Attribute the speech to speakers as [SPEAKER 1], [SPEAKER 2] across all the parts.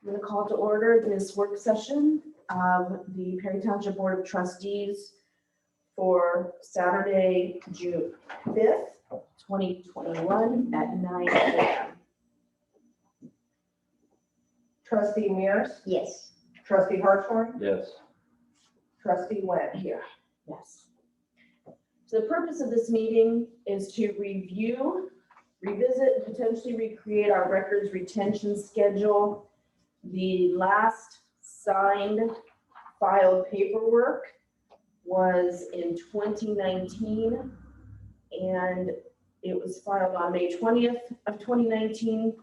[SPEAKER 1] I'm going to call to order this work session of the Perry Township Board of Trustees for Saturday, June 5th, 2021 at 9 a.m.
[SPEAKER 2] Trustee Mears,
[SPEAKER 1] Yes.
[SPEAKER 2] Trustee Hartshorn,
[SPEAKER 3] Yes.
[SPEAKER 2] Trustee Wynn.
[SPEAKER 1] Here, yes. So the purpose of this meeting is to review, revisit, and potentially recreate our records retention schedule. The last signed filed paperwork was in 2019, and it was filed on May 20th of 2019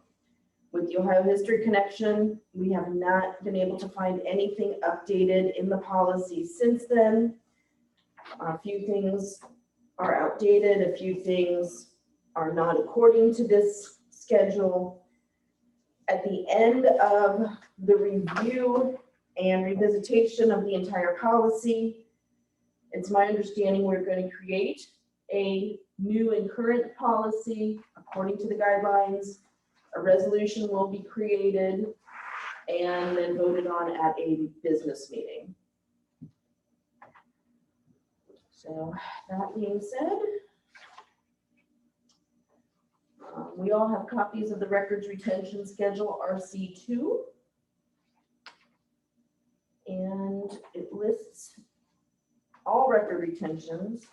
[SPEAKER 1] with the Ohio History Connection. We have not been able to find anything updated in the policy since then. A few things are outdated, a few things are not according to this schedule. At the end of the review and revisitation of the entire policy, it's my understanding we're going to create a new and current policy according to the guidelines. A resolution will be created and then voted on at a business meeting. So that being said, we all have copies of the records retention schedule RC2. And it lists all record retentions.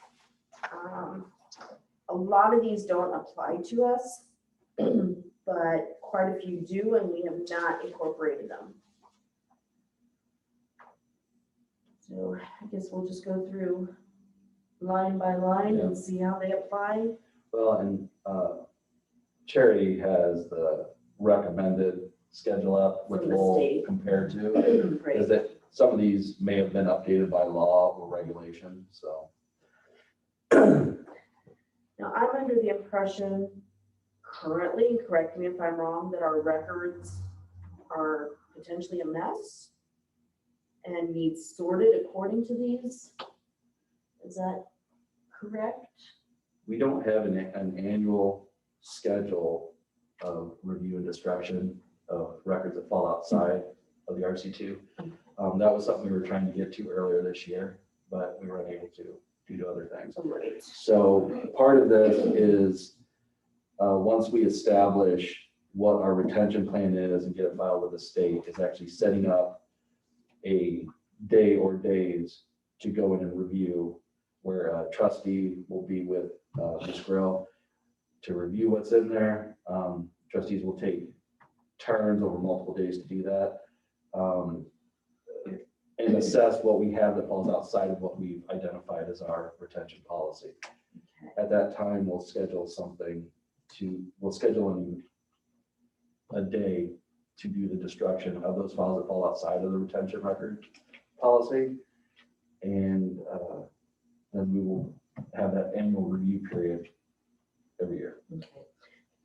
[SPEAKER 1] A lot of these don't apply to us, but quite a few do, and we have not incorporated them. So I guess we'll just go through line by line and see how they apply.
[SPEAKER 3] Well, and Charity has the recommended schedule up, which
[SPEAKER 1] From the
[SPEAKER 3] we'll
[SPEAKER 1] state.
[SPEAKER 3] compare to,
[SPEAKER 1] Right.
[SPEAKER 3] is that some of these may have been updated by law or regulation, so.
[SPEAKER 1] Now, I'm under the impression currently, and correct me if I'm wrong, that our records are potentially a mess and need sorted according to these. Is that correct?
[SPEAKER 3] We don't have an annual schedule of review and destruction of records that fall outside of the RC2. That was something we were trying to get to earlier this year, but we were unable to due to other things.
[SPEAKER 1] Right.
[SPEAKER 3] So part of this is once we establish what our retention plan is and get it filed with the state, is actually setting up a day or days to go in and review, where a trustee will be with Ms. Grill to review what's in there. Trustees will take turns over multiple days to do that. And assess what we have that falls outside of what we've identified as our retention policy.
[SPEAKER 1] Okay.
[SPEAKER 3] At that time, we'll schedule a day to do the destruction of those files that fall outside of the retention record policy. And then we will have that annual review period every year.
[SPEAKER 1] Okay.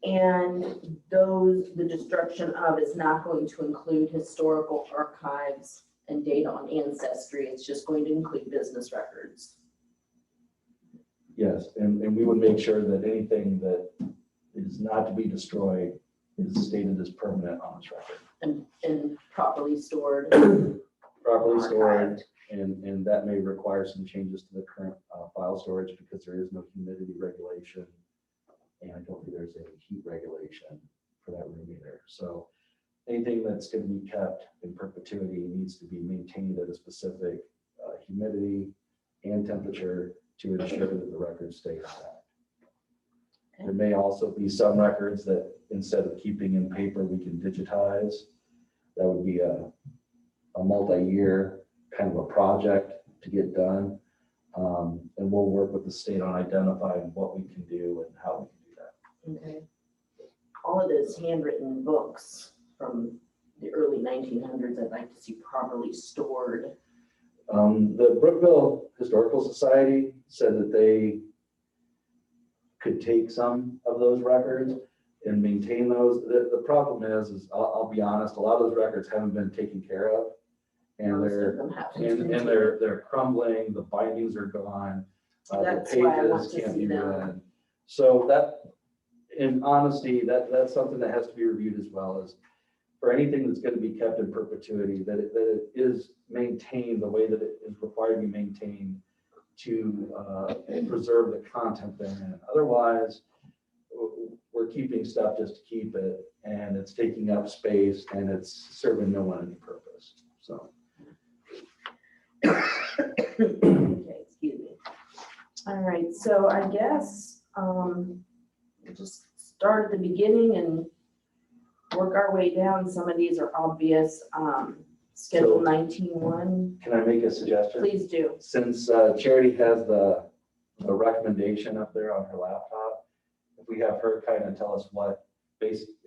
[SPEAKER 1] And the destruction of is not going to include historical archives and data on ancestry. It's just going to include business records.
[SPEAKER 3] Yes, and we would make sure that anything that is not to be destroyed is stated as permanent on this record.
[SPEAKER 1] And properly stored.
[SPEAKER 3] Properly stored, and that may require some changes to the current file storage because there is no humidity regulation. And I don't think there's any heat regulation for that room either. So anything that's going to be kept in perpetuity needs to be maintained at a specific humidity and temperature to ensure that the records stay intact. There may also be some records that instead of keeping in paper, we can digitize. That would be a multi-year kind of a project to get done. And we'll work with the state on identifying what we can do and how we can do that.
[SPEAKER 1] Okay. All of those handwritten books from the early 1900s, I'd like to see properly stored.
[SPEAKER 3] The Brookville Historical Society said that they could take some of those records and maintain those. The problem is I'll be honest, a lot of those records haven't been taken care of, and they're crumbling. The bindings are gone. The pages can't be read. So that, in honesty, that's something that has to be reviewed as well. As or anything that's gonna be kept in perpetuity, that it is maintained the way that it is required to be maintained to preserve the content therein. Otherwise, we're keeping stuff just to keep it, and it's taking up space, and it's serving no one any purpose, so.
[SPEAKER 1] Okay, excuse me. All right, so I guess, we'll just start at the beginning and work our way down. Some of these are obvious. Schedule 19-1,
[SPEAKER 3] Can I make a suggestion?
[SPEAKER 1] please do.
[SPEAKER 3] Since Charity has the recommendation up there on her laptop, if we have her kind of tell us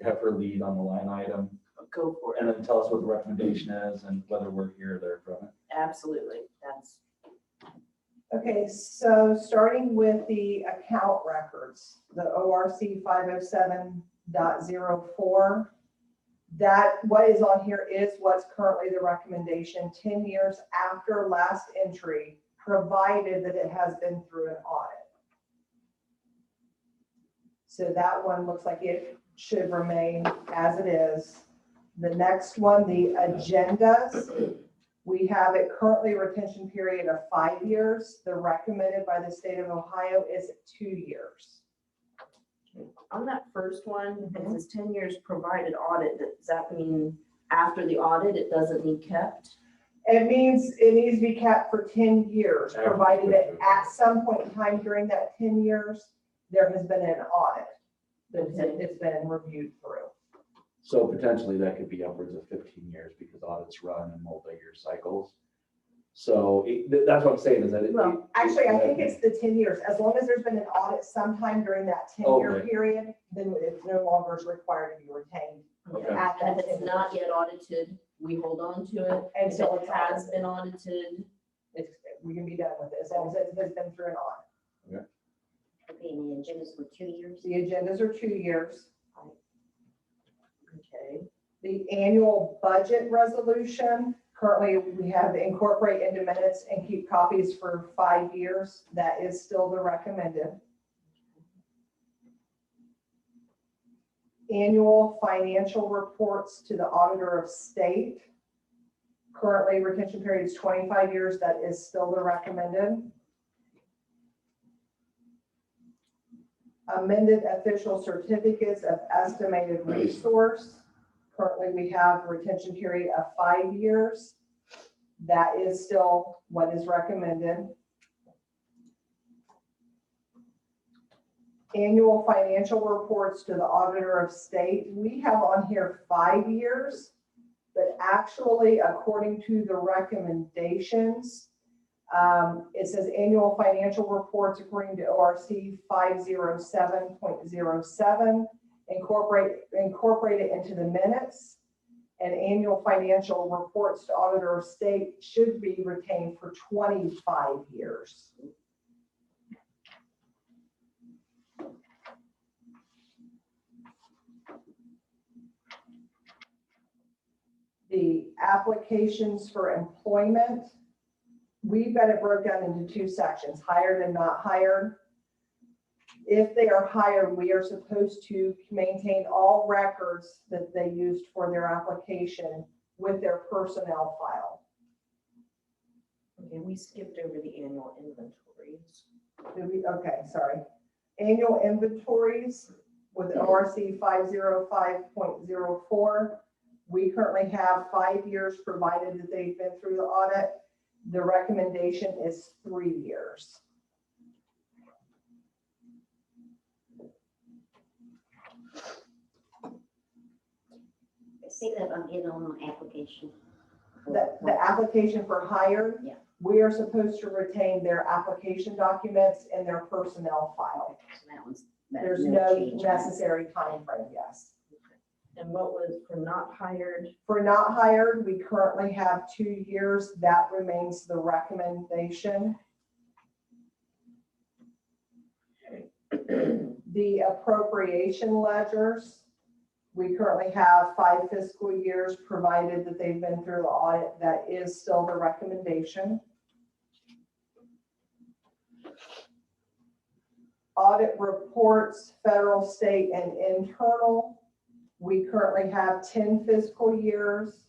[SPEAKER 3] have her lead on the line item,
[SPEAKER 1] Go for it.
[SPEAKER 3] and then tell us what the recommendation is and whether we're here or there from it.
[SPEAKER 1] Absolutely. That's,
[SPEAKER 2] Okay, so starting with the account records, the ORC 507.04, that what is on here is what's currently the recommendation 10 years after last entry, provided that it has been through an audit. So that one looks like it should remain as it is. The next one, the agendas, we have it currently retention period of 5 years. The recommended by the state of Ohio is 2 years.
[SPEAKER 1] on that first one, it says 10 years provided audit. Does that mean after the audit, it doesn't need kept?
[SPEAKER 2] It means it needs to be kept for 10 years,
[SPEAKER 3] After
[SPEAKER 2] provided that
[SPEAKER 3] 10 years.
[SPEAKER 2] at some point in time during that 10 years, there has been an audit that it's been reviewed through.
[SPEAKER 3] So potentially that could be upwards of 15 years because audits run in multi-year cycles. So that's what I'm saying is that it.
[SPEAKER 1] Well,
[SPEAKER 2] Actually, I think it's the 10 years. As long as there's been an audit sometime during that 10-year
[SPEAKER 3] Okay.
[SPEAKER 2] period, then it's no longer required to be retained
[SPEAKER 3] Okay.
[SPEAKER 2] at
[SPEAKER 1] And
[SPEAKER 2] that
[SPEAKER 1] if it's
[SPEAKER 2] 10
[SPEAKER 1] not
[SPEAKER 2] years.
[SPEAKER 1] yet audited, we hold on to it. If
[SPEAKER 2] Until
[SPEAKER 1] it
[SPEAKER 2] it's
[SPEAKER 1] has
[SPEAKER 2] audited.
[SPEAKER 1] been audited,
[SPEAKER 2] We can be done with it as long as it has been through an audit.
[SPEAKER 4] Okay, and the agendas were 2 years?
[SPEAKER 2] The agendas are 2 years.
[SPEAKER 1] okay.
[SPEAKER 2] The annual budget resolution, currently we have incorporate into minutes and keep copies for 5 years. That is still the recommended. Annual financial reports to the auditor of state. Currently retention period is 25 years. That is still the recommended. Amended official certificates of estimated resource. Currently, we have a retention period of 5 years. That is still what is recommended. Annual financial reports to the auditor of state. We have on here 5 years, but actually, according to the recommendations, it says annual financial reports according to ORC 507.07, incorporate it into the minutes, and annual financial reports to auditor of state should be retained for 25 years. The applications for employment, we've got it broken down into 2 sections, hired and not hired. If they are hired, we are supposed to maintain all records that they used for their application with their personnel file.
[SPEAKER 1] Okay, we skipped over the annual inventories.
[SPEAKER 2] Okay, sorry. Annual inventories with ORC 505.04. We currently have 5 years provided that they've been through the audit. The recommendation is 3 years.
[SPEAKER 4] Say that again on my application.
[SPEAKER 2] The application for hire,
[SPEAKER 4] Yeah.
[SPEAKER 2] we are supposed to retain their application documents in their personnel file.
[SPEAKER 4] So that one's.
[SPEAKER 2] There's no
[SPEAKER 4] change.
[SPEAKER 2] necessary time frame. Yes.
[SPEAKER 1] And what was for not hired?
[SPEAKER 2] For not hired, we currently have 2 years. That remains the recommendation. The appropriation ledgers, we currently have 5 fiscal years, provided that they've been through the audit. That is still the recommendation. Audit reports, federal, state, and internal. We currently have 10 fiscal years.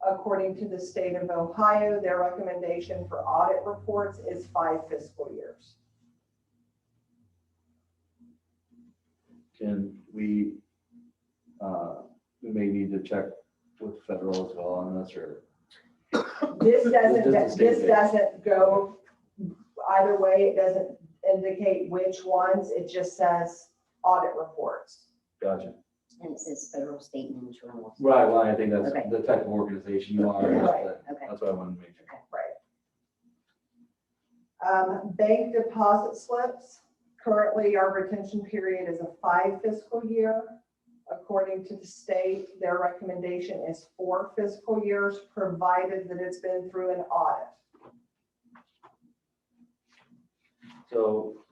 [SPEAKER 2] According to the state of Ohio, their recommendation for audit reports is 5 fiscal years.
[SPEAKER 3] Can we may need to check with federal as well on this, or?
[SPEAKER 2] This
[SPEAKER 3] Does
[SPEAKER 2] doesn't,
[SPEAKER 3] the state
[SPEAKER 2] this doesn't go either way. It doesn't indicate which ones. It just says audit reports.
[SPEAKER 3] Gotcha.
[SPEAKER 4] And it says federal, state, and internal.
[SPEAKER 3] Right, well, I think that's
[SPEAKER 4] Okay.
[SPEAKER 3] the type of organization you are.
[SPEAKER 2] Right.
[SPEAKER 4] Okay.
[SPEAKER 3] That's what I wanted to make sure.
[SPEAKER 2] Right. Bank deposit slips. Currently, our retention period is a 5 fiscal year. According to the state, their recommendation is 4 fiscal years, provided that it's been through an audit.
[SPEAKER 3] So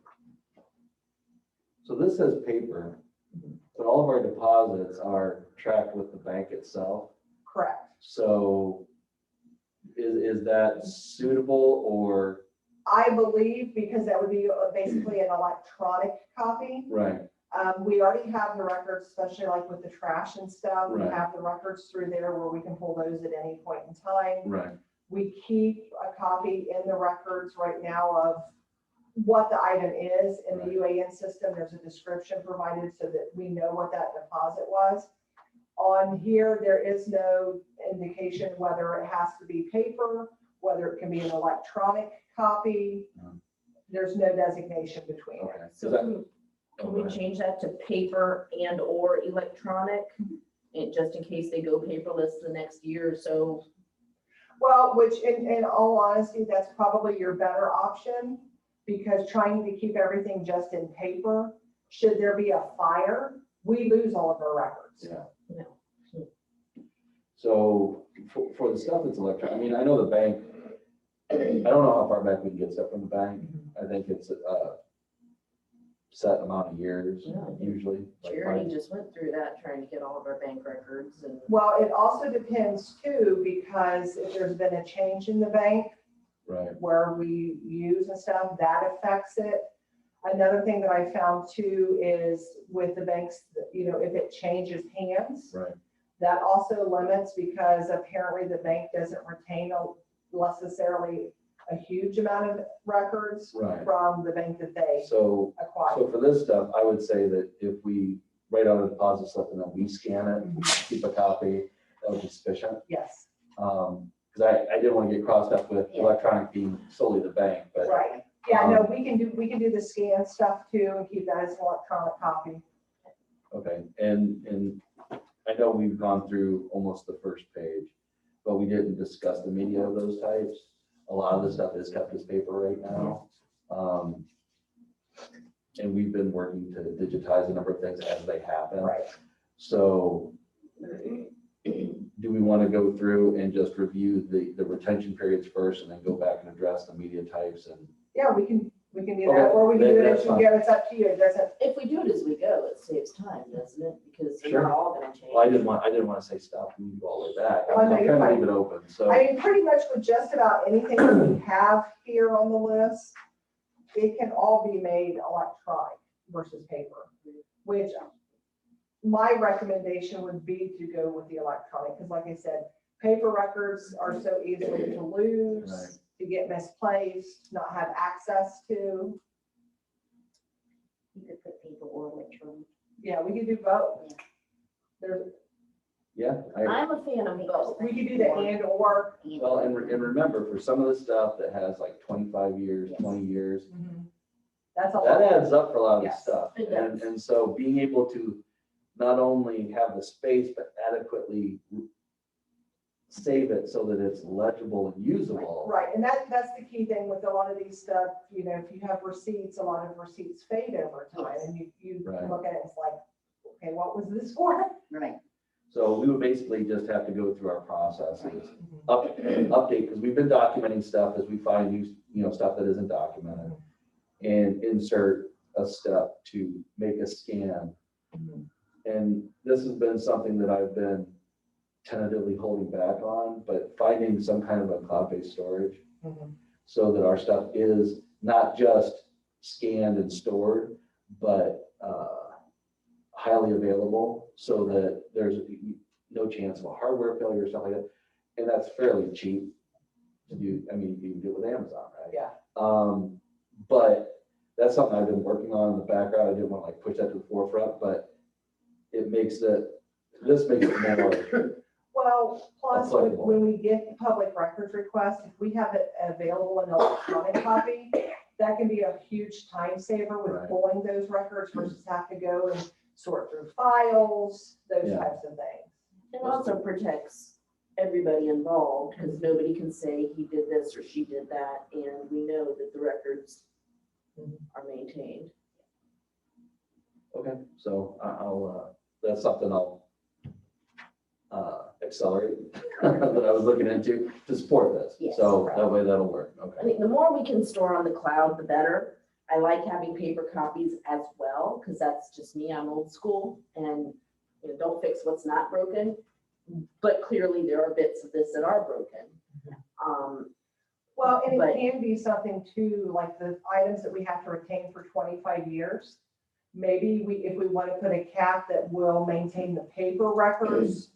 [SPEAKER 3] this says paper, but all of our deposits are tracked with the bank itself.
[SPEAKER 2] Correct.
[SPEAKER 3] So is that suitable, or?
[SPEAKER 2] I believe because that would be basically an electronic copy.
[SPEAKER 3] Right,
[SPEAKER 2] We already have the records, especially like with the trash and stuff. We
[SPEAKER 3] Right.
[SPEAKER 2] have the records through there where we can pull those at any point in time.
[SPEAKER 3] right,
[SPEAKER 2] We keep a copy in the records right now of what the item is in the
[SPEAKER 3] Right.
[SPEAKER 2] UAN system. There's a description provided so that we know what that deposit was. On here, there is no indication whether it has to be paper, whether it can be an electronic copy.
[SPEAKER 3] Mhm.
[SPEAKER 2] There's no designation between it.
[SPEAKER 3] okay.
[SPEAKER 1] So
[SPEAKER 3] Is that-
[SPEAKER 1] can we change that to paper and or electronic? And just in case they go paperless the next year or so.
[SPEAKER 2] Well, which in all honesty, that's probably your better option, because trying to keep everything just in paper, should there be a fire, we lose all of our records.
[SPEAKER 3] Yeah.
[SPEAKER 1] No.
[SPEAKER 3] So for the stuff that's electronic, I mean, I know the bank, I don't know how far back we can get stuff from the bank. I think it's a set amount of years
[SPEAKER 1] Yeah.
[SPEAKER 3] usually. like
[SPEAKER 1] Charity
[SPEAKER 3] five-
[SPEAKER 1] just went through that, trying to get all of our bank records and.
[SPEAKER 2] Well, it also depends too, because if there's been a change in the bank
[SPEAKER 3] Right,
[SPEAKER 2] where we use and stuff, that affects it. Another thing that I found too is with the banks, if it changes hands,
[SPEAKER 3] right,
[SPEAKER 2] that also limits, because apparently the bank doesn't retain necessarily a huge amount of records
[SPEAKER 3] right.
[SPEAKER 2] from the bank that they
[SPEAKER 3] So
[SPEAKER 2] acquired.
[SPEAKER 3] So for this stuff, I would say that if we write out a deposit slip and then we scan it, keep a copy, that would be sufficient.
[SPEAKER 2] Yes,
[SPEAKER 3] Because I didn't want to get crossed up with
[SPEAKER 4] Yeah.
[SPEAKER 3] electronic being solely the bank, but
[SPEAKER 2] right. Yeah, no, we can do the scan stuff too and keep that as an electronic copy.
[SPEAKER 3] okay. And I know we've gone through almost the first page, but we didn't discuss the media of those types. A lot of the stuff is kept as paper right now. And we've been working to digitize a number of things as they happen.
[SPEAKER 2] Right.
[SPEAKER 3] So do we want to go through and just review the retention periods first and then go back and address the media types and?
[SPEAKER 2] Yeah, we can do
[SPEAKER 3] Okay,
[SPEAKER 2] that, or we can do it
[SPEAKER 3] that's
[SPEAKER 2] as you
[SPEAKER 3] fine.
[SPEAKER 2] go. It's up to you. It doesn't,
[SPEAKER 1] If we do it as we go, it saves time, doesn't it? Because they're
[SPEAKER 3] Sure.
[SPEAKER 1] not all gonna change.
[SPEAKER 3] Well, I didn't want to say stop and go all the way back.
[SPEAKER 2] Oh,
[SPEAKER 3] I'm
[SPEAKER 2] no,
[SPEAKER 3] trying
[SPEAKER 2] you're
[SPEAKER 3] to
[SPEAKER 2] fine.
[SPEAKER 3] leave it open, so.
[SPEAKER 2] I mean, pretty much with just about anything that we have here on the list, it can all be made electronic versus paper, which my recommendation would be to go with the electronic, because like I said, paper records are so easily to
[SPEAKER 3] Right.
[SPEAKER 2] lose, to get misplaced, not have access to.
[SPEAKER 4] You could put paper or electronic.
[SPEAKER 2] Yeah, we could do both. There's,
[SPEAKER 3] Yeah,
[SPEAKER 1] I'm a fan of both.
[SPEAKER 2] we could do the and or.
[SPEAKER 3] well, and remember, for some of the stuff that has like 25 years,
[SPEAKER 4] Yes.
[SPEAKER 3] 20 years,
[SPEAKER 2] That's a
[SPEAKER 3] that
[SPEAKER 2] lot.
[SPEAKER 3] adds up for a lot of
[SPEAKER 2] Yes,
[SPEAKER 3] stuff.
[SPEAKER 1] it
[SPEAKER 3] And,
[SPEAKER 1] does.
[SPEAKER 3] and so being able to not only have the space, but adequately save it so that it's legible and usable.
[SPEAKER 2] Right, and that's the key thing with a lot of these stuff, if you have receipts, a lot of receipts fade over time,
[SPEAKER 4] Yes.
[SPEAKER 2] and you
[SPEAKER 3] Right.
[SPEAKER 2] look at it, it's like, okay, what was this for?
[SPEAKER 4] Right.
[SPEAKER 3] So we would basically just have to go through our processes, update, because we've been documenting stuff as we find new, stuff that isn't documented, and insert a step to make a scan. And this has been something that I've been tentatively holding back on, but finding some kind of a cloud-based storage so that our stuff is not just scanned and stored, but highly available so that there's no chance of a hardware failure or stuff like that. And that's fairly cheap to do. I mean, you can do it with Amazon, right?
[SPEAKER 2] Yeah.
[SPEAKER 3] But that's something I've been working on in the background. I didn't want to like push that to the forefront, but this makes it more.
[SPEAKER 2] Well, plus, when
[SPEAKER 3] Applicable.
[SPEAKER 2] when we get the public records request, if we have it available in electronic copy, that can be a huge time saver with
[SPEAKER 3] Right.
[SPEAKER 2] pulling those records versus have to go and sort through files, those
[SPEAKER 3] Yeah.
[SPEAKER 2] types of things.
[SPEAKER 1] It also protects everybody involved, because nobody can say he did this or she did that, and we know that the records are maintained.
[SPEAKER 3] Okay, so I'll, that's something I'll accelerate that I was looking into to support this.
[SPEAKER 4] Yes,
[SPEAKER 3] So
[SPEAKER 4] right.
[SPEAKER 3] that way that'll work.
[SPEAKER 1] I
[SPEAKER 3] Okay.
[SPEAKER 1] think the more we can store on the cloud, the better. I like having paper copies as well, because that's just me, I'm old school, and don't fix what's not broken. But clearly there are bits of this that are broken.
[SPEAKER 2] Well, and
[SPEAKER 1] But-
[SPEAKER 2] it can be something too, like the items that we have to retain for 25 years. Maybe if we want to put a cap that will maintain the paper records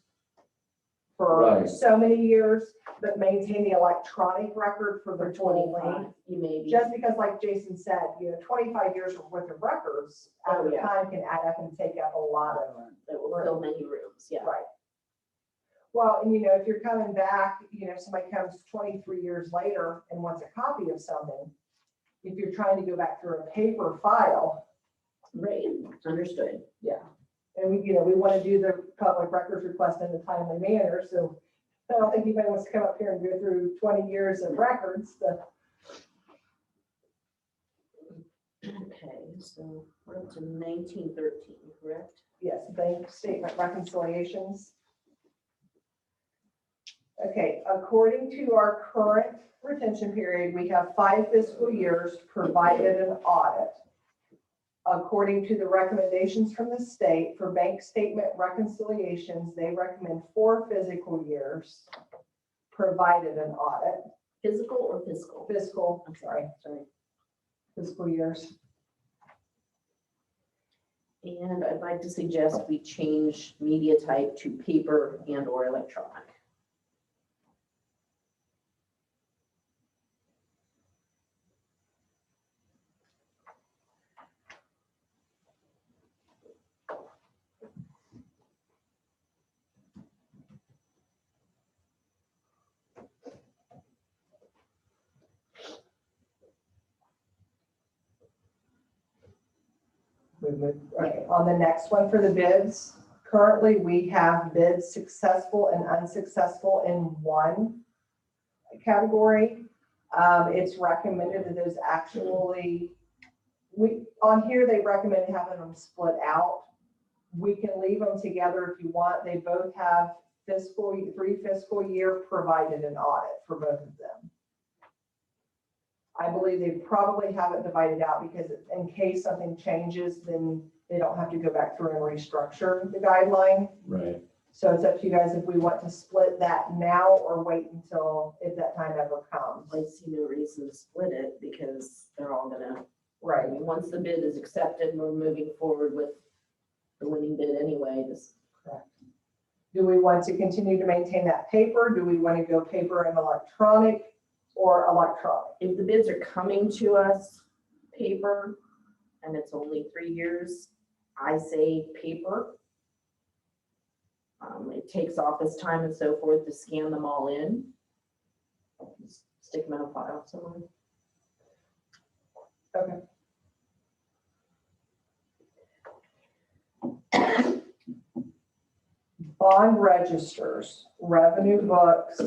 [SPEAKER 2] for
[SPEAKER 3] Right.
[SPEAKER 2] so many years, but maintain the electronic record for
[SPEAKER 1] For
[SPEAKER 2] the 25.
[SPEAKER 1] 25, you maybe.
[SPEAKER 2] Just because, like Jason said, 25 years worth of records at
[SPEAKER 1] Oh,
[SPEAKER 2] the
[SPEAKER 1] yeah.
[SPEAKER 2] time can add up and take up a lot of.
[SPEAKER 1] That will fill many rooms, yeah.
[SPEAKER 2] Right. Well, and if you're coming back, somebody comes 23 years later and wants a copy of something, if you're trying to go back through a paper file,
[SPEAKER 1] Right, understood.
[SPEAKER 2] and we want to do the public records request in a timely manner, so I don't think anybody wants to come up here and go through 20 years of records.
[SPEAKER 1] Okay, so we're up to 1913, correct?
[SPEAKER 2] Yes, bank statement reconciliations. Okay, according to our current retention period, we have 5 fiscal years provided an audit. According to the recommendations from the state for bank statement reconciliations, they recommend 4 fiscal years provided an audit.
[SPEAKER 1] Physical or fiscal?
[SPEAKER 2] Fiscal,
[SPEAKER 1] I'm sorry.
[SPEAKER 2] fiscal years.
[SPEAKER 1] And I'd like to suggest we change media type to paper and or electronic.
[SPEAKER 2] Okay, on the next one for the bids, currently we have bids successful and unsuccessful in one category. It's recommended that those actually, on here, they recommend having them split out. We can leave them together if you want. They both have 3 fiscal year provided an audit for both of them. I believe they probably have it divided out because in case something changes, then they don't have to go back through and restructure the guideline.
[SPEAKER 3] Right.
[SPEAKER 2] So it's up to you guys if we want to split that now or wait until if that time ever comes.
[SPEAKER 1] I see no reason to split it because they're all gonna, I
[SPEAKER 2] Right.
[SPEAKER 1] mean, once the bid is accepted, we're moving forward with the winning bid anyway.
[SPEAKER 2] Do we want to continue to maintain that paper? Do we want to go paper and electronic or electronic?
[SPEAKER 1] If the bids are coming to us paper and it's only 3 years, I say paper. It takes office time and so forth to scan them all in. Just stick them in a file somewhere.
[SPEAKER 2] Okay. Bond registers, revenue books,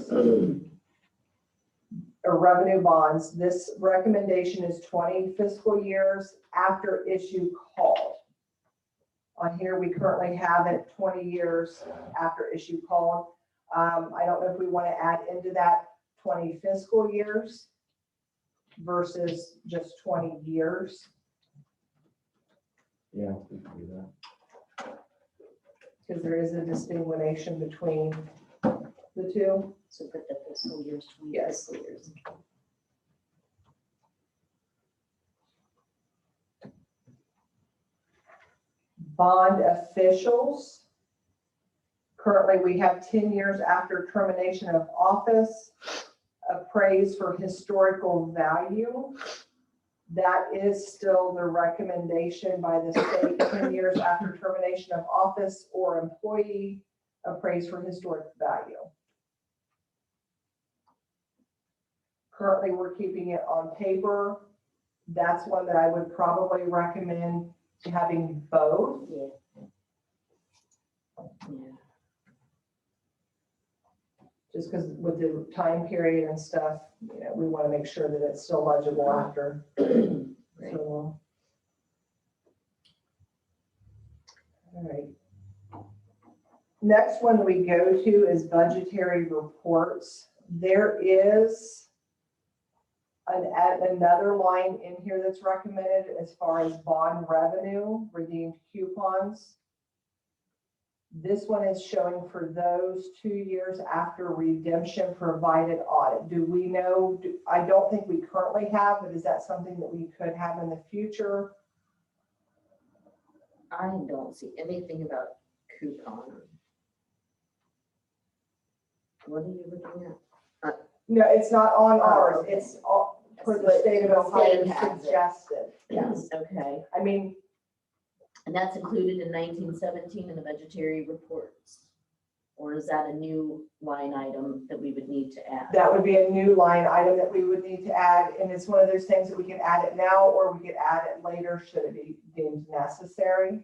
[SPEAKER 2] or revenue bonds. This recommendation is 20 fiscal years after issue called. On here, we currently have it 20 years after issue called. I don't know if we want to add into that 20 fiscal years versus just 20 years.
[SPEAKER 3] Yeah, we can do that.
[SPEAKER 2] Because there is a distinguishing between the two.
[SPEAKER 1] So put the fiscal years, 20
[SPEAKER 2] Yes.
[SPEAKER 1] fiscal years.
[SPEAKER 2] Bond officials. Currently, we have 10 years after termination of office, appraised for historical value. That is still the recommendation by the state, 10 years after termination of office or employee, appraised for historic value. Currently, we're keeping it on paper. That's one that I would probably recommend having both.
[SPEAKER 4] Yeah.
[SPEAKER 2] Just because with the time period and stuff, we want to make sure that it's still legible after.
[SPEAKER 1] Right.
[SPEAKER 2] So, all right. Next one we go to is budgetary reports. There is another line in here that's recommended as far as bond revenue, redeemed coupons. This one is showing for those 2 years after redemption provided audit. Do we know, I don't think we currently have, but is that something that we could have in the future?
[SPEAKER 1] I don't see anything about coupon. What are you looking at?
[SPEAKER 2] No, it's not on ours.
[SPEAKER 1] okay.
[SPEAKER 2] It's all for the
[SPEAKER 1] But
[SPEAKER 2] state of
[SPEAKER 1] the
[SPEAKER 2] Ohio
[SPEAKER 1] state has it.
[SPEAKER 2] suggested.
[SPEAKER 1] Yes, okay.
[SPEAKER 2] I mean,
[SPEAKER 1] And that's included in 1917 in the budgetary reports? Or is that a new line item that we would need to add?
[SPEAKER 2] that would be a new line item that we would need to add. And it's one of those things that we can add it now or we could add it later should it be deemed necessary.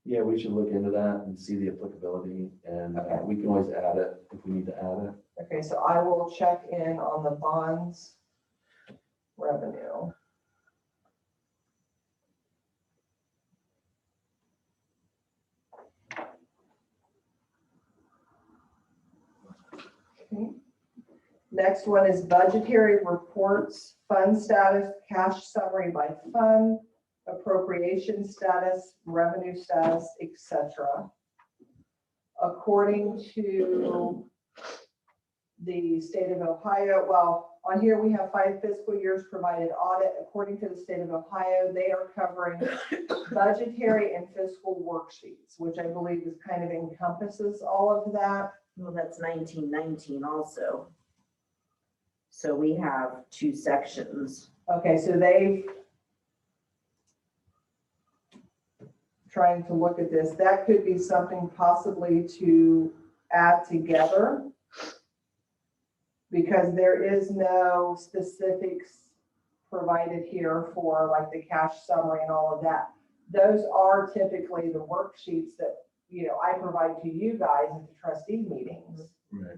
[SPEAKER 3] Yeah, we should look into that and see the applicability, and
[SPEAKER 2] Okay.
[SPEAKER 3] we can always add it if we need to add it.
[SPEAKER 2] Okay, so I will check in on the bonds revenue. Okay. Next one is budgetary reports, fund status, cash summary by fund, appropriation status, revenue status, etc. According to the state of Ohio, well, on here we have 5 fiscal years provided audit. According to the state of Ohio, they are covering budgetary and fiscal worksheets, which I believe is kind of encompasses all of that.
[SPEAKER 1] Well, that's 1919 also. So we have 2 sections.
[SPEAKER 2] Okay, so they trying to look at this, that could be something possibly to add together because there is no specifics provided here for like the cash summary and all of that. Those are typically the worksheets that, I provide to you guys at the trustee meetings.
[SPEAKER 3] Right.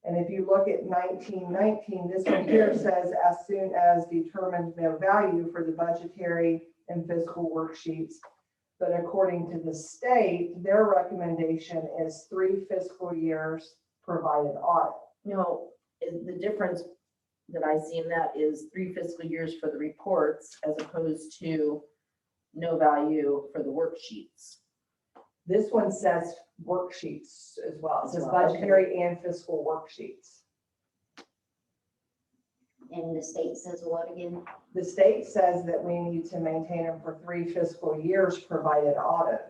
[SPEAKER 2] And if you look at 1919, this one here says as soon as determined no value for the budgetary and fiscal worksheets. But according to the state, their recommendation is 3 fiscal years provided audit.
[SPEAKER 1] No, the difference that I see in that is 3 fiscal years for the reports as opposed to no value for the worksheets.
[SPEAKER 2] This one says worksheets as well. It says
[SPEAKER 1] As well, okay.
[SPEAKER 2] budgetary and fiscal worksheets.
[SPEAKER 4] And the state says what again?
[SPEAKER 2] The state says that we need to maintain them for 3 fiscal years provided audit.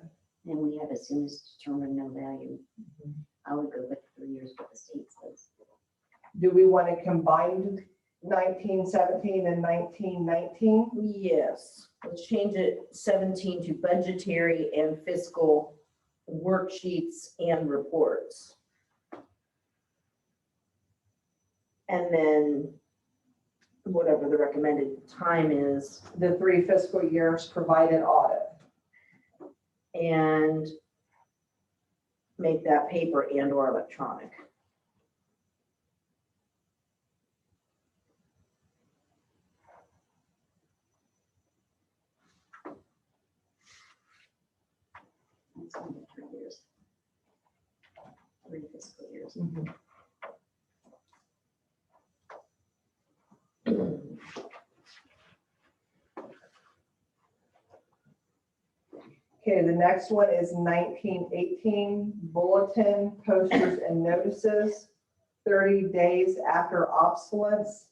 [SPEAKER 4] And we have as soon as determined no value. I would go with 3 years, what the state says.
[SPEAKER 2] Do we want to combine 1917 and 1919?
[SPEAKER 1] Yes, let's change it 17 to budgetary and fiscal worksheets and reports. And then whatever the recommended time is,
[SPEAKER 2] The 3 fiscal years provided audit.
[SPEAKER 1] and make that paper and or electronic.
[SPEAKER 4] It's only 3 years. 3 fiscal years.
[SPEAKER 2] Okay, the next one is 1918 bulletin, posters and notices, 30 days after obsolescence.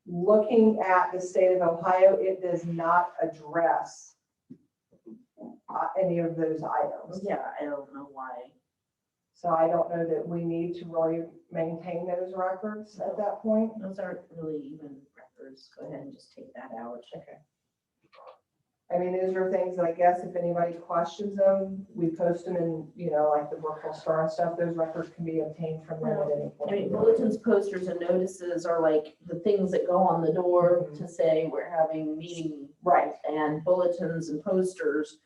[SPEAKER 2] Looking at the state of Ohio, it does not address any of those items.
[SPEAKER 1] Yeah, I don't know why.
[SPEAKER 2] So I don't know that we need to really maintain those records at that point.
[SPEAKER 1] Those aren't really even records. Go ahead and just take that out.
[SPEAKER 2] Okay. I mean, those are things that I guess if anybody questions them, we post them in, like the Brookville Star and stuff, those records can be obtained from them at any
[SPEAKER 1] I mean,
[SPEAKER 2] point.
[SPEAKER 1] bulletins, posters, and notices are like the things that go on the door to say we're having meeting.
[SPEAKER 2] Right,
[SPEAKER 1] And bulletins and posters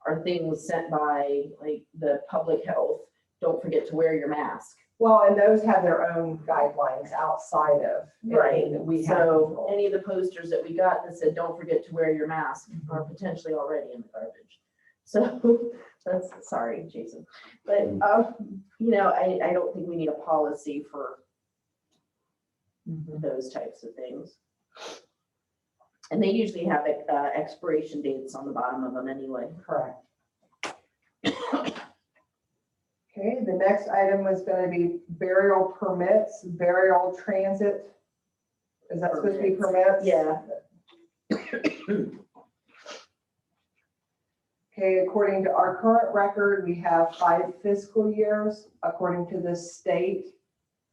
[SPEAKER 1] are things sent by like the public health. Don't forget to wear your mask.
[SPEAKER 2] well, and those have their own guidelines outside of. anything that we have
[SPEAKER 1] So
[SPEAKER 2] control.
[SPEAKER 1] any of the posters that we got that said, don't forget to wear your mask are potentially already in the garbage. So that's, sorry, Jason. But, I don't think we need a policy for those types of things. And they usually have expiration dates on the bottom of them anyway.
[SPEAKER 2] Correct. Okay, the next item was gonna be burial permits, burial transit. Is that supposed to be permits?
[SPEAKER 1] Yeah.
[SPEAKER 2] Okay, according to our current record, we have 5 fiscal years. According to the state,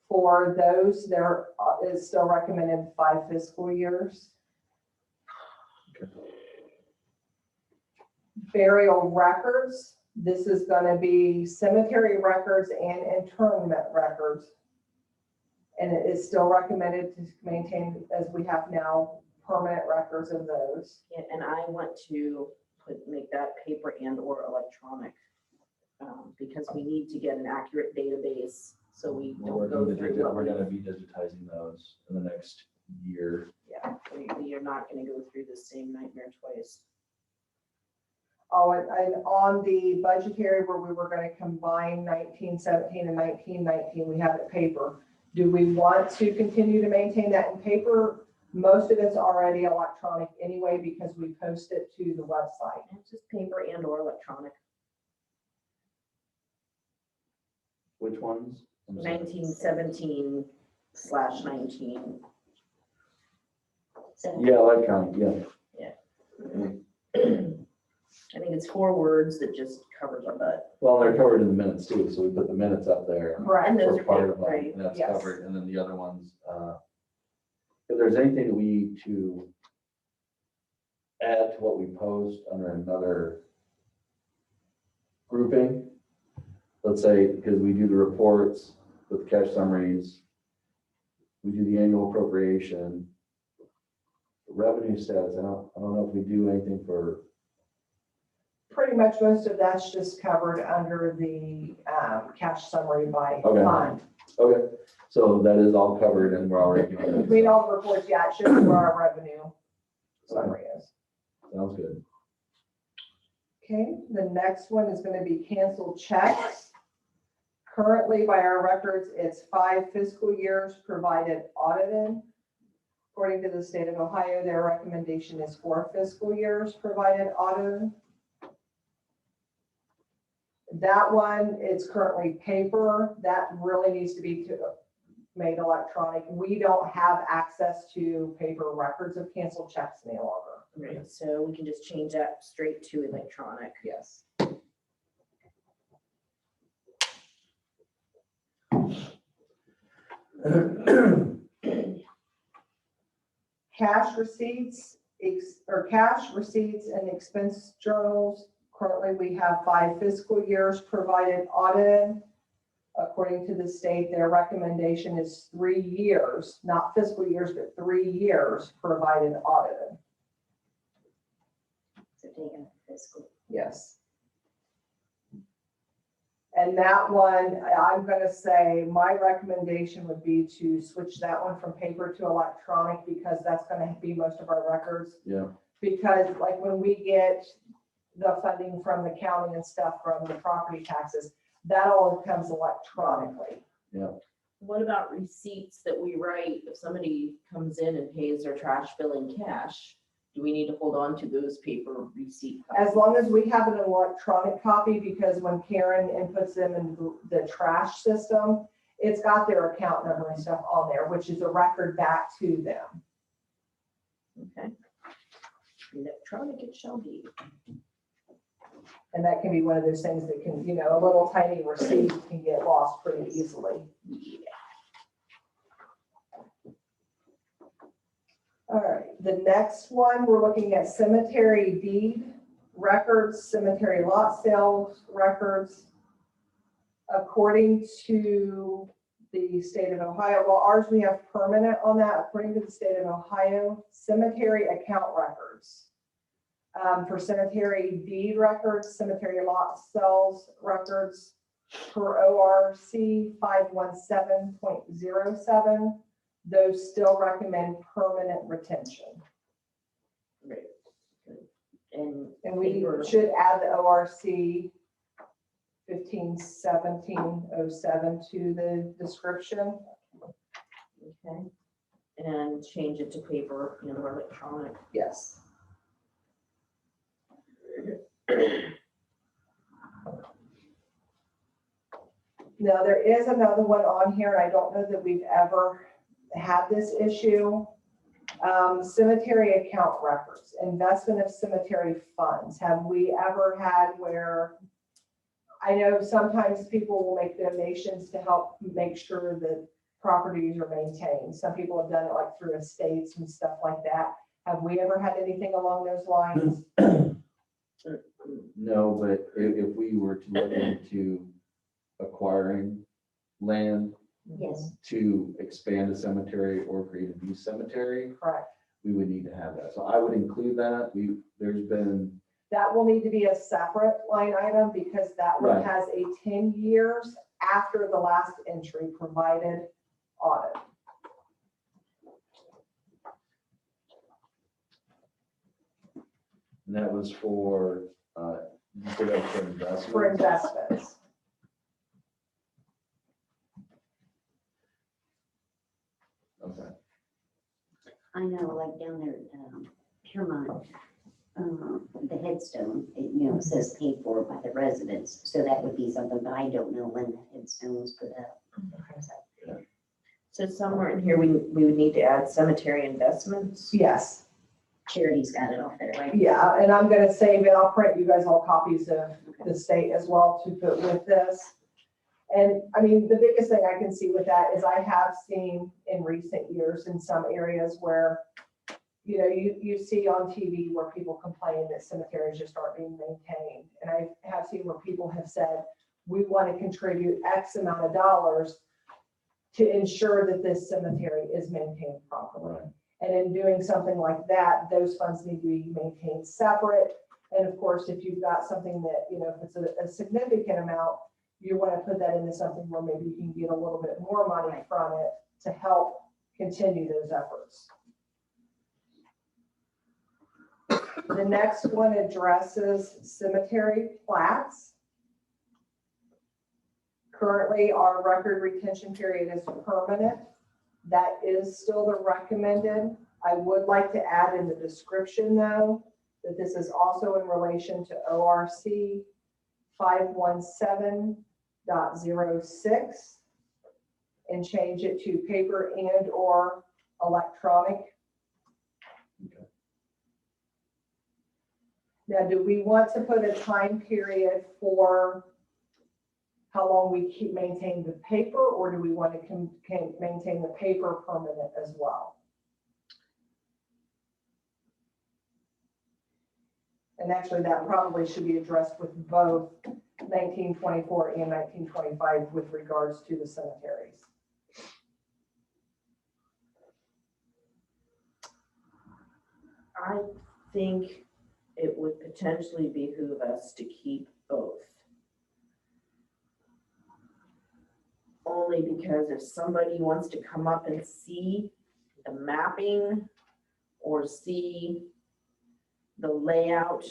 [SPEAKER 2] for those, there is still recommended 5 fiscal years. Burial records, this is gonna be cemetery records and internment records. And it is still recommended to maintain, as we have now, permanent records of those.
[SPEAKER 1] And I want to make that paper and or electronic. Because we need to get an accurate database, so we
[SPEAKER 3] We're
[SPEAKER 1] don't go
[SPEAKER 3] going
[SPEAKER 1] through
[SPEAKER 3] to,
[SPEAKER 1] what
[SPEAKER 3] we're
[SPEAKER 1] we.
[SPEAKER 3] gonna be digitizing those in the next year.
[SPEAKER 1] Yeah, we are not gonna go through the same nightmare twice.
[SPEAKER 2] Oh, and on the budgetary where we were gonna combine 1917 and 1919, we have it paper. Do we want to continue to maintain that in paper? Most of it's already electronic anyway because we post it to the website.
[SPEAKER 1] It's just paper and or electronic.
[SPEAKER 3] Which ones? I'm sorry.
[SPEAKER 1] 1917/19.
[SPEAKER 3] Yeah, electronic, yeah.
[SPEAKER 1] I think it's 4 words that just covers our butt.
[SPEAKER 3] Well, they're covered in the minutes too, so we put the minutes up there.
[SPEAKER 2] Correct.
[SPEAKER 1] And those
[SPEAKER 3] For
[SPEAKER 1] are
[SPEAKER 3] part
[SPEAKER 1] paper,
[SPEAKER 3] of them,
[SPEAKER 1] right?
[SPEAKER 3] and that's
[SPEAKER 2] Yes.
[SPEAKER 3] covered, and then the other ones, if there's anything that we need to add to what we post under another grouping, let's say, because we do the reports with the cash summaries, we do the annual appropriation, revenue status, I don't know if we do anything for,
[SPEAKER 2] Pretty much most of that's just covered under the cash summary by
[SPEAKER 3] Okay.
[SPEAKER 2] fund.
[SPEAKER 3] okay, so that is all covered and we're already doing it.
[SPEAKER 2] Between all the reports, yeah, it shows where our revenue summary is.
[SPEAKER 3] Sounds good.
[SPEAKER 2] Okay, the next one is gonna be canceled checks. Currently, by our records, it's 5 fiscal years provided audited. According to the state of Ohio, their recommendation is 4 fiscal years provided audited. That one, it's currently paper. That really needs to be made electronic. We don't have access to paper records of canceled checks any longer.
[SPEAKER 1] Right, so we can just change that straight to electronic.
[SPEAKER 2] Yes. Cash receipts, cash receipts and expense journals. Currently, we have 5 fiscal years provided audited. According to the state, their recommendation is 3 years, not fiscal years, but 3 years provided audited.
[SPEAKER 4] So take out fiscal.
[SPEAKER 2] Yes. And that one, I'm gonna say, my recommendation would be to switch that one from paper to electronic because that's gonna be most of our records.
[SPEAKER 3] Yeah,
[SPEAKER 2] Because like when we get the funding from the county and stuff from the property taxes, that all comes electronically.
[SPEAKER 1] What about receipts that we write? If somebody comes in and pays their trash bill in cash, do we need to hold on to those paper receipt copies?
[SPEAKER 2] As long as we have an electronic copy, because when Karen inputs them in the trash system, it's got their account number and stuff on there, which is a record back to them.
[SPEAKER 1] Okay. Electronic it shall be.
[SPEAKER 2] And that can be one of those things that can, you know, a little tiny receipt can get lost pretty easily. All right, the next one, we're looking at cemetery deed records, cemetery lot sales records. According to the state of Ohio, well, ours, we have permanent on that. According to the state of Ohio, cemetery account records. For cemetery deed records, cemetery lot sales records per ORC 517.07, those still recommend permanent retention.
[SPEAKER 1] Right. And
[SPEAKER 2] And we
[SPEAKER 1] paper.
[SPEAKER 2] should add the ORC 1517.07 to the description.
[SPEAKER 1] Okay. And change it to paper and or electronic.
[SPEAKER 2] Yes. Now, there is another one on here, and I don't know that we've ever had this issue. Cemetery account records, investment of cemetery funds. Have we ever had where, I know sometimes people will make donations to help make sure that properties are maintained. Some people have done it like through estates and stuff like that. Have we ever had anything along those lines?
[SPEAKER 3] No, but if we were to look into acquiring land
[SPEAKER 4] Yes,
[SPEAKER 3] to expand a cemetery or create a new cemetery,
[SPEAKER 2] Correct.
[SPEAKER 3] we would need to have that. So I would include that. There's been,
[SPEAKER 2] That will need to be a separate line item because that one
[SPEAKER 3] Right.
[SPEAKER 2] has a 10 years after the last entry provided audit.
[SPEAKER 3] and that was for, you said that was for investment?
[SPEAKER 2] For investments.
[SPEAKER 3] Okay.
[SPEAKER 4] I know, like down there, Piermont, the headstone, it says paid for by the residents, so that would be something, but I don't know when the headstone was put up.
[SPEAKER 1] So somewhere in here, we would need to add cemetery investments.
[SPEAKER 2] Yes.
[SPEAKER 4] Charity's got it off there, right?
[SPEAKER 2] Yeah, and I'm gonna save it. I'll print you guys all copies of the state as well to put with this. And I mean, the biggest thing I can see with that is I have seen in recent years in some areas where, you see on TV where people complain that cemeteries just aren't being maintained. And I have seen where people have said, we want to contribute X amount of dollars to ensure that this cemetery is maintained properly.
[SPEAKER 3] Right.
[SPEAKER 2] And in doing something like that, those funds need to be maintained separate. And of course, if you've got something that, if it's a significant amount, you want to put that into something where maybe you can get a little bit more money from it to help continue those efforts. The next one addresses cemetery plaques. Currently, our record retention period is permanent. That is still the recommended. I would like to add in the description, though, that this is also in relation to ORC 517.06 and change it to paper and or electronic.
[SPEAKER 3] Okay.
[SPEAKER 2] Now, do we want to put a time period for how long we maintain the paper, or do we want to maintain the paper permanent as well? And actually, that probably should be addressed with both 1924 and 1925 with regards to the cemeteries.
[SPEAKER 1] I think it would potentially behoove us to keep both. Only because if somebody wants to come up and see the mapping or see the layout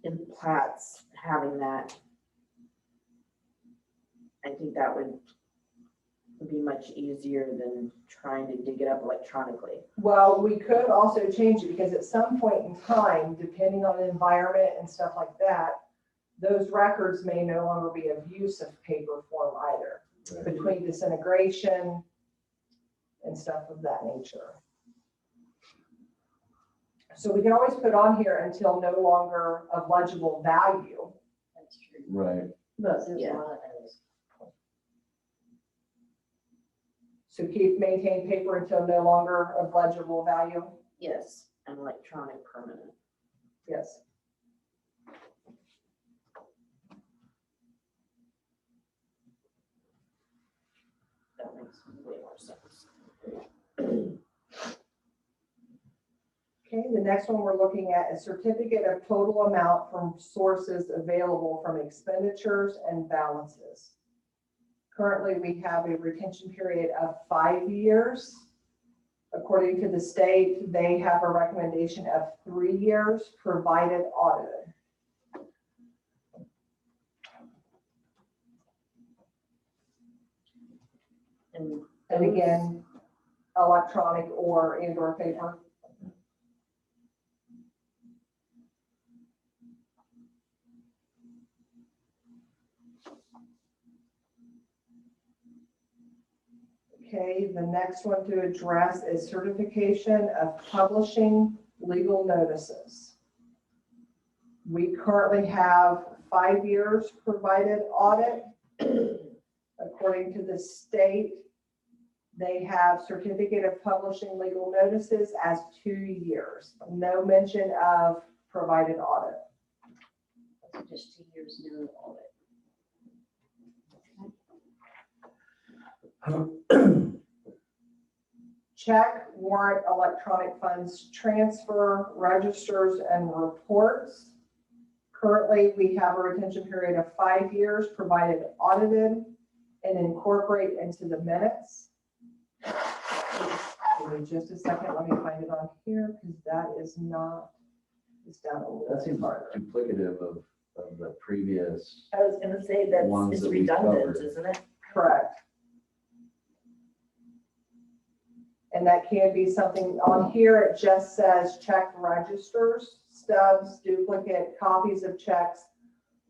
[SPEAKER 1] in Plaques, having that, I think that would be much easier than trying to dig it up electronically.
[SPEAKER 2] Well, we could also change it because at some point in time, depending on the environment and stuff like that, those records may no longer be of use of paper form either.
[SPEAKER 3] Right.
[SPEAKER 2] Between disintegration and stuff of that nature. So we can always put on here until no longer of legible value.
[SPEAKER 4] That's true.
[SPEAKER 3] Right.
[SPEAKER 1] But,
[SPEAKER 4] There's a
[SPEAKER 1] yeah,
[SPEAKER 4] lot of those.
[SPEAKER 2] So keep maintain paper until no longer of legible value.
[SPEAKER 1] yes, and electronic permanent.
[SPEAKER 2] Yes.
[SPEAKER 1] That makes way more sense.
[SPEAKER 2] Okay, the next one we're looking at is certificate of total amount from sources available from expenditures and balances. Currently, we have a retention period of 5 years. According to the state, they have a recommendation of 3 years, provided audited. And again, electronic and/or paper. Okay, the next one to address is certification of publishing legal notices. We currently have 5 years provided audit. According to the state, they have certificate of publishing legal notices as 2 years. No mention of provided audit.
[SPEAKER 4] So just 2 years, no audit.
[SPEAKER 2] Check, warrant, electronic funds transfer, registers, and reports. Currently, we have a retention period of 5 years, provided audited, and incorporate into the minutes. Give me just a second, let me find it on here, because that is not, it's down a little
[SPEAKER 3] That seems
[SPEAKER 2] farther.
[SPEAKER 3] duplicative of the previous.
[SPEAKER 1] I was gonna say that's,
[SPEAKER 3] Ones
[SPEAKER 1] it's
[SPEAKER 3] that we
[SPEAKER 1] redundant,
[SPEAKER 3] covered.
[SPEAKER 1] isn't it?
[SPEAKER 2] Correct. And that can be something, on here it just says check registers, stubs, duplicate copies of checks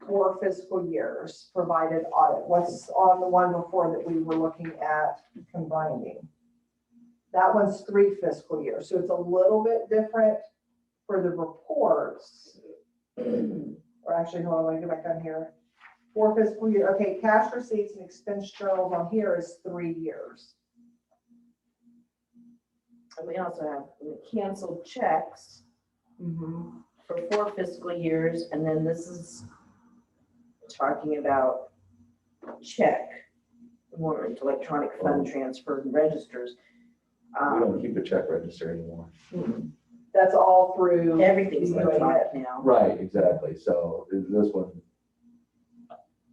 [SPEAKER 2] for fiscal years, provided audit. What's on the one before that we were looking at combining? That one's 3 fiscal years, so it's a little bit different for the reports. Or actually, hold on, let me go back on here. 4 fiscal year, okay, cash receipts and expense journals on here is 3 years.
[SPEAKER 1] And we also have canceled checks for 4 fiscal years, and then this is talking about check, warrant, electronic fund transfer, and registers.
[SPEAKER 3] We don't keep a check register anymore.
[SPEAKER 2] That's all through.
[SPEAKER 1] Everything's
[SPEAKER 2] the
[SPEAKER 1] electronic now.
[SPEAKER 3] Right, exactly. So this one,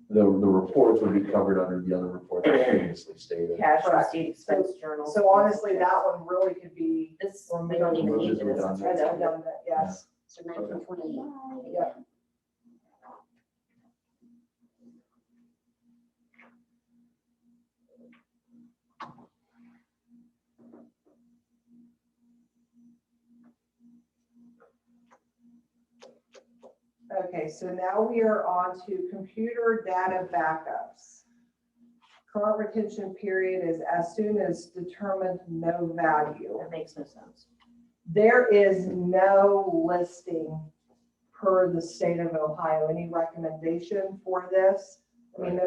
[SPEAKER 3] the reports would be covered under the other report that previously stated.
[SPEAKER 1] Cash
[SPEAKER 2] Correct.
[SPEAKER 1] receipt, expense journal.
[SPEAKER 2] So honestly, that one really could be.
[SPEAKER 1] This, we don't even need
[SPEAKER 3] This is
[SPEAKER 1] this.
[SPEAKER 3] redundant.
[SPEAKER 1] It's redundant.
[SPEAKER 2] Redundant, yes.
[SPEAKER 4] So 1928.
[SPEAKER 2] Yeah. Okay, so now we are on to computer data backups. Current retention period is as soon as determined no value.
[SPEAKER 1] That makes no sense.
[SPEAKER 2] There is no listing per the state of Ohio, any recommendation for this. I mean,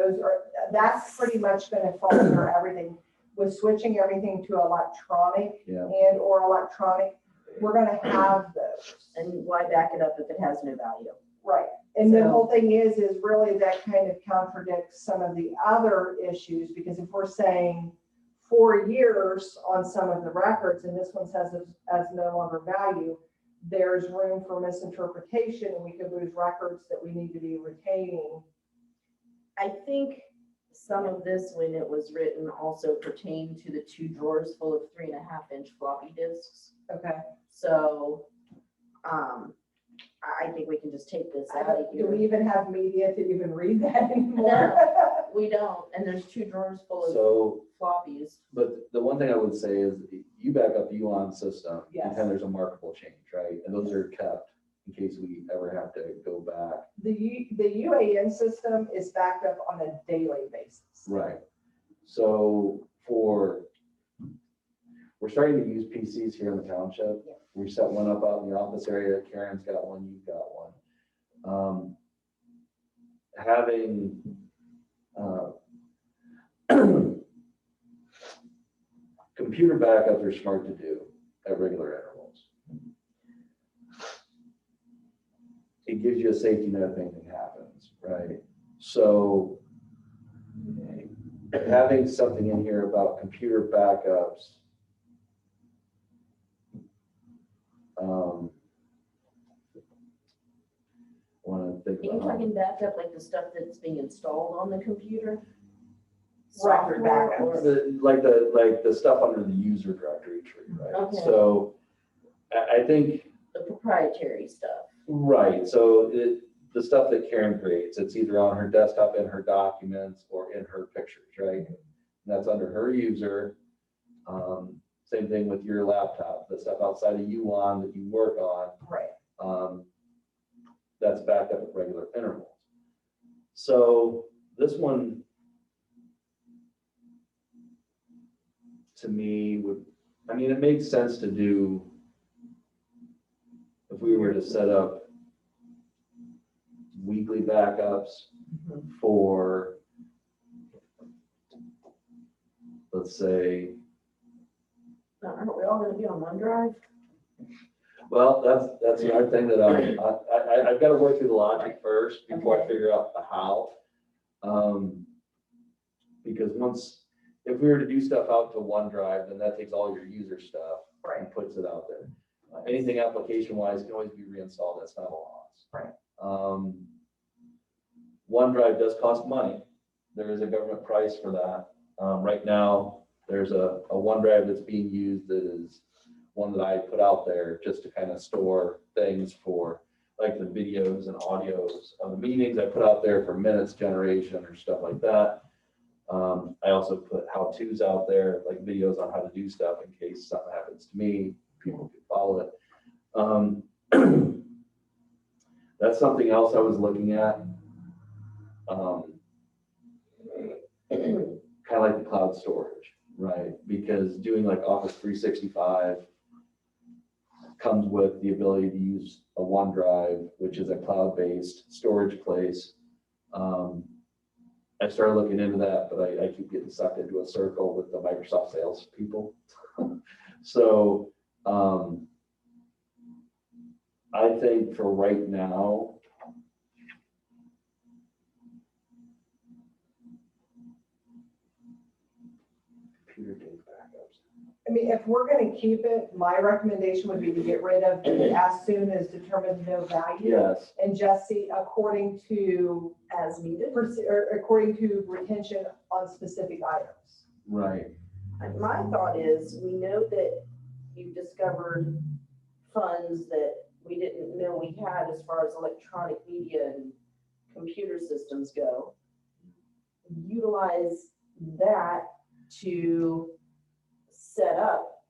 [SPEAKER 2] that's pretty much gonna fall under everything. With switching everything to electronic
[SPEAKER 3] Yeah.
[SPEAKER 2] and or electronic, we're gonna have those.
[SPEAKER 1] And why back it up if it has no value?
[SPEAKER 2] Right, and the
[SPEAKER 1] So-
[SPEAKER 2] whole thing is really that kind of contradicts some of the other issues, because if we're saying 4 years on some of the records, and this one says as no longer value, there's room for misinterpretation, and we could lose records that we need to be retaining.
[SPEAKER 1] I think some of this, when it was written, also pertained to the 2 drawers full of 3.5-inch floppy disks.
[SPEAKER 2] Okay.
[SPEAKER 1] So, I think we can just take this out of
[SPEAKER 2] Do we
[SPEAKER 1] here.
[SPEAKER 2] even have media to even read that anymore?
[SPEAKER 1] We don't, and there's 2 drawers full of
[SPEAKER 3] So,
[SPEAKER 1] floppies.
[SPEAKER 3] but the one thing I would say is you back up the Yuan system,
[SPEAKER 2] Yes.
[SPEAKER 3] and then there's a markable change, right? And those are kept in case we ever have to go back.
[SPEAKER 2] The UAN system is backed up on a daily basis.
[SPEAKER 3] Right. So for we're starting to use PCs here in the township.
[SPEAKER 4] Yeah.
[SPEAKER 3] We set one up out in the office area. Karen's got one, you've got one. Having computer backups are smart to do at regular intervals. It gives you a safety net if anything happens, right? So having something in here about computer backups, want to think
[SPEAKER 1] Are you
[SPEAKER 3] about.
[SPEAKER 1] talking backup like the stuff that's being installed on the computer?
[SPEAKER 2] Record
[SPEAKER 1] Software
[SPEAKER 2] backups.
[SPEAKER 1] or-
[SPEAKER 3] Like the stuff under the user directory tree, right?
[SPEAKER 1] Okay.
[SPEAKER 3] So I think,
[SPEAKER 1] The proprietary stuff.
[SPEAKER 3] right, so the stuff that Karen creates, it's either on her desktop in her documents or in her pictures, right? And that's under her user. Same thing with your laptop, the stuff outside of U1 that you work on.
[SPEAKER 2] Right.
[SPEAKER 3] That's backed up at regular intervals. So this one, to me, it makes sense to do if we were to set up weekly backups for, let's say,
[SPEAKER 1] Now, aren't we all gonna be on OneDrive?
[SPEAKER 3] well, that's another thing that I've got to work through the logic first before I
[SPEAKER 1] Okay.
[SPEAKER 3] figure out the how. Because if we were to do stuff out to OneDrive, then that takes all your user stuff and puts it out there. Anything application-wise can always be reinstalled. That's not a loss.
[SPEAKER 2] Right.
[SPEAKER 3] OneDrive does cost money. There is a government price for that. Right now, there's a OneDrive that's being used that is one that I put out there just to kind of store things for like the videos and audios of the meetings. I put out there for minutes generation or stuff like that. I also put how-tos out there, like videos on how to do stuff in case something happens to me, people can follow it. That's something else I was looking at. Kind of like the cloud storage, right? Because doing like Office 365 comes with the ability to use a OneDrive, which is a cloud-based storage place. I started looking into that, but I keep getting sucked into a circle with the Microsoft sales people. So I think for right now, computer data backups.
[SPEAKER 2] I mean, if we're gonna keep it, my recommendation would be to get rid of the as soon as determined no value.
[SPEAKER 3] Yes,
[SPEAKER 2] And just see according to,
[SPEAKER 1] As needed.
[SPEAKER 2] or according to retention on specific items.
[SPEAKER 3] right.
[SPEAKER 1] And my thought is, we know that you discovered funds that we didn't know we had as far as electronic media and computer systems go. Utilize that to set up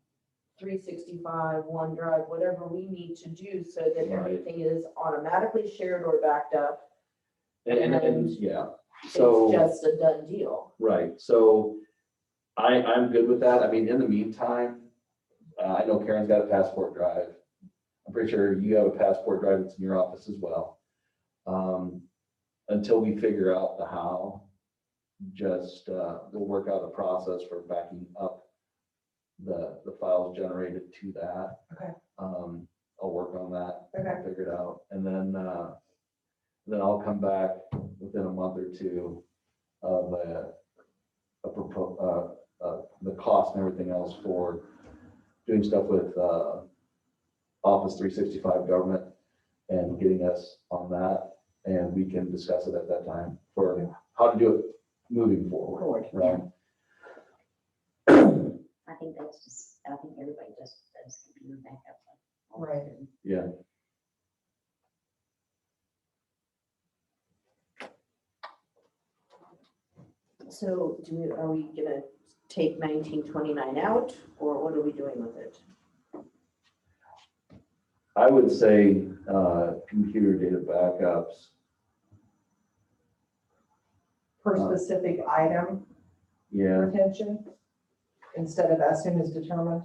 [SPEAKER 1] 365, OneDrive, whatever we need to do so that
[SPEAKER 3] Right.
[SPEAKER 1] everything is automatically shared or backed up.
[SPEAKER 3] And yeah, so.
[SPEAKER 1] It's just a done deal.
[SPEAKER 3] Right, so I'm good with that. I mean, in the meantime, I know Karen's got a passport drive. I'm pretty sure you have a passport drive that's in your office as well. Until we figure out the how, just, we'll work out a process for backing up the files generated to that.
[SPEAKER 2] Okay.
[SPEAKER 3] I'll work on that,
[SPEAKER 2] Okay.
[SPEAKER 3] figure it out, and then I'll come back within a month or two of the cost and everything else for doing stuff with Office 365 government and getting us on that. And we can discuss it at that time for how to do it moving forward, right?
[SPEAKER 4] I think everybody just does computer backup.
[SPEAKER 2] Right.
[SPEAKER 3] Yeah.
[SPEAKER 1] So are we gonna take 1929 out, or what are we doing with it?
[SPEAKER 3] I would say computer data backups.
[SPEAKER 2] Per specific item
[SPEAKER 3] Yeah,
[SPEAKER 2] retention, instead of as soon as determined.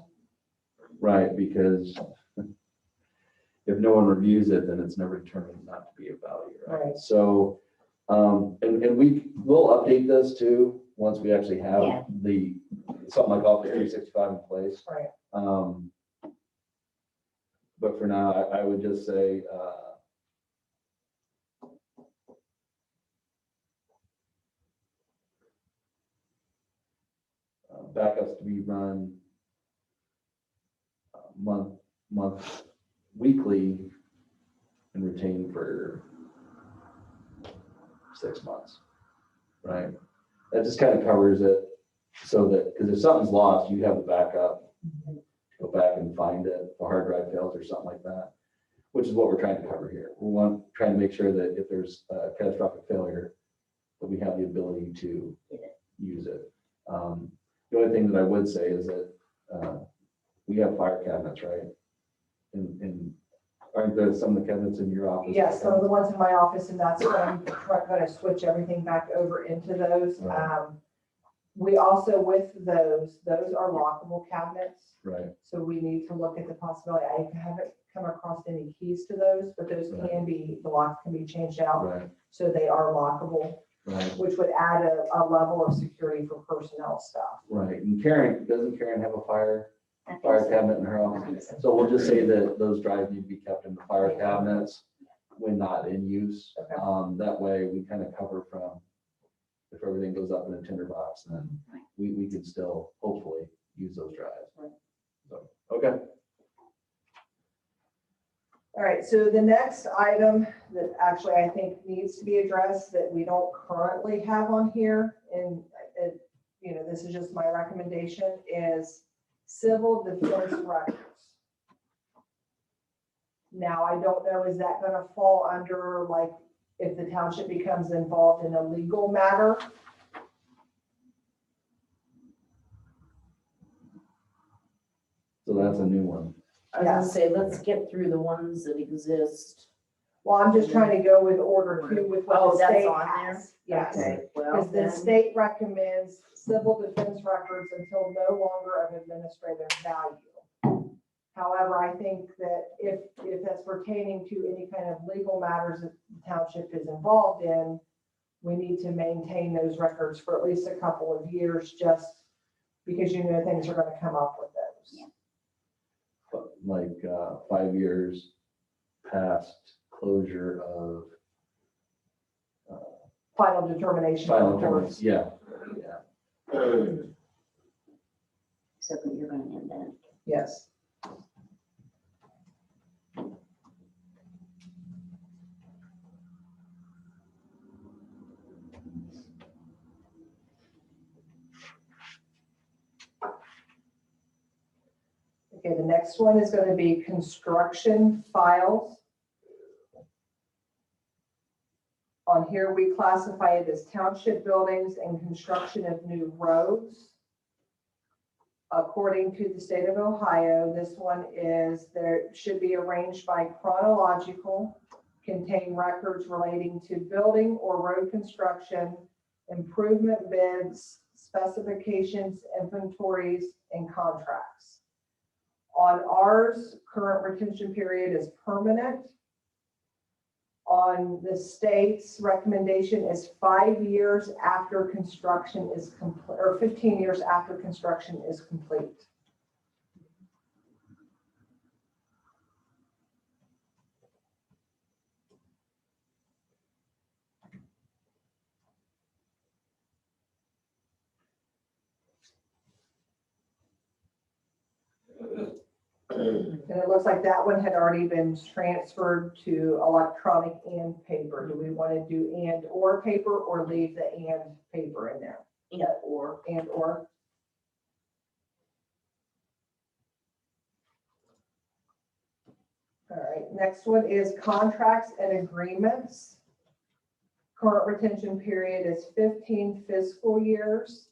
[SPEAKER 3] Right, because if no one reviews it, then it's never determined not to be of value, right?
[SPEAKER 2] Right.
[SPEAKER 3] So, and we will update this too, once we actually have
[SPEAKER 4] Yeah.
[SPEAKER 3] something like Office 365 in place.
[SPEAKER 2] Right.
[SPEAKER 3] But for now, I would just say, backups to be run weekly and retained for 6 months, right? That just kind of covers it so that, because if something's lost, you have the backup, go back and find it, if a hard drive fails or something like that, which is what we're trying to cover here. Trying to make sure that if there's a catastrophic failure, that we have the ability to use it. The only thing that I would say is that we have fire cabinets, right? And aren't there some of the cabinets in your office?
[SPEAKER 2] Yes, some of the ones in my office, and that's what I'm going to switch everything back over into those.
[SPEAKER 3] Right.
[SPEAKER 2] We also, with those are lockable cabinets.
[SPEAKER 3] Right,
[SPEAKER 2] So we need to look at the possibility. I haven't come across any keys to those, but those
[SPEAKER 3] Right.
[SPEAKER 2] can be, the locks can be changed out.
[SPEAKER 3] right,
[SPEAKER 2] So they are lockable,
[SPEAKER 3] right,
[SPEAKER 2] which would add a level of security for personnel staff.
[SPEAKER 3] right. And doesn't Karen have a fire
[SPEAKER 4] I think
[SPEAKER 3] fire
[SPEAKER 4] so.
[SPEAKER 3] cabinet in her office? So we'll just say that those drives need to be kept in the fire cabinets when not in use.
[SPEAKER 2] Okay.
[SPEAKER 3] That way we kind of cover from, if everything goes up in a tinderbox, then we can still hopefully use those drives.
[SPEAKER 2] Right.
[SPEAKER 3] So, okay.
[SPEAKER 2] All right, so the next item that actually I think needs to be addressed that we don't currently have on here, and this is just my recommendation, is civil defense records. Now, I don't know, is that gonna fall under, like, if the township becomes involved in a legal matter?
[SPEAKER 3] So that's a new one.
[SPEAKER 1] I was gonna say, let's get through the ones that exist.
[SPEAKER 2] Well, I'm just trying to go with order two with what
[SPEAKER 1] Oh,
[SPEAKER 2] the
[SPEAKER 1] that's
[SPEAKER 2] state
[SPEAKER 1] on
[SPEAKER 2] has. Yes.
[SPEAKER 1] Okay, well,
[SPEAKER 2] Because the
[SPEAKER 1] then,
[SPEAKER 2] state recommends civil defense records until no longer of administrative value. However, I think that if that's pertaining to any kind of legal matters that the township is involved in, we need to maintain those records for at least a couple of years, just because things are gonna come up with those.
[SPEAKER 4] Yeah.
[SPEAKER 3] Like 5 years past closure of
[SPEAKER 2] Final determination.
[SPEAKER 3] final
[SPEAKER 2] of
[SPEAKER 3] term.
[SPEAKER 2] course.
[SPEAKER 3] Yeah.
[SPEAKER 4] So you're gonna end that.
[SPEAKER 2] Yes. Okay, the next one is going to be construction files. On here, we classify it as township buildings and construction of new roads. According to the state of Ohio, this one is, there should be arranged by chronological, contain records relating to building or road construction, improvement bids, specifications, inventories, and contracts. On ours, current retention period is permanent. On the state's recommendation is 5 years after construction is complete, or 15 years after construction is complete. And it looks like that one had already been transferred to electronic and paper. Do we want to do and or paper or leave the and paper in there?
[SPEAKER 1] or,
[SPEAKER 2] And or? All right, next one is contracts and agreements. Current retention period is 15 fiscal years.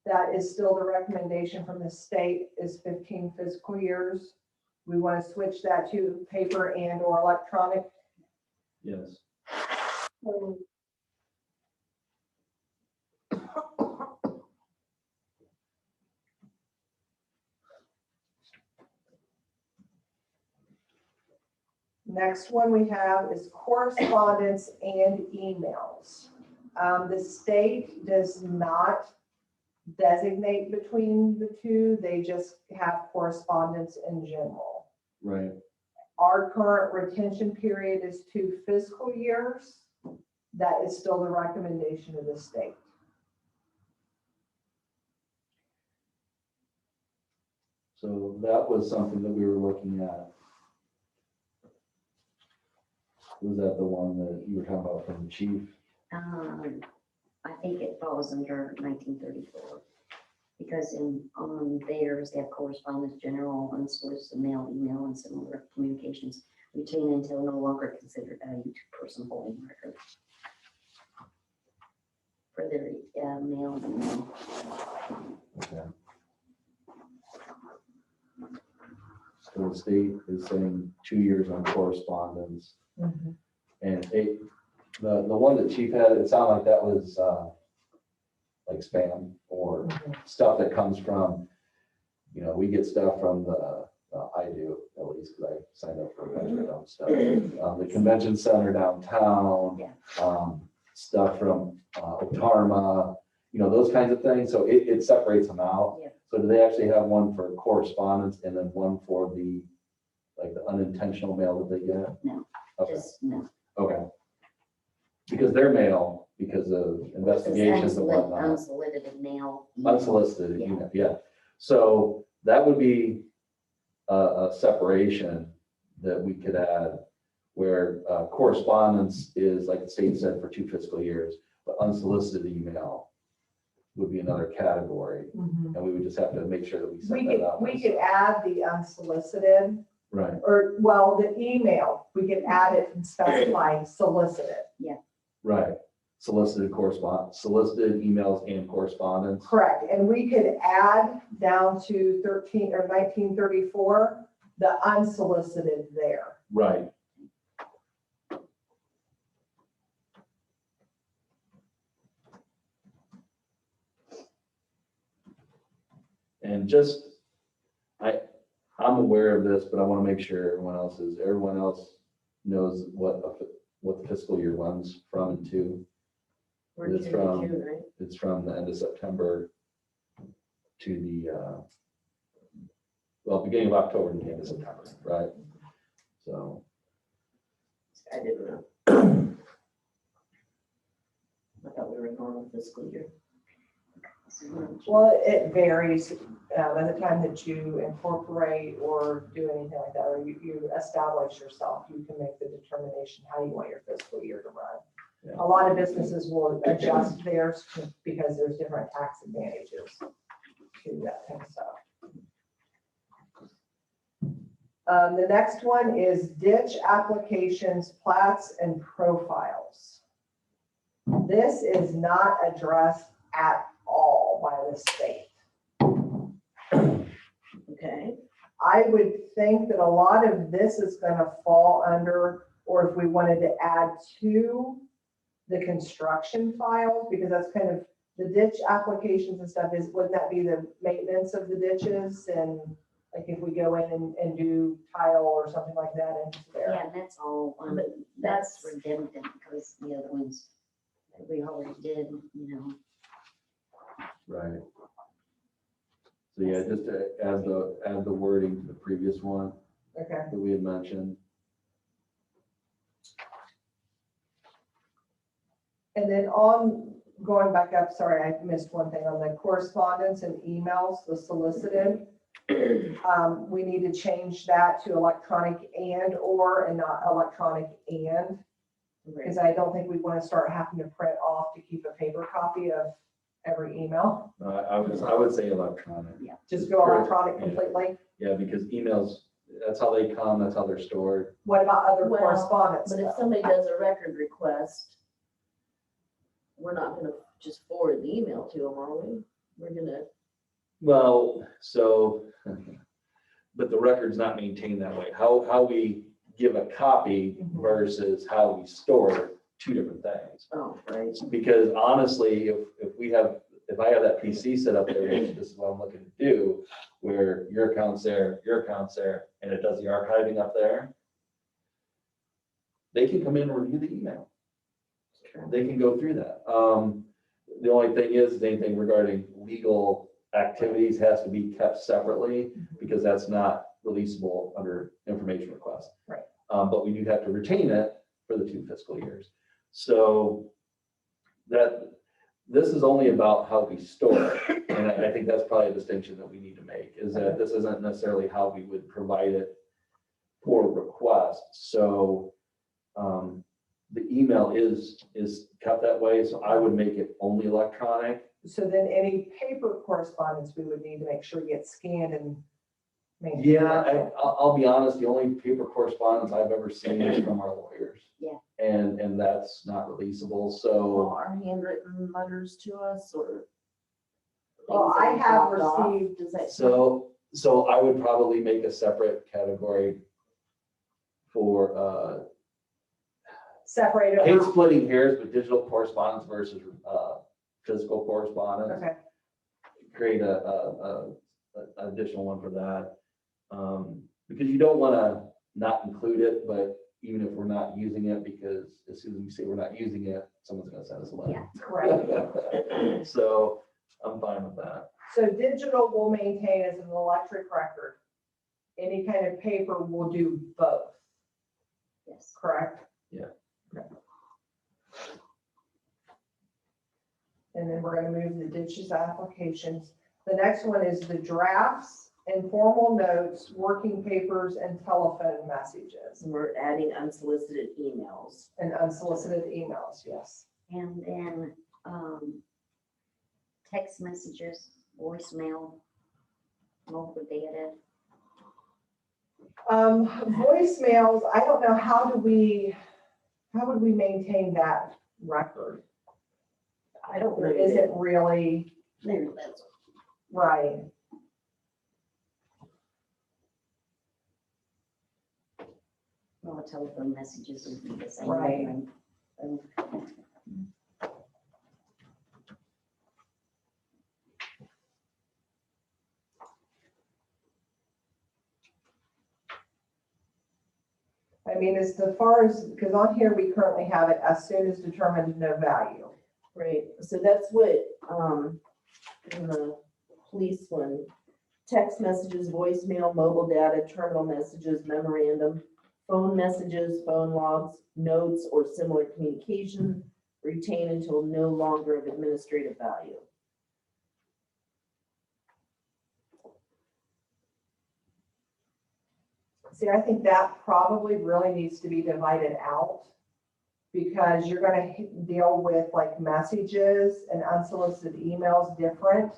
[SPEAKER 2] That is still the recommendation from the state, is 15 fiscal years. We want to switch that to paper and or electronic.
[SPEAKER 3] Yes.
[SPEAKER 2] Next one we have is correspondence and emails. The state does not designate between the two. They just have correspondence in general.
[SPEAKER 3] Right.
[SPEAKER 2] Our current retention period is 2 fiscal years. That is still the recommendation of the state.
[SPEAKER 3] So that was something that we were looking at. Was that the one that you were talking about from the chief?
[SPEAKER 4] I think it falls under 1934. Because on theirs, they have correspondence, general, unsolicited mail, email, and similar communications retained until no longer considered value to person holding record. For their mail and email.
[SPEAKER 3] Okay. So the state is saying 2 years on correspondence. And the one that chief had, it sounded like that was like spam or stuff that comes from, we get stuff from I do at least because I signed up for a bunch of dumb stuff. The convention center downtown, stuff from Otarma, those kinds of things. So it separates them out.
[SPEAKER 4] Yeah.
[SPEAKER 3] So do they actually have one for correspondence and then one for the unintentional mail that they get?
[SPEAKER 4] No,
[SPEAKER 3] Okay.
[SPEAKER 4] just no.
[SPEAKER 3] Okay. Because their mail, because of investigations and whatnot,
[SPEAKER 4] Unsolicited mail.
[SPEAKER 3] unsolicited,
[SPEAKER 4] Yeah.
[SPEAKER 3] yeah. So that would be a separation that we could add where correspondence is, like the state said, for 2 fiscal years, but unsolicited email would be another category. And we would just have to make sure that we set that up.
[SPEAKER 2] We could add the unsolicited,
[SPEAKER 3] Right,
[SPEAKER 2] or, well, the email, we could add it and specify solicited.
[SPEAKER 3] right. Solicited emails and correspondence.
[SPEAKER 2] Correct, and we could add down to 1934, the unsolicited there.
[SPEAKER 3] Right. And just, I'm aware of this, but I want to make sure everyone else knows what the fiscal year runs from and to. It's from the end of September to the, beginning of October to the end of September, right? So.
[SPEAKER 1] I didn't know. I thought we were in normal fiscal year.
[SPEAKER 2] Well, it varies by the time that you incorporate or do anything like that, or you establish yourself, you can make the determination how you want your fiscal year to run.
[SPEAKER 3] Yeah.
[SPEAKER 2] A lot of businesses will adjust theirs because there's different tax advantages to that kind of stuff. The next one is ditch applications, plats, and profiles. This is not addressed at all by the state.
[SPEAKER 1] Okay.
[SPEAKER 2] I would think that a lot of this is going to fall under, or if we wanted to add to the construction files, because that's kind of the ditch applications and stuff wouldn't that be the maintenance of the ditches? And like if we go in and do tile or something like that into there.
[SPEAKER 4] Yeah, that's all,
[SPEAKER 1] But
[SPEAKER 4] that's
[SPEAKER 1] that's-
[SPEAKER 4] redundant because the other ones that we already did,
[SPEAKER 3] Right. So yeah, just to add the wording to the previous one
[SPEAKER 2] Okay.
[SPEAKER 3] that we had mentioned.
[SPEAKER 2] And then going back up, sorry, I missed one thing on the correspondence and emails, the solicited. We need to change that to electronic and not electronic and, because I don't think we want to start having to print off to keep a paper copy of every email.
[SPEAKER 3] I would say electronic.
[SPEAKER 2] Just go electronic completely.
[SPEAKER 3] Yeah, because emails, that's how they come, that's how they're stored.
[SPEAKER 2] What about other
[SPEAKER 1] Well,
[SPEAKER 2] correspondence?
[SPEAKER 1] But if
[SPEAKER 2] though?
[SPEAKER 1] somebody does a record request, we're not gonna just forward the email to them, are we? We're gonna,
[SPEAKER 3] Well, so, but the record's not maintained that way. How we give a copy versus how we store it, 2 different things.
[SPEAKER 1] oh, right.
[SPEAKER 3] Because honestly, if I have that PC set up there, which this is what I'm looking to do, where your account's there, and it does the archiving up there, they can come in and review the email. They can go through that. The only thing is, anything regarding legal activities has to be kept separately because that's not releasable under information request.
[SPEAKER 2] Right.
[SPEAKER 3] But we do have to retain it for the 2 fiscal years. So that, this is only about how we store it. And I think that's probably a distinction that we need to make, is that this isn't necessarily how we would provide it for request. So the email is kept that way, so I would make it only electronic.
[SPEAKER 2] So then any paper correspondence, we would need to make sure gets scanned and maintained.
[SPEAKER 3] Yeah, I'll be honest, the only paper correspondence I've ever seen is from our lawyers.
[SPEAKER 4] Yeah.
[SPEAKER 3] And that's not releasable,
[SPEAKER 1] Well,
[SPEAKER 3] so,
[SPEAKER 1] our handwritten letters to us or.
[SPEAKER 2] Well,
[SPEAKER 1] things that
[SPEAKER 2] I
[SPEAKER 1] we
[SPEAKER 2] have
[SPEAKER 1] dropped off,
[SPEAKER 2] received-
[SPEAKER 1] Does that?
[SPEAKER 3] so I would probably make a separate category for,
[SPEAKER 2] Separated.
[SPEAKER 3] I hate splitting hairs, but digital correspondence versus physical correspondence.
[SPEAKER 2] Okay,
[SPEAKER 3] Create an additional one for that. Because you don't want to not include it, but even if we're not using it, because as soon as we say we're not using it, someone's going to send us a letter.
[SPEAKER 4] Yeah.
[SPEAKER 2] correct.
[SPEAKER 3] So I'm fine with that.
[SPEAKER 2] So digital will maintain as an electric record. Any kind of paper will do both,
[SPEAKER 4] Yes.
[SPEAKER 2] correct?
[SPEAKER 3] Yeah.
[SPEAKER 2] Okay. And then we're gonna move the ditches applications. The next one is the drafts, informal notes, working papers, and telephone messages,
[SPEAKER 1] We're adding unsolicited emails.
[SPEAKER 2] and unsolicited emails, yes.
[SPEAKER 4] And then, text messages, voicemail, mobile data.
[SPEAKER 2] Voicemails, I don't know, how would we maintain that record?
[SPEAKER 1] I don't know.
[SPEAKER 2] There isn't really,
[SPEAKER 4] There, that's
[SPEAKER 2] right,
[SPEAKER 4] well, telephone messages would be the same.
[SPEAKER 2] Right.
[SPEAKER 4] thing.
[SPEAKER 2] I mean, as far as, because on here, we currently have it as soon as determined no value.
[SPEAKER 1] Right, so that's what, in the police one, text messages, voicemail, mobile data, terminal messages, memorandum, phone messages, phone logs, notes, or similar communication retain until no longer of administrative value.
[SPEAKER 2] See, I think that probably really needs to be divided out, because you're gonna deal with like messages and unsolicited emails different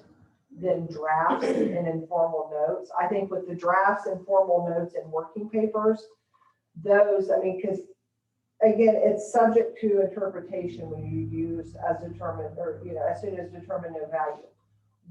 [SPEAKER 2] than drafts and informal notes. I think with the drafts, informal notes, and working papers, those, I mean, because again, it's subject to interpretation when you use as determined, or, as soon as determined no value.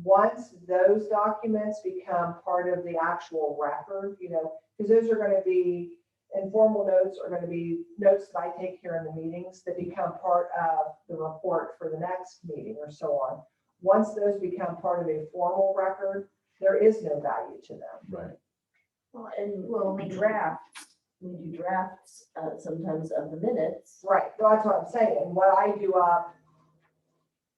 [SPEAKER 2] Once those documents become part of the actual record, because those are gonna be, informal notes are gonna be notes that I take here in the meetings that become part of the report for the next meeting or so on. Once those become part of a formal record, there is no value to them.
[SPEAKER 3] Right.
[SPEAKER 1] Well, and
[SPEAKER 4] Well,
[SPEAKER 1] we
[SPEAKER 4] maybe-
[SPEAKER 1] do drafts sometimes of the minutes.
[SPEAKER 2] Right, that's what I'm saying. What I do up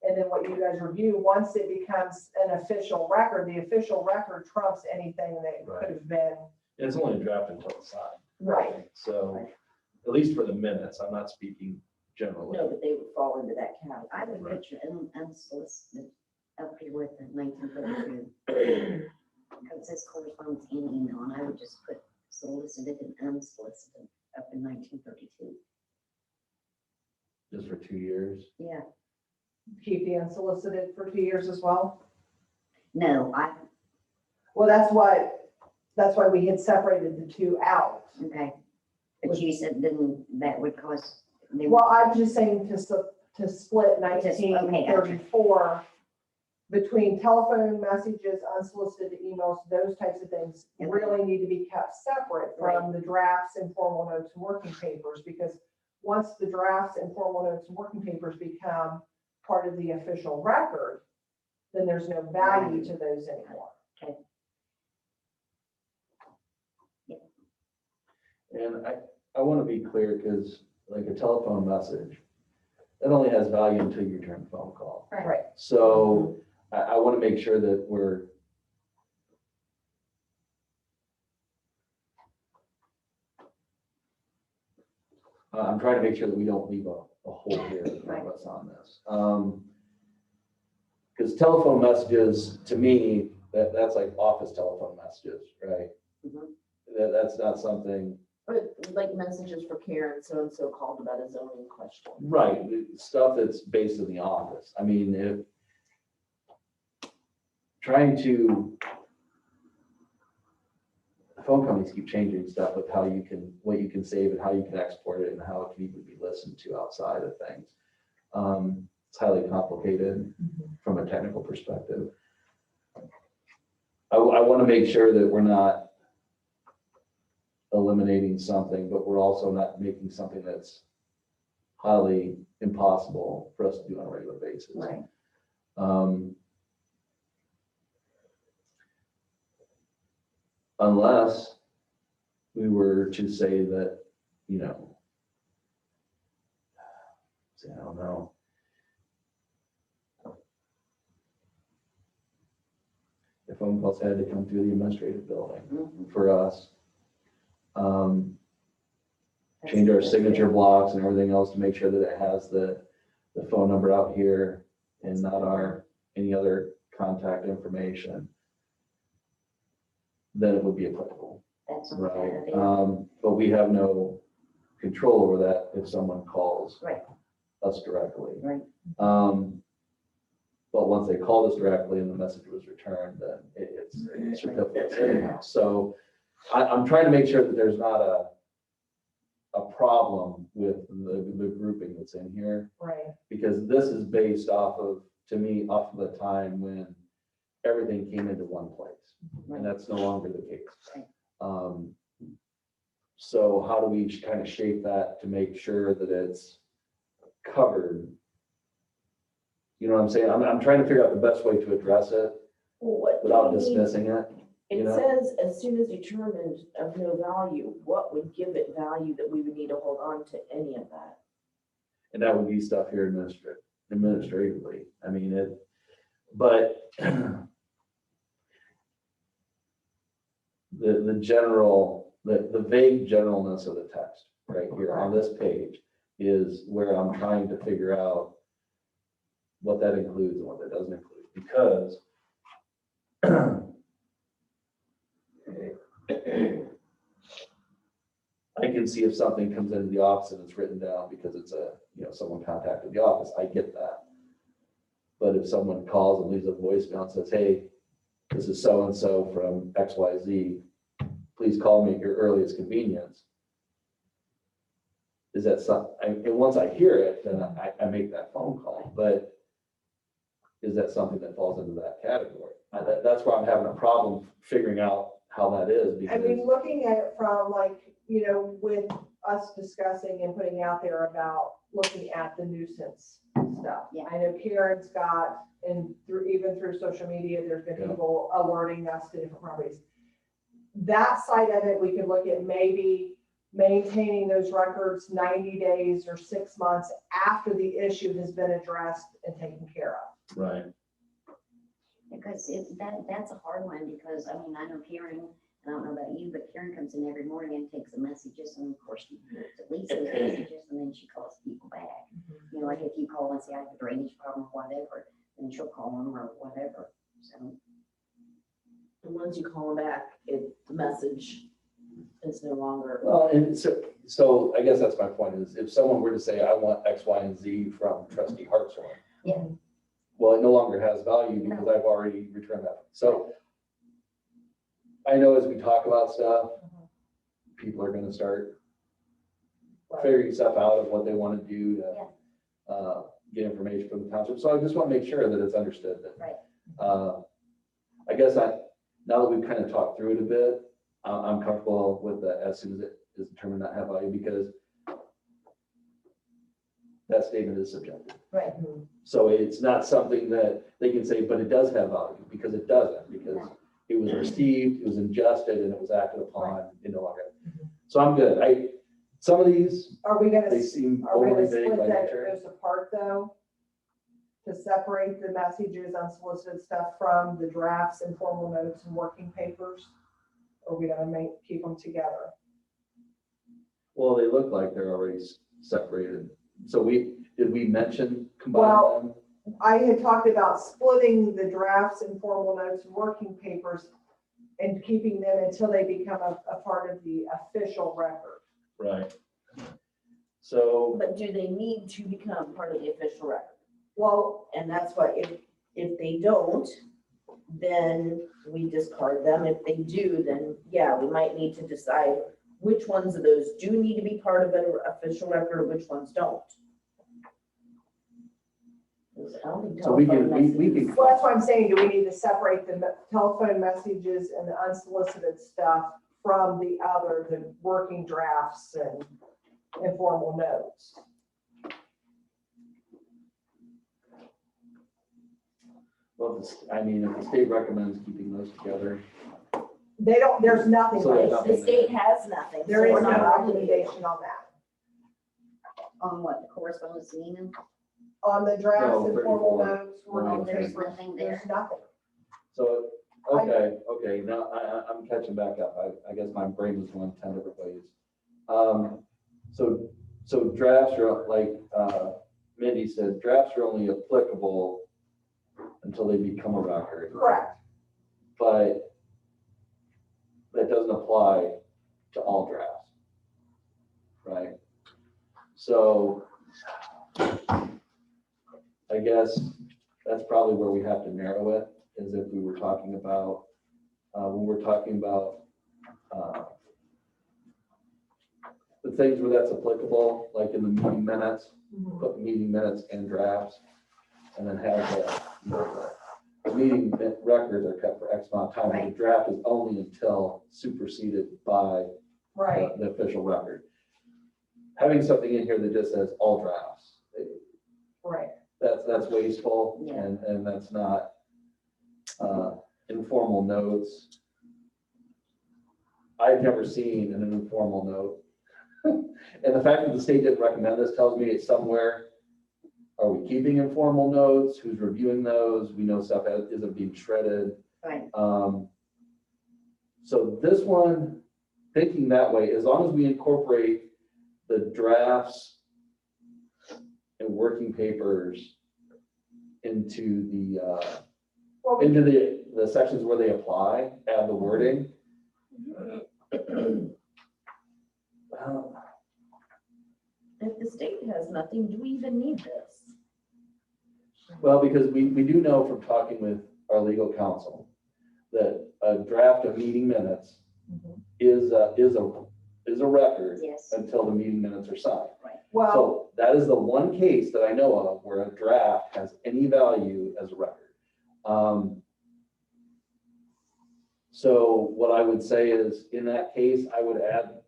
[SPEAKER 2] and then what you guys review, once it becomes an official record, the official record trumps anything that could have been.
[SPEAKER 3] It's only a draft until it's signed.
[SPEAKER 2] Right.
[SPEAKER 3] So, at least for the minutes, I'm not speaking generally.
[SPEAKER 1] No, but they would fall into that category.
[SPEAKER 4] I would
[SPEAKER 3] Right.
[SPEAKER 4] put your unsolicited up here with the 1932. Because it says correspondence and email, and I would just put solicited and unsolicited up in 1932.
[SPEAKER 3] Just for 2 years.
[SPEAKER 4] Yeah,
[SPEAKER 2] Keep the unsolicited for 2 years as well.
[SPEAKER 4] no,
[SPEAKER 2] Well, that's why we had separated the two out.
[SPEAKER 4] okay. But you said then that would cause.
[SPEAKER 2] Well, I'm just saying to split
[SPEAKER 4] Just- okay,
[SPEAKER 2] 1934 between telephone messages, unsolicited emails, those types of things
[SPEAKER 4] Okay.
[SPEAKER 2] really need to be kept separate from the drafts, informal notes, and working papers, because once the drafts, informal notes, and working papers become part of the official record, then there's no value to those anymore.
[SPEAKER 3] And I want to be clear, because like a telephone message, that only has value until you return the phone call.
[SPEAKER 2] Right.
[SPEAKER 3] So I want to make sure that I'm trying to make sure that we don't leave a hole here in front of us on this. Because telephone messages, to me, that's like office telephone messages, right?
[SPEAKER 4] Mhm.
[SPEAKER 3] That's not something,
[SPEAKER 1] But like messages for Karen, so-and-so called about a zoning question.
[SPEAKER 3] right, stuff that's based in the office. I mean, if trying to, phone companies keep changing stuff with how you can, what you can save and how you can export it and how it can even be listened to outside of things. It's highly complicated from a technical perspective. I want to make sure that we're not eliminating something, but we're also not making something that's highly impossible for us to do on a regular basis.
[SPEAKER 2] Right.
[SPEAKER 3] Unless we were to say that, you know, I don't know. If phone calls had to come through the administrative building
[SPEAKER 4] Mhm.
[SPEAKER 3] for us. Change our signature blocks and everything else to make sure that it has the phone number out here and not any other contact information. Then it would be applicable,
[SPEAKER 4] That's not a bad
[SPEAKER 3] right?
[SPEAKER 4] idea.
[SPEAKER 3] But we have no control over that if someone calls
[SPEAKER 4] Right.
[SPEAKER 3] us directly.
[SPEAKER 4] Right.
[SPEAKER 3] But once they called us directly and the message was returned, then it's certificates anyhow. So I'm trying to make sure that there's not a problem with the grouping that's in here,
[SPEAKER 2] Right.
[SPEAKER 3] because this is based off of, to me, off of the time when everything came into one place, and that's no longer the case.
[SPEAKER 4] Right.
[SPEAKER 3] So how do we kind of shape that to make sure that it's covered? You know what I'm saying? I'm trying to figure out the best way to address it
[SPEAKER 1] What do
[SPEAKER 3] without
[SPEAKER 1] we need?
[SPEAKER 3] dismissing it.
[SPEAKER 1] It
[SPEAKER 3] you know?
[SPEAKER 1] says, as soon as determined of no value, what would give it value that we would need to hold on to any of that?
[SPEAKER 3] And that would be stuff here administratively. I mean, but the vague generalness of the text right here on this page is where I'm trying to figure out what that includes and what that doesn't include, because I can see if something comes into the office and it's written down because it's someone contacted the office, I get that. But if someone calls and leaves a voicemail and says, hey, this is so-and-so from XYZ, please call me at your earliest convenience. Is that and once I hear it, then I make that phone call, but is that something that falls into that category? That's where I'm having a problem figuring out how that is,
[SPEAKER 2] I
[SPEAKER 3] because.
[SPEAKER 2] mean, looking at it from with us discussing and putting out there about looking at the nuisance stuff.
[SPEAKER 4] Yeah.
[SPEAKER 2] I know Karen's got, and even through social media, there's been
[SPEAKER 3] Yeah.
[SPEAKER 2] people alerting us to different properties. That side of it, we could look at maybe maintaining those records 90 days or 6 months after the issue has been addressed and taken care of.
[SPEAKER 3] Right.
[SPEAKER 4] Because that's a hard one, because, I mean, I know Karen, I don't know about you, but Karen comes in every morning and takes the messages, and of course, she deletes those messages, and then she calls people back. You know, like if you call and say, I have a drainage problem or whatever, then she'll call them or whatever, so.
[SPEAKER 1] And once you call them back, the message is no longer.
[SPEAKER 3] Well, and so I guess that's my point, is if someone were to say, I want X, Y, and Z from trustee Hartshorn.
[SPEAKER 4] Yeah.
[SPEAKER 3] Well, it no longer has value because I've already returned that. So I know as we talk about stuff, people are gonna start figuring stuff out of what they want to do to get information from the township. So I just want to make sure that it's understood that.
[SPEAKER 4] Right.
[SPEAKER 3] I guess now that we've kind of talked through it a bit, I'm comfortable with that as soon as it is determined not have value, because that statement is subjective.
[SPEAKER 4] Right.
[SPEAKER 3] So it's not something that they can say, but it does have value, because it doesn't, because it was received, it was ingested, and it was acted upon, it no longer. So I'm good. Some of these,
[SPEAKER 2] Are we gonna,
[SPEAKER 3] they seem
[SPEAKER 2] are we
[SPEAKER 3] overly
[SPEAKER 2] gonna
[SPEAKER 3] vague
[SPEAKER 2] split
[SPEAKER 3] by
[SPEAKER 2] that,
[SPEAKER 3] nature.
[SPEAKER 2] those apart though? To separate the messages, unsolicited stuff from the drafts, informal notes and working papers? Or are we gonna keep them together?
[SPEAKER 3] Well, they look like they're already separated. So did we mention combining
[SPEAKER 2] Well,
[SPEAKER 3] them?
[SPEAKER 2] I had talked about splitting the drafts, informal notes and working papers and keeping them until they become a part of the official record.
[SPEAKER 3] Right. So,
[SPEAKER 1] But do they need to become part of the official record?
[SPEAKER 2] Well,
[SPEAKER 1] And that's why if they don't, then we discard them. If they do, then yeah, we might need to decide which ones of those do need to be part of an official record, or which ones don't. 'Cause I don't think
[SPEAKER 3] So we can-
[SPEAKER 1] telephone
[SPEAKER 3] we can-
[SPEAKER 1] messages-
[SPEAKER 2] well, that's what I'm saying. Do we need to separate the telephone messages and the unsolicited stuff from the other, the working drafts and informal notes?
[SPEAKER 3] well, I mean, if the state recommends keeping those together,
[SPEAKER 2] They don't, there's nothing
[SPEAKER 3] So
[SPEAKER 2] like
[SPEAKER 3] there's
[SPEAKER 1] The state has nothing.
[SPEAKER 2] There
[SPEAKER 1] so
[SPEAKER 2] is
[SPEAKER 1] we're
[SPEAKER 2] no
[SPEAKER 1] not obligated.
[SPEAKER 2] recommendation on that.
[SPEAKER 4] On what, the correspondence and email?
[SPEAKER 2] On the drafts,
[SPEAKER 3] No,
[SPEAKER 2] informal
[SPEAKER 3] 34.
[SPEAKER 2] notes, working
[SPEAKER 3] No,
[SPEAKER 4] there's
[SPEAKER 2] papers,
[SPEAKER 4] nothing there.
[SPEAKER 2] there's nothing.
[SPEAKER 3] so, okay, now I'm catching back up. I guess my brain was going 10 different ways. So drafts are like, Mindy said, drafts are only applicable until they become a record.
[SPEAKER 2] Correct.
[SPEAKER 3] But that doesn't apply to all drafts, right? So I guess that's probably where we have to narrow it, is if we were talking about, when we're talking about the things where that's applicable, like in the meeting minutes, put meeting minutes and drafts, and then have the meeting records are kept for X amount of time. and The draft is only until superseded by
[SPEAKER 2] Right.
[SPEAKER 3] the official record. Having something in here that just says all drafts,
[SPEAKER 2] Right.
[SPEAKER 3] that's wasteful,
[SPEAKER 4] Yeah.
[SPEAKER 3] and that's not informal notes. I've never seen an informal note. And the fact that the state didn't recommend this tells me it's somewhere. Are we keeping informal notes? Who's reviewing those? We know stuff isn't being shredded.
[SPEAKER 4] Right.
[SPEAKER 3] So this one, thinking that way, as long as we incorporate the drafts and working papers into
[SPEAKER 2] Well,
[SPEAKER 3] into the sections where they apply, add the wording.
[SPEAKER 1] If the state has nothing, do we even need this?
[SPEAKER 3] Well, because we do know from talking with our legal counsel that a draft of meeting minutes
[SPEAKER 2] Mhm.
[SPEAKER 3] is a record
[SPEAKER 4] Yes.
[SPEAKER 3] until the meeting minutes are signed.
[SPEAKER 2] well,
[SPEAKER 3] So that is the one case that I know of where a draft has any value as a record. So what I would say is, in that case, I would add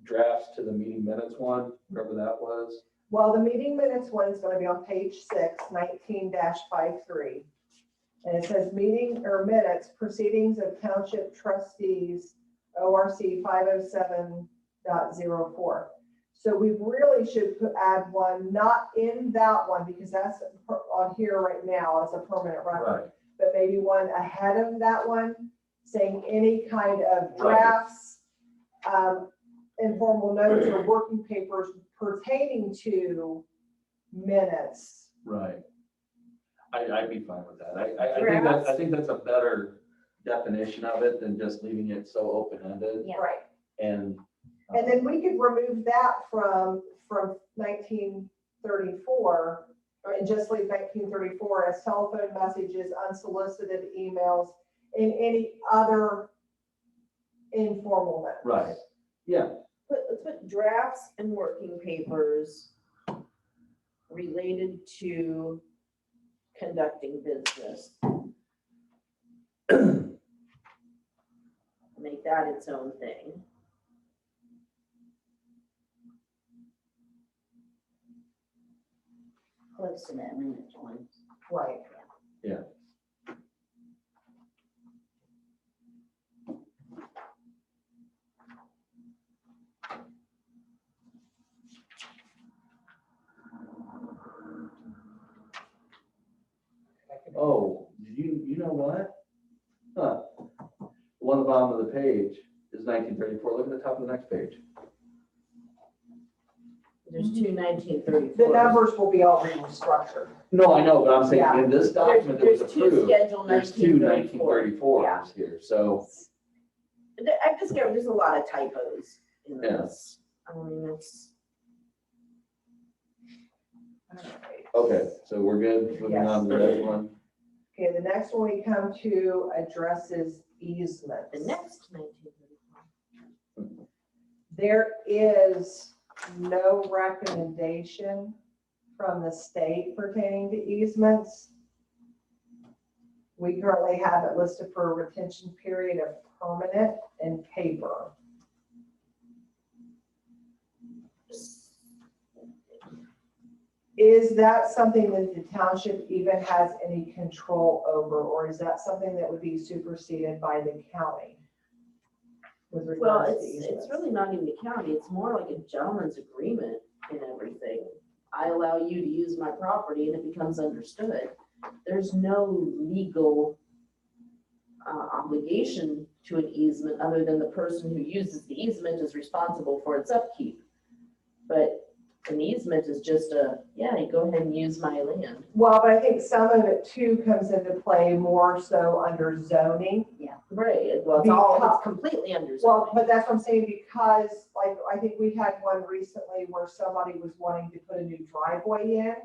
[SPEAKER 3] drafts to the meeting minutes one, wherever that was.
[SPEAKER 2] well, the meeting minutes one is gonna be on page 6, 19-53. And it says meeting or minutes, proceedings of township trustees, ORC 507.04. So we really should add one, not in that one, because that's on here right now as a permanent record. But maybe one ahead of that one, saying any kind of drafts, informal notes or working papers pertaining to minutes.
[SPEAKER 3] Right. I'd be fine with that. I think that's a better definition of it than just leaving it so open-ended.
[SPEAKER 4] Yeah.
[SPEAKER 2] Right.
[SPEAKER 3] And.
[SPEAKER 2] And then we could remove that from 1934, and just leave 1934 as telephone messages, unsolicited emails, and any other informal notes.
[SPEAKER 3] Right, yeah,
[SPEAKER 1] Let's put drafts and working papers related to conducting business. Make that its own thing.
[SPEAKER 4] Close to that minutes one.
[SPEAKER 2] Right.
[SPEAKER 3] yeah. you know what? Huh. The one at the bottom of the page is 1934. Look at the top of the next page.
[SPEAKER 1] There's two 1934s.
[SPEAKER 2] The numbers will be all restructured.
[SPEAKER 3] No, I know, but I'm saying
[SPEAKER 2] Yeah.
[SPEAKER 3] in this document that was
[SPEAKER 1] There's two
[SPEAKER 3] approved,
[SPEAKER 1] scheduled
[SPEAKER 3] there's two
[SPEAKER 1] 1934.
[SPEAKER 3] 1934s here, so.
[SPEAKER 1] I discovered there's a lot of typos in
[SPEAKER 3] Yeah.
[SPEAKER 1] this. I mean, it's.
[SPEAKER 2] All right.
[SPEAKER 3] Okay, so we're good, moving on to the next one.
[SPEAKER 2] Okay, the next one we come to addresses easements.
[SPEAKER 1] The next 1934.
[SPEAKER 2] There is no recommendation from the state pertaining to easements. We currently have it listed for a retention period of permanent and paper. Is that something that the township even has any control over, or is that something that would be superseded by the county? With
[SPEAKER 1] Well,
[SPEAKER 2] regards to
[SPEAKER 1] it's
[SPEAKER 2] easements?
[SPEAKER 1] really not even the county. It's more like a gentleman's agreement and everything. I allow you to use my property and it becomes understood. There's no legal obligation to an easement other than the person who uses the easement is responsible for its upkeep. But an easement is just yeah, you go ahead and use my land.
[SPEAKER 2] Well, but I think some of it too comes into play more so under zoning.
[SPEAKER 1] Right, well, it's completely under
[SPEAKER 2] Well,
[SPEAKER 1] zoning.
[SPEAKER 2] but that's what I'm saying, because like, I think we had one recently where somebody was wanting to put a new driveway in,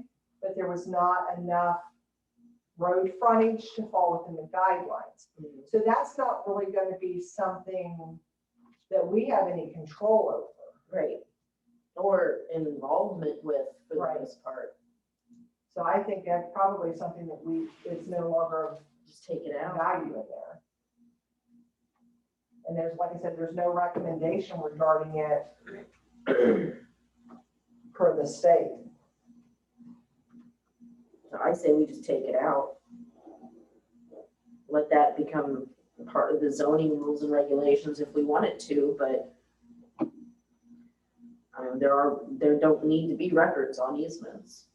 [SPEAKER 2] but there was not enough road frontage to fall within the guidelines.
[SPEAKER 1] Mhm.
[SPEAKER 2] So that's not really gonna be something that we have any control over.
[SPEAKER 1] Right. Or involvement with, for the
[SPEAKER 2] Right.
[SPEAKER 1] most part.
[SPEAKER 2] So I think that's probably something that it's no longer of
[SPEAKER 1] Just take it out.
[SPEAKER 2] value in there. And there's, like I said, there's no recommendation regarding it per the state.
[SPEAKER 1] So I say we just take it out. Let that become part of the zoning rules and regulations if we want it to, but there don't need to be records on easements.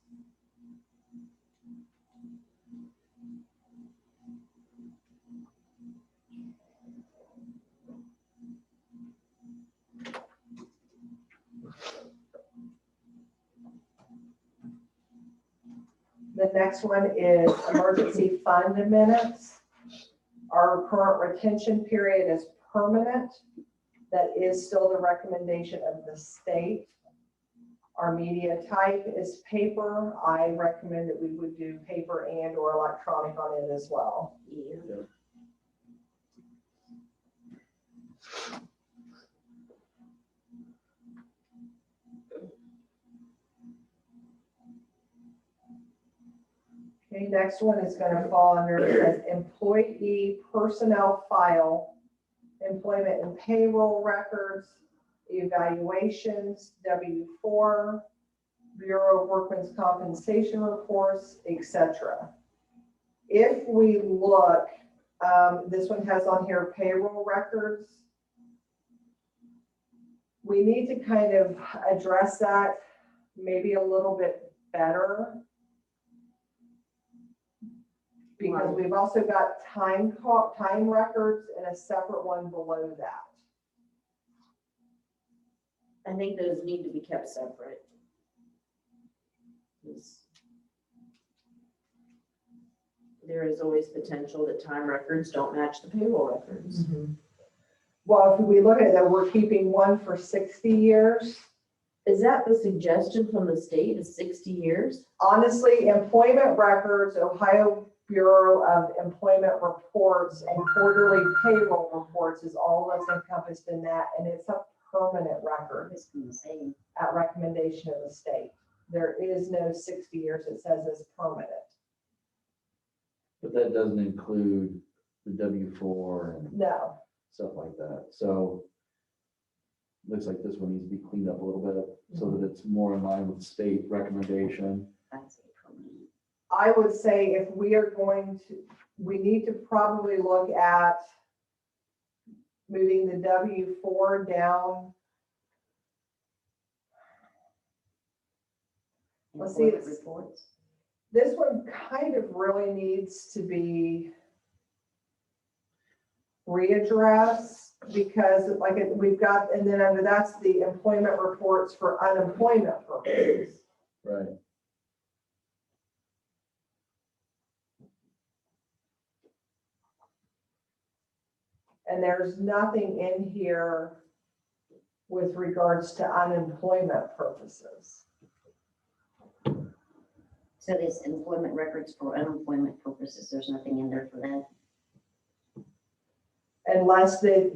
[SPEAKER 2] The next one is emergency fund minutes. Our current retention period is permanent. That is still the recommendation of the state. Our media type is paper. I recommend that we would do paper and or electronic on it as well.
[SPEAKER 1] Yeah.
[SPEAKER 2] Okay, next one is gonna fall under, it says employee personnel file, employment and payroll records, evaluations, W-4, Bureau of Workmen's Compensation reports, etc. If we look, this one has on here payroll records. We need to kind of address that maybe a little bit better. Because we've also got time records and a separate one below that.
[SPEAKER 1] I think those need to be kept separate. 'Cause there is always potential that time records don't match the payroll records.
[SPEAKER 2] Well, if we look at that, we're keeping one for 60 years.
[SPEAKER 1] Is that the suggestion from the state, is 60 years?
[SPEAKER 2] Honestly, employment records, Ohio Bureau of Employment reports and quarterly payroll reports is all that's encompassed in that, and it's a permanent record
[SPEAKER 4] It's the same.
[SPEAKER 2] at recommendation of the state. There is no 60 years, it says it's permanent.
[SPEAKER 3] But that doesn't include the W-4 and
[SPEAKER 2] No,
[SPEAKER 3] stuff like that, so. Looks like this one needs to be cleaned up a little bit, so that it's more in line with state recommendation.
[SPEAKER 4] I'd say permanent.
[SPEAKER 2] I would say if we are going to, we need to probably look at moving the W-4 down. Let's see,
[SPEAKER 4] Employment
[SPEAKER 2] it's-
[SPEAKER 4] reports.
[SPEAKER 2] This one kind of really needs to be readdressed because like we've got, and then under that's the employment reports for unemployment purposes.
[SPEAKER 3] Right.
[SPEAKER 2] And there's nothing in here with regards to unemployment purposes.
[SPEAKER 4] So this employment records for unemployment purposes, there's nothing in there for that.
[SPEAKER 2] Unless they're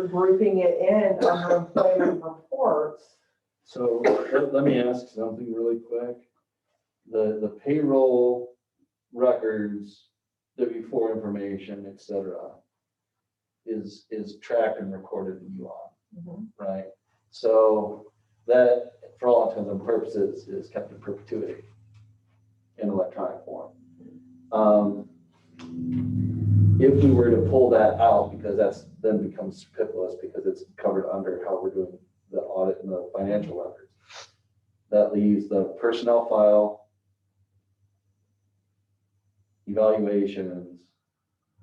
[SPEAKER 2] grouping it in under employment reports.
[SPEAKER 3] So let me ask something really quick. The payroll records, W-4 information, et cetera, is tracked and recorded in UON, right? So that, for all intents and purposes, is kept in perpetuity in electronic form. If we were to pull that out, because that's then becomes superfluous because it's covered under how we're doing the audit and the financial records, that leaves the personnel file, evaluations,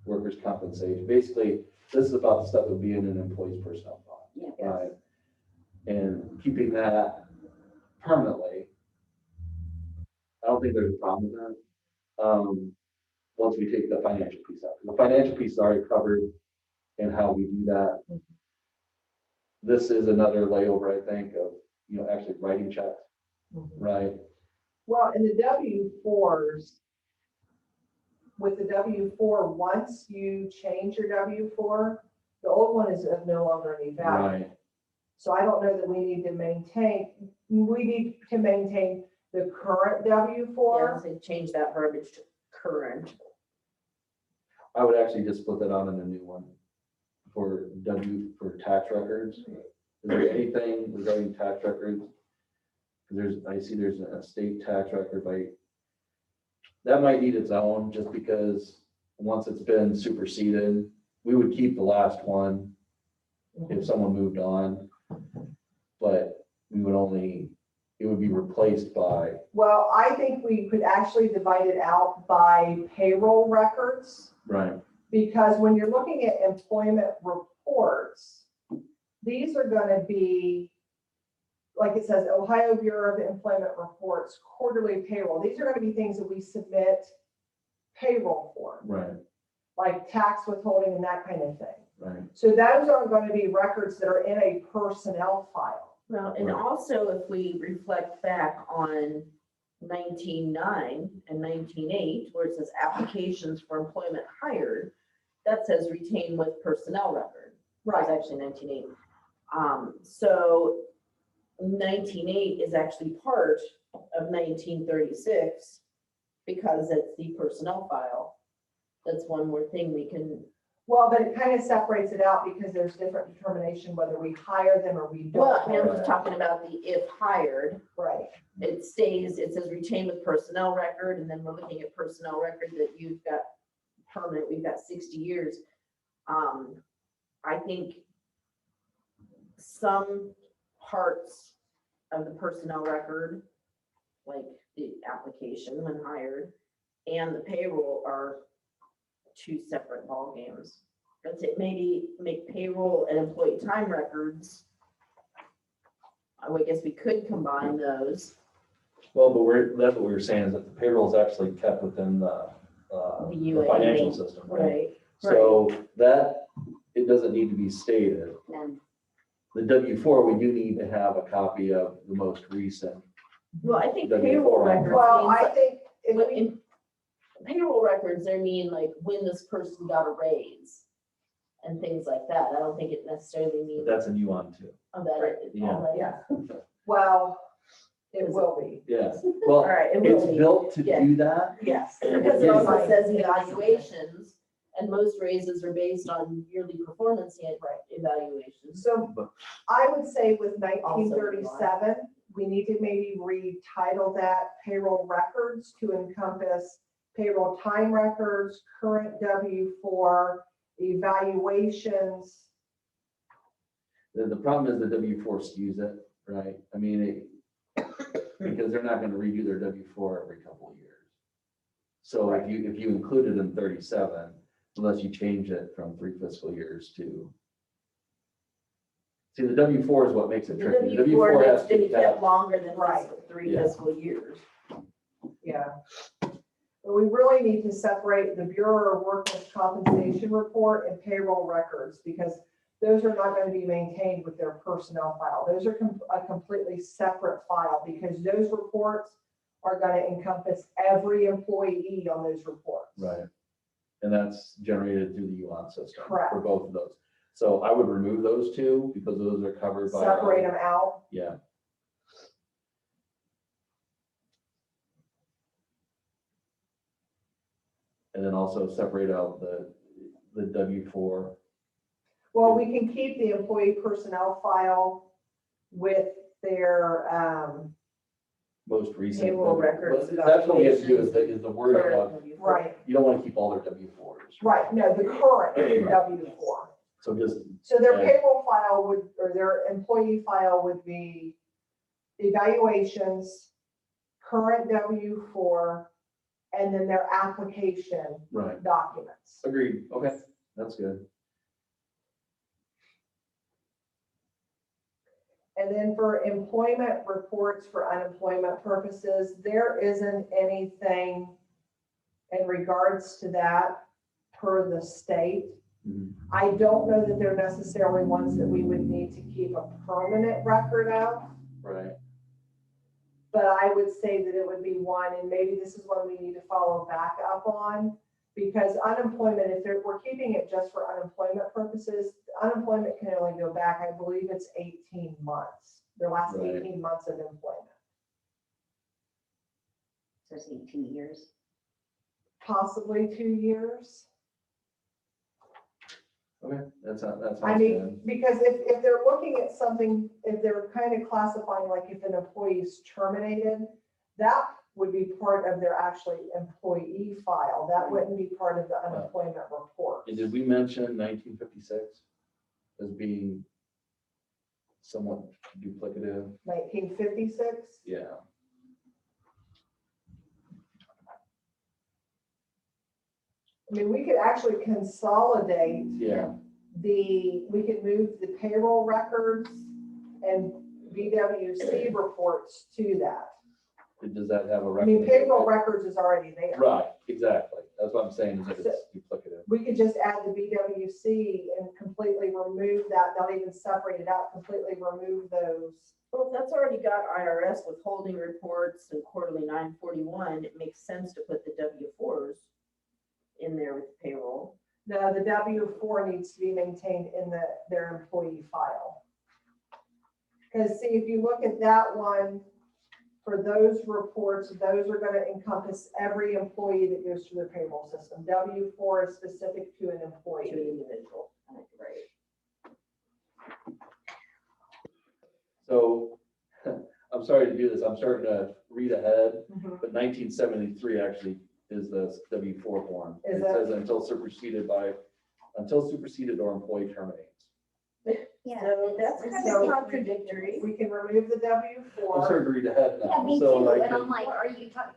[SPEAKER 3] workers' compensation. Basically, this is about the stuff that would be in an employee's personnel file.
[SPEAKER 4] Yeah.
[SPEAKER 3] Right. And keeping that permanently, I don't think there's a problem with that. Once we take the financial piece out. The financial piece is already covered in how we do that. This is another layover, I think, of, actually writing checks, right?
[SPEAKER 2] Well, in the W-4s, with the W-4, once you change your W-4, the old one is of no longer any value.
[SPEAKER 3] Right.
[SPEAKER 2] So I don't know that we need to maintain the current
[SPEAKER 1] Yeah,
[SPEAKER 2] W-4.
[SPEAKER 1] so change that verbiage to current.
[SPEAKER 3] I would actually just split that out in a new one for tax records. Is there anything regarding tax records? I see there's a state tax record that might need its own, just because once it's been superseded, we would keep the last one if someone moved on, but it would be replaced by.
[SPEAKER 2] Well, I think we could actually divide it out by payroll records.
[SPEAKER 3] Right.
[SPEAKER 2] Because when you're looking at employment reports, these are going to be, like it says, Ohio Bureau of Employment Reports, quarterly payroll. These are going to be things that we submit payroll for,
[SPEAKER 3] Right.
[SPEAKER 2] like tax withholding and that kind of thing.
[SPEAKER 3] Right.
[SPEAKER 2] So those are going to be records that are in a personnel file.
[SPEAKER 1] Well, and
[SPEAKER 3] Right.
[SPEAKER 1] also if we reflect back on 19.9 and 19.8, where it says applications for employment hired, that says retain with personnel record. That was actually 19.8. So 19.8 is actually part of 1936 because it's the personnel file. That's one more thing we can.
[SPEAKER 2] Well, but it kind of separates it out because there's different determination whether we hire them or we don't.
[SPEAKER 1] Well, I'm
[SPEAKER 2] hire
[SPEAKER 1] just
[SPEAKER 2] them.
[SPEAKER 1] talking about the if hired.
[SPEAKER 2] Right.
[SPEAKER 1] It says retain with personnel record, and then we're looking at personnel record that you've got permanent, we've got 60 years. I think some parts of the personnel record, like the application when hired and the payroll, are two separate ballgames. Let's say maybe make payroll and employee time records. I guess we could combine those.
[SPEAKER 3] Well, but that's what we were saying, is that the payroll is actually kept within the
[SPEAKER 1] UAE.
[SPEAKER 3] financial system, right?
[SPEAKER 1] Right.
[SPEAKER 3] So that, it doesn't need to be stated.
[SPEAKER 4] None.
[SPEAKER 3] The W-4, we do need to have a copy of the most recent.
[SPEAKER 1] Well, I think
[SPEAKER 3] W4.
[SPEAKER 1] payroll records.
[SPEAKER 2] Well,
[SPEAKER 1] means
[SPEAKER 2] I think if
[SPEAKER 1] When
[SPEAKER 2] we,
[SPEAKER 1] in payroll records, they mean like when this person got a raise and things like that. I don't think it necessarily
[SPEAKER 3] But
[SPEAKER 1] means
[SPEAKER 3] that's a new one too.
[SPEAKER 1] that.
[SPEAKER 2] yeah, well, it will be.
[SPEAKER 3] Yes.
[SPEAKER 1] All
[SPEAKER 3] Well,
[SPEAKER 1] right, it
[SPEAKER 3] it's
[SPEAKER 1] will be.
[SPEAKER 3] built to
[SPEAKER 1] Yeah.
[SPEAKER 3] do that.
[SPEAKER 1] Yes, because it also says evaluations, and most raises are based on yearly performance evaluations.
[SPEAKER 2] So I would say with 1937, we need to maybe retitle that payroll records to encompass payroll time records, current W-4, evaluations.
[SPEAKER 3] The problem is the W-4 skews it, right? I mean, because they're not going to redo their W-4 every couple of years. So if you include it in 37, unless you change it from 3 fiscal years to. See, the W-4 is what makes it
[SPEAKER 1] The
[SPEAKER 3] tricky. The
[SPEAKER 1] W4
[SPEAKER 3] W-4
[SPEAKER 1] needs
[SPEAKER 3] has
[SPEAKER 1] to
[SPEAKER 3] to
[SPEAKER 1] be
[SPEAKER 3] be
[SPEAKER 1] kept longer than
[SPEAKER 2] Right.
[SPEAKER 1] three
[SPEAKER 3] Yeah.
[SPEAKER 1] fiscal years.
[SPEAKER 2] Yeah. But we really need to separate the Bureau of Workers' Compensation report and payroll records, because those are not going to be maintained with their personnel file. Those are a completely separate file, because those reports are going to encompass every employee on those reports.
[SPEAKER 3] Right. And that's generated through the UON system.
[SPEAKER 2] Correct.
[SPEAKER 3] For both of those. So I would remove those two because those are covered by. our
[SPEAKER 2] Separate
[SPEAKER 3] own-
[SPEAKER 2] them out.
[SPEAKER 3] Yeah. And then also separate out the W-4.
[SPEAKER 2] Well, we can keep the employee personnel file with their,
[SPEAKER 3] Most recent.
[SPEAKER 1] Payroll records,
[SPEAKER 3] But that's what we have to do
[SPEAKER 1] evaluations,
[SPEAKER 3] is the wording of,
[SPEAKER 2] right,
[SPEAKER 3] you don't want to keep all their W-4s.
[SPEAKER 2] right, no, the current W-4.
[SPEAKER 3] So just,
[SPEAKER 2] So their
[SPEAKER 3] Yeah.
[SPEAKER 2] payroll file would, or their employee file would be evaluations, current W-4, and then their application
[SPEAKER 3] right,
[SPEAKER 2] documents.
[SPEAKER 3] agreed, okay, that's good.
[SPEAKER 2] And then for employment reports for unemployment purposes, there isn't anything in regards to that per the state.
[SPEAKER 3] Mhm.
[SPEAKER 2] I don't know that they're necessarily ones that we would need to keep a permanent record of,
[SPEAKER 3] Right,
[SPEAKER 2] but I would say that it would be one, and maybe this is one we need to follow back up on. Because unemployment, we're keeping it just for unemployment purposes, unemployment can only go back, I believe it's 18 months, their last
[SPEAKER 3] Right.
[SPEAKER 2] 18 months of employment.
[SPEAKER 4] So say 2 years.
[SPEAKER 2] Possibly 2 years.
[SPEAKER 3] okay, that sounds
[SPEAKER 2] I
[SPEAKER 3] good.
[SPEAKER 2] mean, because if they're looking at something, if they're kind of classifying, like if an employee is terminated, that would be part of their actually employee file. That wouldn't be part of the unemployment report.
[SPEAKER 3] And did we mention 1956 as being somewhat duplicative?
[SPEAKER 2] 1956,
[SPEAKER 3] Yeah.
[SPEAKER 2] I mean, we could actually consolidate
[SPEAKER 3] Yeah,
[SPEAKER 2] we could move the payroll records and BWC reports to that.
[SPEAKER 3] does that have a
[SPEAKER 2] I
[SPEAKER 3] record?
[SPEAKER 2] mean, payroll records is already there.
[SPEAKER 3] Right, exactly, that's what I'm saying, is that it's duplicative.
[SPEAKER 2] We could just add the BWC and completely remove that, not even separate it out, completely remove those.
[SPEAKER 1] Well, if that's already got IRS withholding reports and quarterly 941, it makes sense to put the W-4s in there with payroll.
[SPEAKER 2] No, the W-4 needs to be maintained in their employee file. Because see, if you look at that one, for those reports, those are gonna encompass every employee that goes through the payroll system. W-4 is specific to an
[SPEAKER 1] To an
[SPEAKER 2] employee.
[SPEAKER 1] individual, right?
[SPEAKER 3] So, I'm sorry to do this, I'm starting to read ahead,
[SPEAKER 2] Mhm.
[SPEAKER 3] but 1973 actually is the W-4 form.
[SPEAKER 2] Is
[SPEAKER 3] It
[SPEAKER 2] that-
[SPEAKER 3] says until superseded or employee terminates.
[SPEAKER 4] Yeah.
[SPEAKER 1] So that's kind
[SPEAKER 2] So-
[SPEAKER 1] of contradictory.
[SPEAKER 2] We can remove the
[SPEAKER 3] I'm
[SPEAKER 2] W-4.
[SPEAKER 3] starting to read ahead
[SPEAKER 4] Yeah,
[SPEAKER 3] now,
[SPEAKER 4] me
[SPEAKER 3] so
[SPEAKER 4] too,
[SPEAKER 3] like,
[SPEAKER 4] and I'm like, are you talking,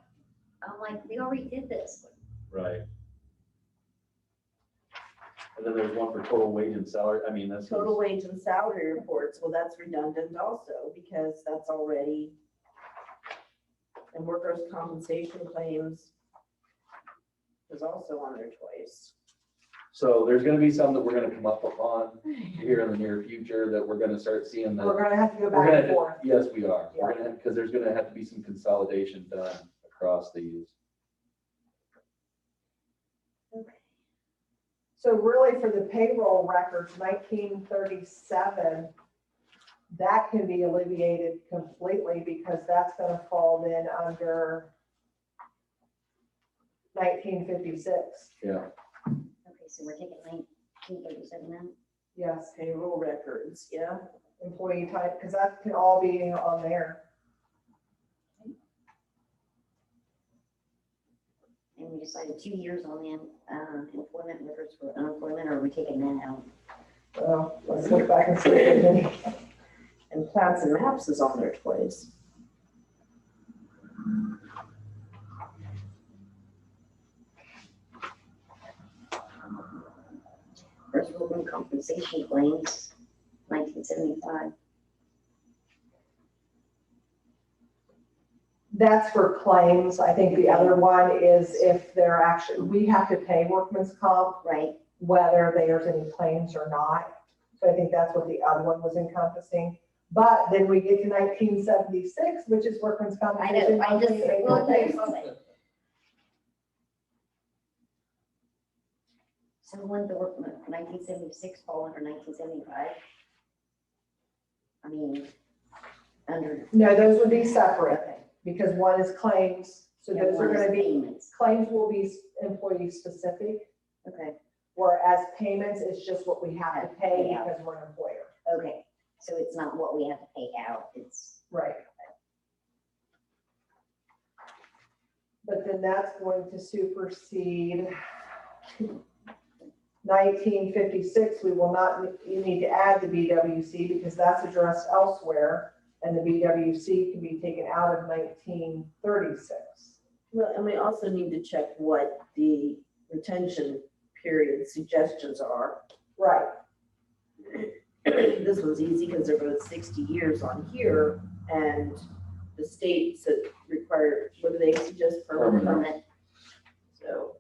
[SPEAKER 4] I'm like, we already did this.
[SPEAKER 3] right. And then there's one for total wage and salary, I mean, that's.
[SPEAKER 1] Total wage and salary reports, well, that's redundant also, because that's already. And workers' compensation claims is also on there twice.
[SPEAKER 3] So there's gonna be some that we're gonna come up upon here in the near future that we're gonna start seeing that.
[SPEAKER 2] We're gonna have to go
[SPEAKER 3] We're
[SPEAKER 2] back
[SPEAKER 3] gonna,
[SPEAKER 2] and forth.
[SPEAKER 3] yes, we are.
[SPEAKER 2] Yeah.
[SPEAKER 3] We're gonna, because there's gonna have to be some consolidation done across these.
[SPEAKER 2] So really for the payroll records, 1937, that can be alleviated completely because that's gonna fall then under 1956.
[SPEAKER 3] Yeah,
[SPEAKER 4] Okay, so we're taking 1937 now?
[SPEAKER 2] Yes,
[SPEAKER 1] Payroll records, yeah.
[SPEAKER 2] employee type, because that can all be on there.
[SPEAKER 4] And we decided 2 years on the employment records for unemployment, or are we taking that out?
[SPEAKER 2] Well, let's look back and see if there's any.
[SPEAKER 1] And plats and maps is on there twice.
[SPEAKER 4] workman compensation claims, 1975.
[SPEAKER 2] That's for claims. I think the other one is if they're actually, we have to pay workman's comp,
[SPEAKER 4] Right,
[SPEAKER 2] whether there's any claims or not. So I think that's what the other one was encompassing. But then we get to 1976, which is workman's
[SPEAKER 4] I
[SPEAKER 2] compensation.
[SPEAKER 4] know, I just, well, there's something. So when the workman, 1976 fall under 1975? I mean, under.
[SPEAKER 2] No, those would be separate
[SPEAKER 4] Okay.
[SPEAKER 2] because one is claims. So
[SPEAKER 4] Yeah,
[SPEAKER 2] those are
[SPEAKER 4] one is
[SPEAKER 2] going to be,
[SPEAKER 4] payments.
[SPEAKER 2] claims will be employee specific,
[SPEAKER 4] Okay,
[SPEAKER 2] whereas payments is just what we have to pay
[SPEAKER 4] Yeah.
[SPEAKER 2] because we're an employer.
[SPEAKER 4] okay, so it's not what we have to pay out, it's,
[SPEAKER 2] Right. But then that's going to supersede 1956. We will not, you need to add the BWC because that's addressed elsewhere. And the BWC can be taken out of 1936.
[SPEAKER 1] Well, and we also need to check what the retention period suggestions are.
[SPEAKER 2] Right.
[SPEAKER 1] This one's easy because they're both 60 years on here, and the states that require, what do they suggest, permanent?
[SPEAKER 4] permanent.
[SPEAKER 1] So,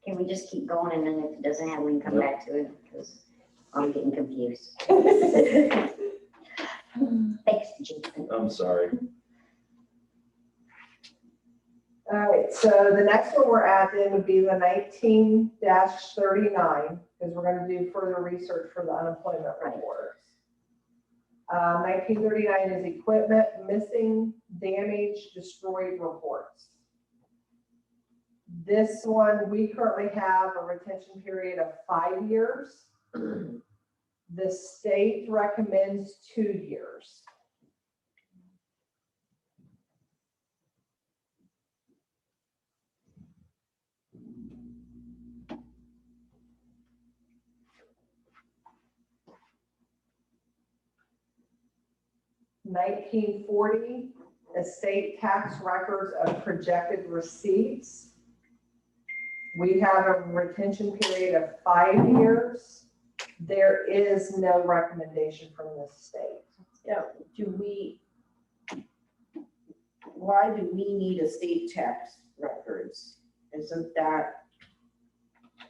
[SPEAKER 4] Can we just keep going and then if it doesn't have, we can come
[SPEAKER 3] Yep.
[SPEAKER 4] back to it, because I'm getting confused. Thanks, Jason.
[SPEAKER 3] I'm sorry.
[SPEAKER 2] All right, so the next one we're at then would be the 19-39, because we're going to do further research for the unemployment reports. 1939 is equipment missing, damaged, destroyed reports. This one, we currently have a retention period of 5 years. The state recommends 2 years. (1940) estate tax records of projected receipts. We have a retention period of 5 years. There is no recommendation from the state.
[SPEAKER 1] yeah, why do we need estate tax records? Isn't that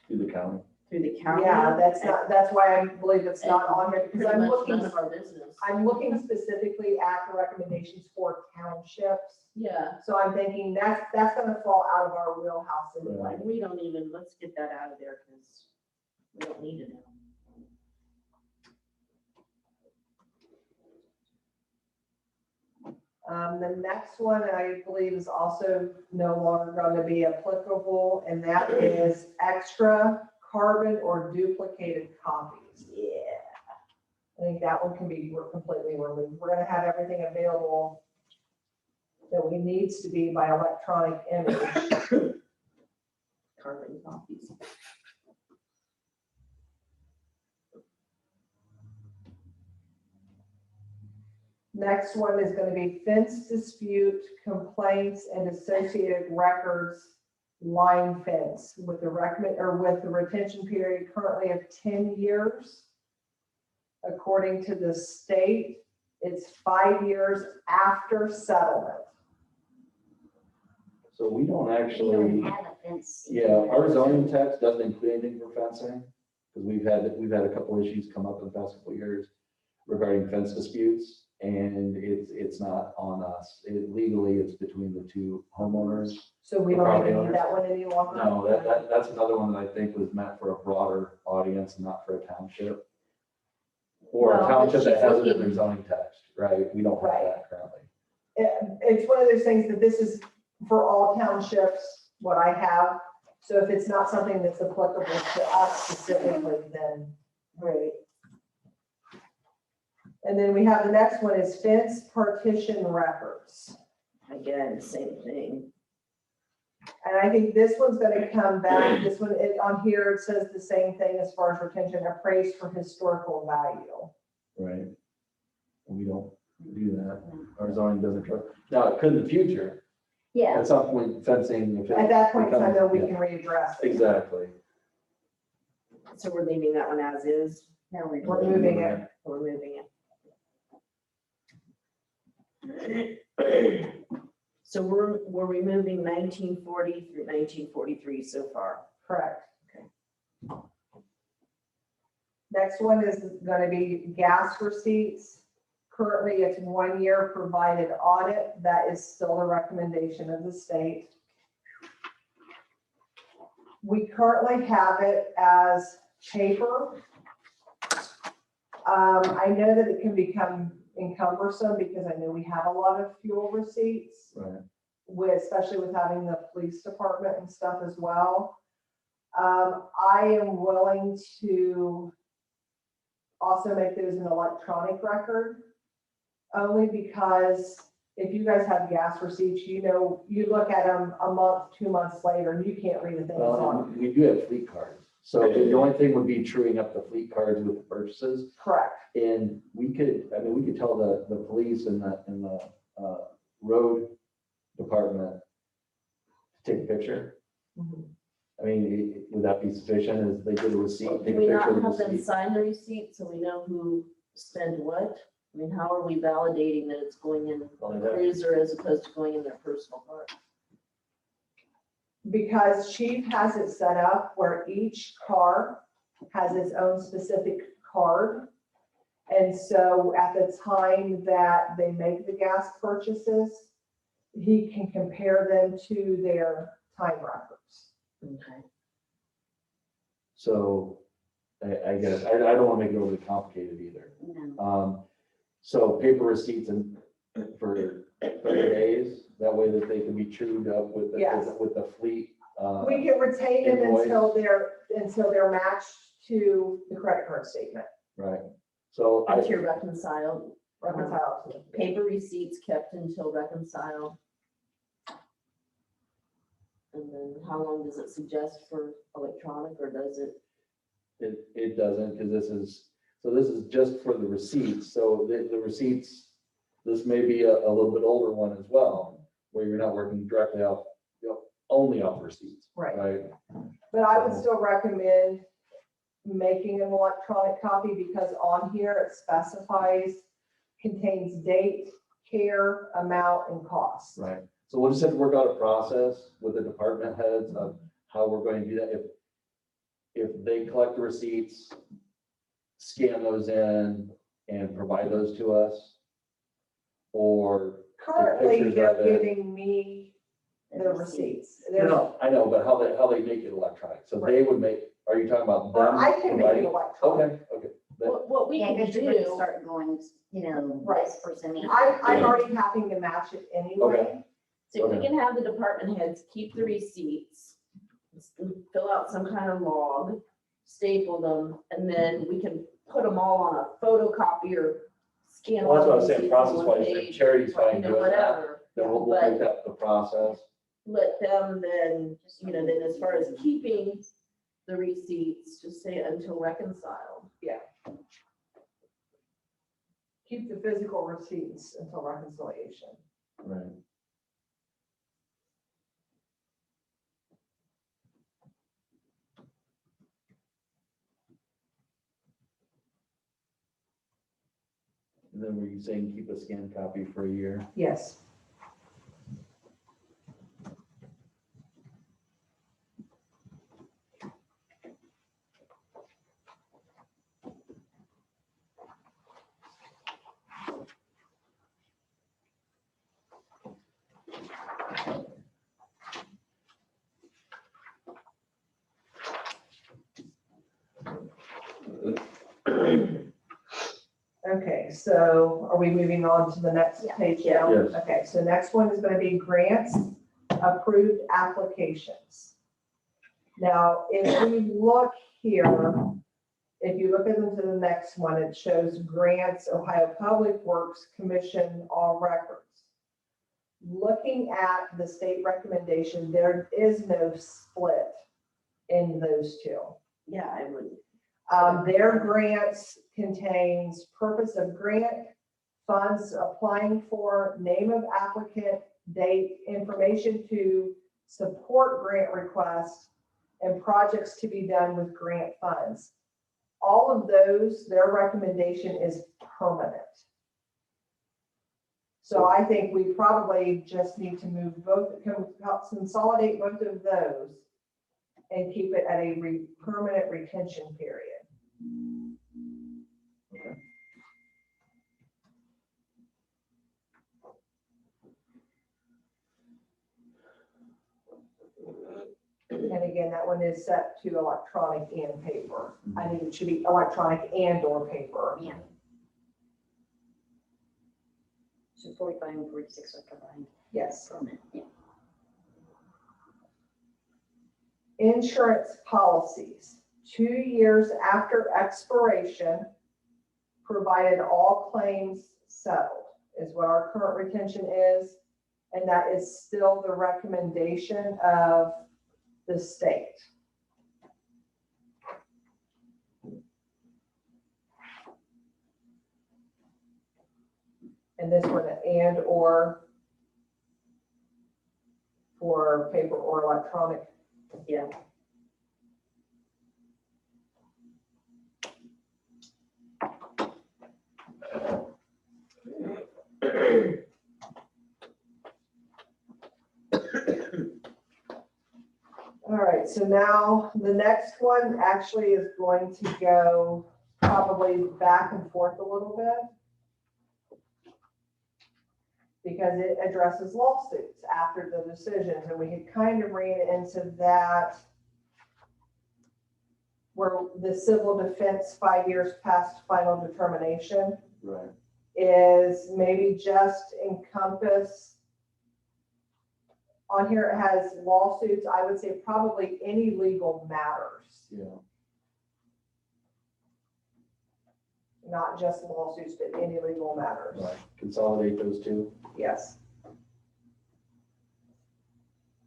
[SPEAKER 3] Through the county.
[SPEAKER 1] through the county?
[SPEAKER 2] Yeah, that's why I believe it's not on here, because
[SPEAKER 1] Pretty
[SPEAKER 2] I'm
[SPEAKER 1] much
[SPEAKER 2] looking,
[SPEAKER 1] none of our business.
[SPEAKER 2] I'm looking specifically at the recommendations for townships.
[SPEAKER 1] Yeah,
[SPEAKER 2] So I'm thinking that's gonna fall out of our wheelhouse anyway.
[SPEAKER 1] like, we don't even, let's get that out of there, because we don't need it now.
[SPEAKER 2] The next one I believe is also no longer going to be applicable, and that is extra carbon or duplicated copies.
[SPEAKER 1] Yeah.
[SPEAKER 2] I think that one can be completely removed. We're gonna have everything available that we needs to be by electronic image.
[SPEAKER 1] Carbon copies.
[SPEAKER 2] Next one is gonna be fence dispute complaints and associated records, line fence with the with the retention period currently of 10 years. According to the state, it's 5 years after settlement.
[SPEAKER 3] So we don't
[SPEAKER 4] We
[SPEAKER 3] actually,
[SPEAKER 4] don't have a fence.
[SPEAKER 3] yeah, our zoning text doesn't include anything for fencing. Because we've had a couple issues come up in the past couple of years regarding fence disputes. And it's not on us. Legally, it's between the two homeowners.
[SPEAKER 2] So we don't even need that one any longer.
[SPEAKER 3] No, that's another one that I think was meant for a broader audience, not for a township. Or a
[SPEAKER 1] Well,
[SPEAKER 3] township that
[SPEAKER 1] she's
[SPEAKER 3] has it in
[SPEAKER 1] looking-
[SPEAKER 3] their zoning text, right? We don't have that currently.
[SPEAKER 2] It's one of those things that this is for all townships, what I have. So if it's not something that's applicable to us specifically, then great. And then we have the next one is fence partition records.
[SPEAKER 1] Again, same thing.
[SPEAKER 2] And I think this one's gonna come back, this one, on here, it says the same thing as far as retention, appraised for historical value.
[SPEAKER 3] Right. And we don't do that. Our zoning doesn't cover. Now, it could in the future,
[SPEAKER 4] Yeah,
[SPEAKER 3] At some point fencing. if it
[SPEAKER 2] At that point, I know we
[SPEAKER 3] becomes-
[SPEAKER 2] can readdress.
[SPEAKER 3] yeah, Exactly.
[SPEAKER 1] So we're leaving that one as is,
[SPEAKER 4] no, we're.
[SPEAKER 2] We're moving it.
[SPEAKER 1] we're moving it. So we're removing 1940 through 1943 so far.
[SPEAKER 2] Correct.
[SPEAKER 1] Okay.
[SPEAKER 2] Next one is gonna be gas receipts. Currently, it's 1 year provided audit. That is still a recommendation of the state. We currently have it as paper. I know that it can become encumbersome because I know we have a lot of fuel receipts,
[SPEAKER 3] Right.
[SPEAKER 2] especially with having the police department and stuff as well. I am willing to also make those an electronic record, only because if you guys have gas receipts, you know, you look at them a month, 2 months later, and you can't read the things
[SPEAKER 3] Well,
[SPEAKER 2] on.
[SPEAKER 3] we do have fleet cards. So the only thing would be truing up the fleet cards with the purchases.
[SPEAKER 2] Correct.
[SPEAKER 3] And we could tell the police and the road department to take a picture.
[SPEAKER 2] Mhm.
[SPEAKER 3] I mean, would that be sufficient as they get a receipt, take
[SPEAKER 1] Can
[SPEAKER 3] a
[SPEAKER 1] we
[SPEAKER 3] picture
[SPEAKER 1] not
[SPEAKER 3] of the
[SPEAKER 1] have them
[SPEAKER 3] receipt?
[SPEAKER 1] sign the receipt so we know who spent what? I mean, how are we validating that it's going in
[SPEAKER 3] Well,
[SPEAKER 1] a
[SPEAKER 3] that-
[SPEAKER 1] cruiser as opposed to going in their personal car?
[SPEAKER 2] Because Chief has it set up where each car has its own specific card. And so at the time that they make the gas purchases, he can compare them to their time records.
[SPEAKER 1] Okay.
[SPEAKER 3] So I guess, I don't want to make it overly complicated either.
[SPEAKER 4] No.
[SPEAKER 3] So paper receipts and for 30 days, that way that they can be trued up with
[SPEAKER 2] Yes.
[SPEAKER 3] with the fleet.
[SPEAKER 2] We can retain them
[SPEAKER 3] Invoice.
[SPEAKER 2] until they're matched to the credit card statement,
[SPEAKER 3] Right. So I,
[SPEAKER 1] Until reconciled,
[SPEAKER 2] reconciled.
[SPEAKER 1] paper receipts kept until reconciled. And then how long does it suggest for electronic, or does it?
[SPEAKER 3] it doesn't, because this is just for the receipts. So the receipts, this may be a little bit older one as well, where you're not working directly off, only off receipts.
[SPEAKER 2] Right.
[SPEAKER 3] Right.
[SPEAKER 2] But I would still recommend making an electronic copy because on here it specifies, contains date, care, amount, and cost.
[SPEAKER 3] Right. So we'll just have to work out a process with the department heads of how we're going to do that. If they collect the receipts, scan those in and provide those to us, or.
[SPEAKER 2] Currently,
[SPEAKER 3] pictures
[SPEAKER 2] they're
[SPEAKER 3] of it.
[SPEAKER 2] giving me the receipts.
[SPEAKER 3] No, I know, but how they make it electronic. So they would make, are you talking about
[SPEAKER 2] Or
[SPEAKER 3] them?
[SPEAKER 2] I can make it
[SPEAKER 3] providing-
[SPEAKER 2] electronic.
[SPEAKER 3] Okay.
[SPEAKER 1] What we
[SPEAKER 4] Yeah,
[SPEAKER 1] can
[SPEAKER 4] because you're going to
[SPEAKER 1] do,
[SPEAKER 4] start going,
[SPEAKER 2] Right.
[SPEAKER 4] this person.
[SPEAKER 2] I'm already having to match it anyway.
[SPEAKER 1] so we
[SPEAKER 3] Okay.
[SPEAKER 1] can have the department heads keep the receipts, fill out some kind of log, staple them, and then we can put them all on a photocopier, scan.
[SPEAKER 3] Well, that's what I
[SPEAKER 1] all
[SPEAKER 3] was
[SPEAKER 1] the
[SPEAKER 3] saying,
[SPEAKER 1] receipts on one
[SPEAKER 3] process-wise, if
[SPEAKER 1] page,
[SPEAKER 3] charity's
[SPEAKER 1] or,
[SPEAKER 3] fine
[SPEAKER 1] you know,
[SPEAKER 3] doing that,
[SPEAKER 1] whatever.
[SPEAKER 3] then we'll
[SPEAKER 1] But-
[SPEAKER 3] make that the process.
[SPEAKER 1] Let them then, then as far as keeping the receipts, just say until reconciled.
[SPEAKER 2] Keep the physical receipts until reconciliation.
[SPEAKER 3] Right. And then were you saying keep a scanned copy for a year?
[SPEAKER 2] Yes. Okay, so are we moving on to the next
[SPEAKER 4] Yeah.
[SPEAKER 2] page now?
[SPEAKER 3] Yes.
[SPEAKER 2] Okay, so next one is gonna be grants, approved applications. Now, if we look here, if you look into the next one, it shows grants, Ohio Public Works Commission, all records. Looking at the state recommendation, there is no split in those two.
[SPEAKER 1] Yeah, I would.
[SPEAKER 2] Their grants contains purpose of grant, funds applying for, name of applicant, date, information to support grant requests, and projects to be done with grant funds. All of those, their recommendation is permanent. So I think we probably just need to move both, consolidate both of those and keep it at a permanent retention period. And again, that one is set to electronic and paper. I think it should be electronic and or paper.
[SPEAKER 4] Yeah. So 45 and 46 are combined.
[SPEAKER 2] Yes.
[SPEAKER 4] Permanent, yeah.
[SPEAKER 2] Insurance policies, 2 years after expiration, provided all claims settled, is what our current retention is. And that is still the recommendation of the state. And this one, and or for paper or electronic.
[SPEAKER 1] Yeah.
[SPEAKER 2] All right, so now the next one actually is going to go probably back and forth a little bit, because it addresses lawsuits after the decisions, and we had kind of ran into that where the civil defense 5 years past final determination
[SPEAKER 3] Right.
[SPEAKER 2] is maybe just encompass. On here, it has lawsuits. I would say probably any legal matters,
[SPEAKER 3] Yeah.
[SPEAKER 2] not just lawsuits, but any legal matters.
[SPEAKER 3] Right. Consolidate those two.
[SPEAKER 2] Yes.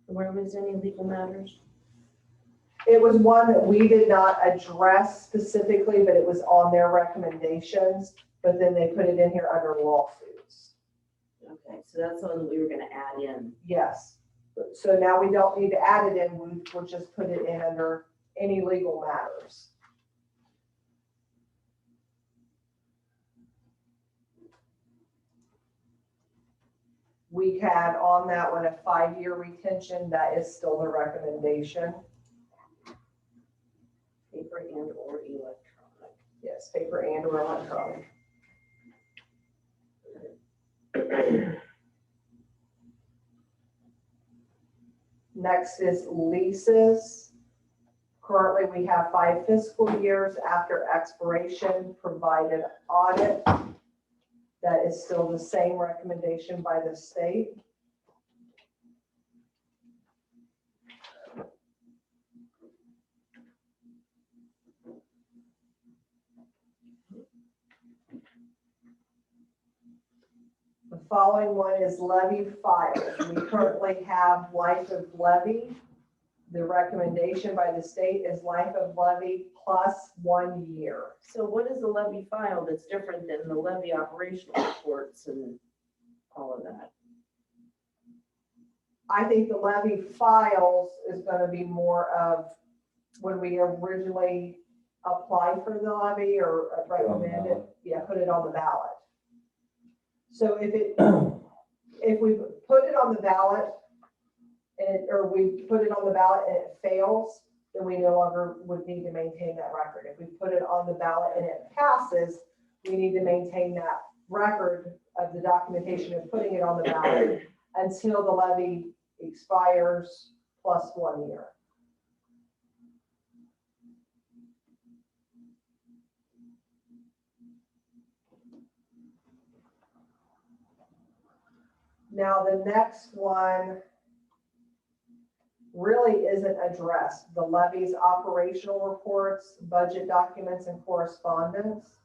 [SPEAKER 1] Where was any legal matters?
[SPEAKER 2] It was one that we did not address specifically, but it was on their recommendations, but then they put it in here under lawsuits.
[SPEAKER 1] Okay, so that's the one that we were gonna add in.
[SPEAKER 2] Yes. So now we don't need to add it in, we'll just put it in under any legal matters. We had on that one a 5-year retention, that is still the recommendation.
[SPEAKER 1] Paper and or electronic.
[SPEAKER 2] Yes, paper and or electronic. Next is leases. Currently, we have 5 fiscal years after expiration, provided audit. That is still the same recommendation by the state. The following one is levy files. We currently have life of levy. The recommendation by the state is life of levy plus 1 year.
[SPEAKER 1] So what is the levy file that's different than the levy operational reports and all of that?
[SPEAKER 2] I think the levy files is gonna be more of when we originally applied for the levy or recommend it, yeah, put it on the ballot. So if we put it on the ballot or we put it on the ballot and it fails, then we no longer would need to maintain that record. If we put it on the ballot and it passes, we need to maintain that record of the documentation of putting it on the ballot until the levy expires plus 1 year. Now, the next one really isn't addressed. The levy's operational reports, budget documents, and correspondence.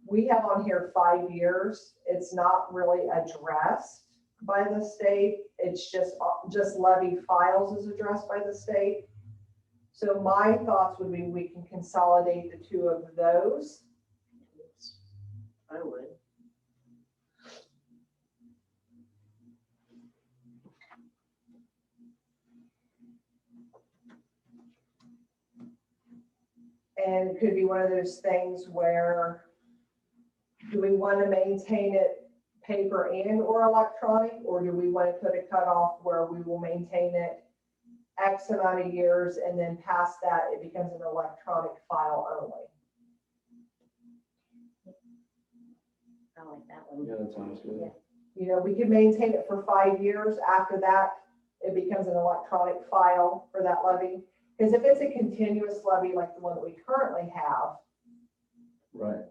[SPEAKER 2] We have on here 5 years. It's not really addressed by the state. It's just levy files is addressed by the state. So my thoughts would be we can consolidate the two of those.
[SPEAKER 1] I would.
[SPEAKER 2] And it could be one of those things where, do we want to maintain it paper and or electronic? Or do we want to put a cutoff where we will maintain it X amount of years and then past that, it becomes an electronic file only?
[SPEAKER 4] I like that one.
[SPEAKER 3] Yeah, that sounds good.
[SPEAKER 4] Yeah.
[SPEAKER 2] You know, we could maintain it for 5 years. After that, it becomes an electronic file for that levy. Because if it's a continuous levy like the one that we currently have,
[SPEAKER 3] Right.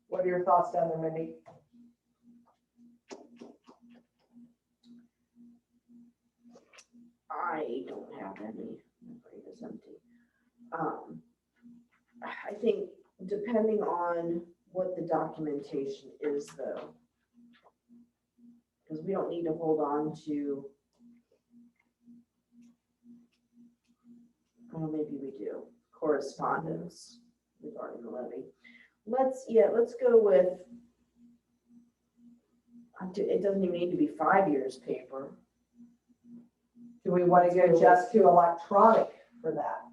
[SPEAKER 2] what are your thoughts down there, Mindy?
[SPEAKER 1] I don't have any, my brain is empty. I think depending on what the documentation is though, because we don't need to hold on to, well, maybe we do, correspondence regarding the levy. Let's go with, it doesn't even need to be 5 years paper.
[SPEAKER 2] Do we want to go just to electronic for that?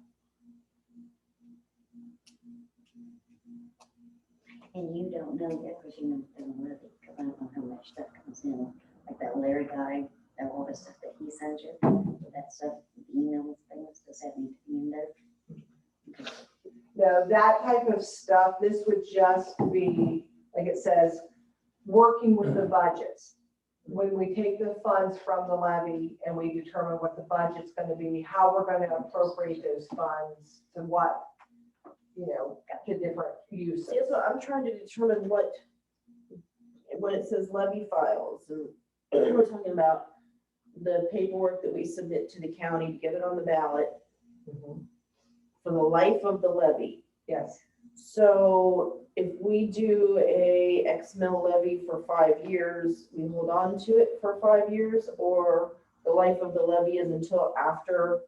[SPEAKER 4] And you don't know yet, because you know the levy, because I don't know how much stuff comes in, like that Larry guy, and all the stuff that he sends you, that stuff, the emails, things, does that need to be in there?
[SPEAKER 2] No, that type of stuff, this would just be, like it says, working with the budgets. When we take the funds from the levy and we determine what the budget's going to be, how we're going to appropriate those funds to what, you know, to different uses.
[SPEAKER 1] See, so I'm trying to determine what, when it says levy files, and we're talking about the paperwork that we submit to the county to get it on the ballot
[SPEAKER 2] Mhm.
[SPEAKER 1] for the life of the levy.
[SPEAKER 2] Yes,
[SPEAKER 1] So if we do a X mil levy for 5 years, we hold on to it for 5 years, or the life of the levy is until after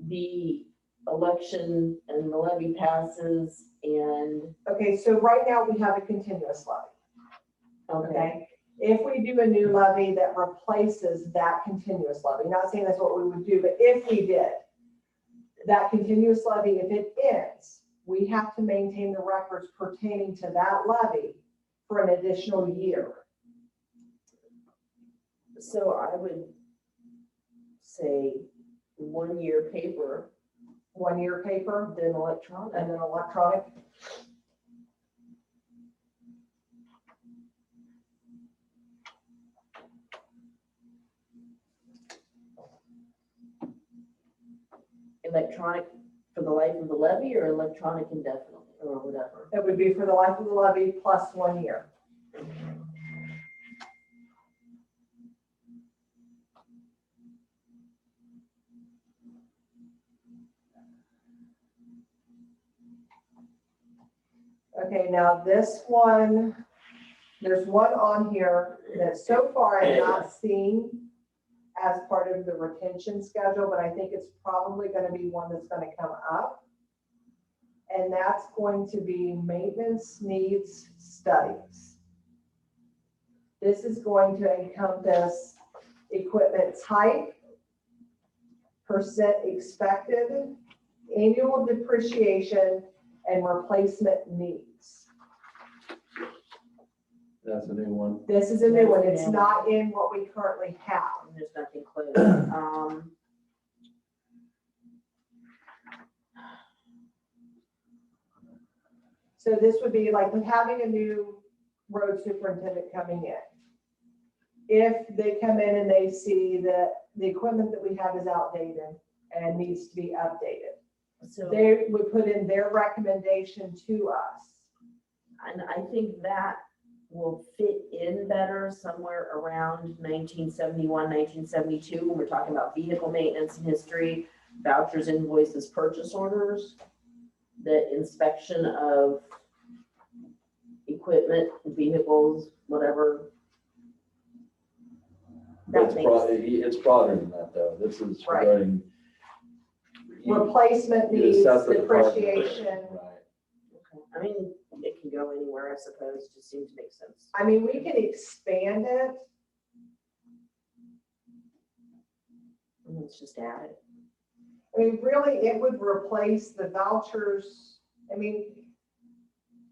[SPEAKER 1] the election and the levy passes and,
[SPEAKER 2] okay, so right now we have a continuous levy, okay? If we do a new levy that replaces that continuous levy, not saying that's what we would do, but if we did, that continuous levy, if it ends, we have to maintain the records pertaining to that levy for an additional year.
[SPEAKER 1] So I would say 1 year paper,
[SPEAKER 2] 1 year paper
[SPEAKER 1] then electronic.
[SPEAKER 2] and then electronic.
[SPEAKER 1] Electronic for the life of the levy, or electronic indefinitely, or whatever.
[SPEAKER 2] It would be for the life of the levy plus 1 year. Okay, now this one, there's one on here that so far I've not seen as part of the retention schedule, but I think it's probably going to be one that's going to come up. And that's going to be maintenance needs studies. This is going to encompass equipment type, percent expected, annual depreciation, and replacement needs.
[SPEAKER 3] That's a new one.
[SPEAKER 2] This is a new one. It's not in what we currently have.
[SPEAKER 1] There's nothing close.
[SPEAKER 2] So this would be like with having a new road superintendent coming in. If they come in and they see that the equipment that we have is outdated and needs to be updated,
[SPEAKER 1] So,
[SPEAKER 2] they would put in their recommendation to us.
[SPEAKER 1] and I think that will fit in better somewhere around 1971, 1972, when we're talking about vehicle maintenance and history, vouchers, invoices, purchase orders, the inspection of equipment, vehicles, whatever. That makes,
[SPEAKER 3] It's broader than that, though. This is
[SPEAKER 2] Right.
[SPEAKER 3] regarding.
[SPEAKER 2] Replacement
[SPEAKER 3] you
[SPEAKER 2] needs,
[SPEAKER 3] assess the department.
[SPEAKER 2] depreciation.
[SPEAKER 3] Right.
[SPEAKER 1] I mean, it can go anywhere, I suppose, just seems to make sense.
[SPEAKER 2] I mean, we can expand it.
[SPEAKER 1] Let's just add it.
[SPEAKER 2] I mean, really, it would replace the vouchers. I mean,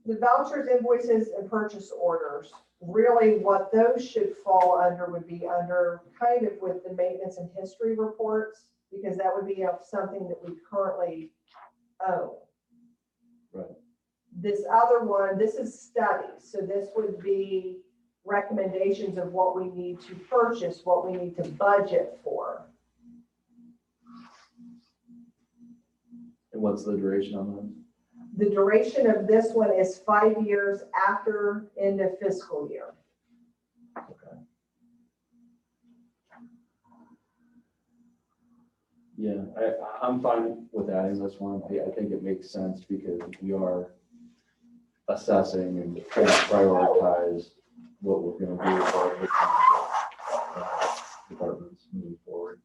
[SPEAKER 2] the vouchers, invoices, and purchase orders, really what those should fall under would be under kind of with the maintenance and history reports, because that would be of something that we currently own.
[SPEAKER 3] Right.
[SPEAKER 2] This other one, this is studies, so this would be recommendations of what we need to purchase, what we need to budget for.
[SPEAKER 3] And what's the duration on those?
[SPEAKER 2] The duration of this one is 5 years after end of fiscal year.
[SPEAKER 3] Okay. Yeah, I'm fine with adding this one. I think it makes sense because we are assessing and trying to prioritize what we're gonna do for our departments moving forward.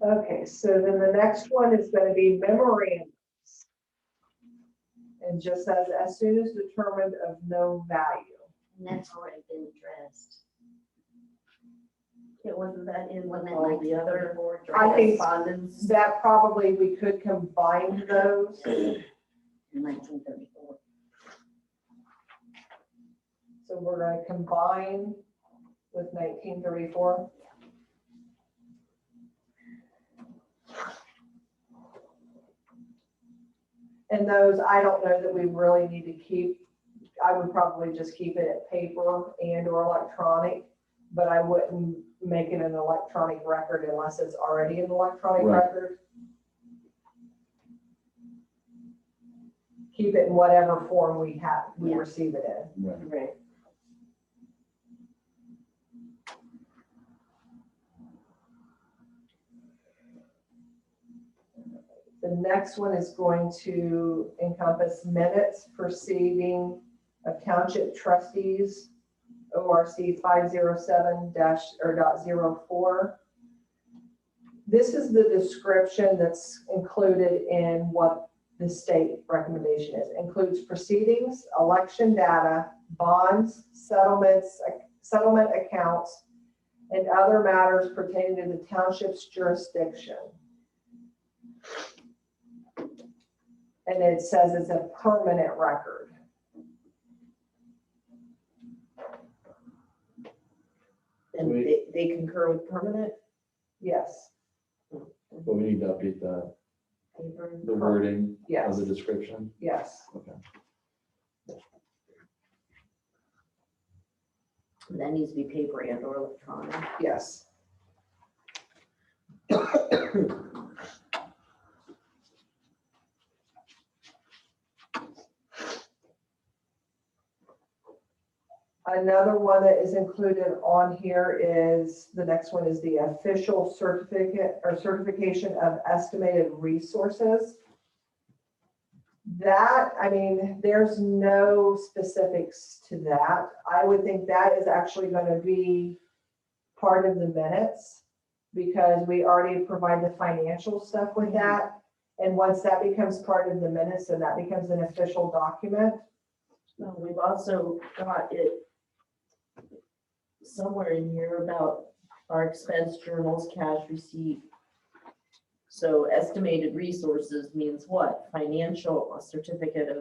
[SPEAKER 2] Okay, so then the next one is going to be memorandums. And just says, as soon as determined of no value.
[SPEAKER 4] And that's already been addressed.
[SPEAKER 1] It wasn't that in
[SPEAKER 4] Wasn't it
[SPEAKER 1] all
[SPEAKER 4] like
[SPEAKER 1] the other
[SPEAKER 2] I think
[SPEAKER 1] correspondence?
[SPEAKER 2] that probably we could combine those.
[SPEAKER 4] In 1934.
[SPEAKER 2] So we're going to combine with 1934. And those, I don't know that we really need to keep, I would probably just keep it at paper and or electronic, but I wouldn't make it an electronic record unless it's already an electronic
[SPEAKER 3] Right.
[SPEAKER 2] record. Keep it in whatever form we
[SPEAKER 4] Yeah.
[SPEAKER 2] receive it in.
[SPEAKER 3] Right.
[SPEAKER 1] Right.
[SPEAKER 2] The next one is going to encompass minutes proceeding of Township trustees, ORC 507-04. This is the description that's included in what the state recommendation is. Includes proceedings, election data, bonds, settlements, settlement accounts, and other matters pertaining to the township's jurisdiction. And it says it's a permanent record.
[SPEAKER 1] And they concur with permanent?
[SPEAKER 2] Yes,
[SPEAKER 3] But we need to update the
[SPEAKER 1] Paper.
[SPEAKER 3] wording of
[SPEAKER 2] yes,
[SPEAKER 3] the description.
[SPEAKER 2] yes.
[SPEAKER 3] Okay.
[SPEAKER 1] That needs to be paper and or electronic.
[SPEAKER 2] Yes. Another one that is included on here is, the next one is the official certificate or certification of estimated resources. That, I mean, there's no specifics to that. I would think that is actually going to be part of the minutes because we already provide the financial stuff with that. And once that becomes part of the minutes, then that becomes an official document.
[SPEAKER 1] We've also got it somewhere in here about our expense journals, cash receipt. So estimated resources means what? Financial, a certificate of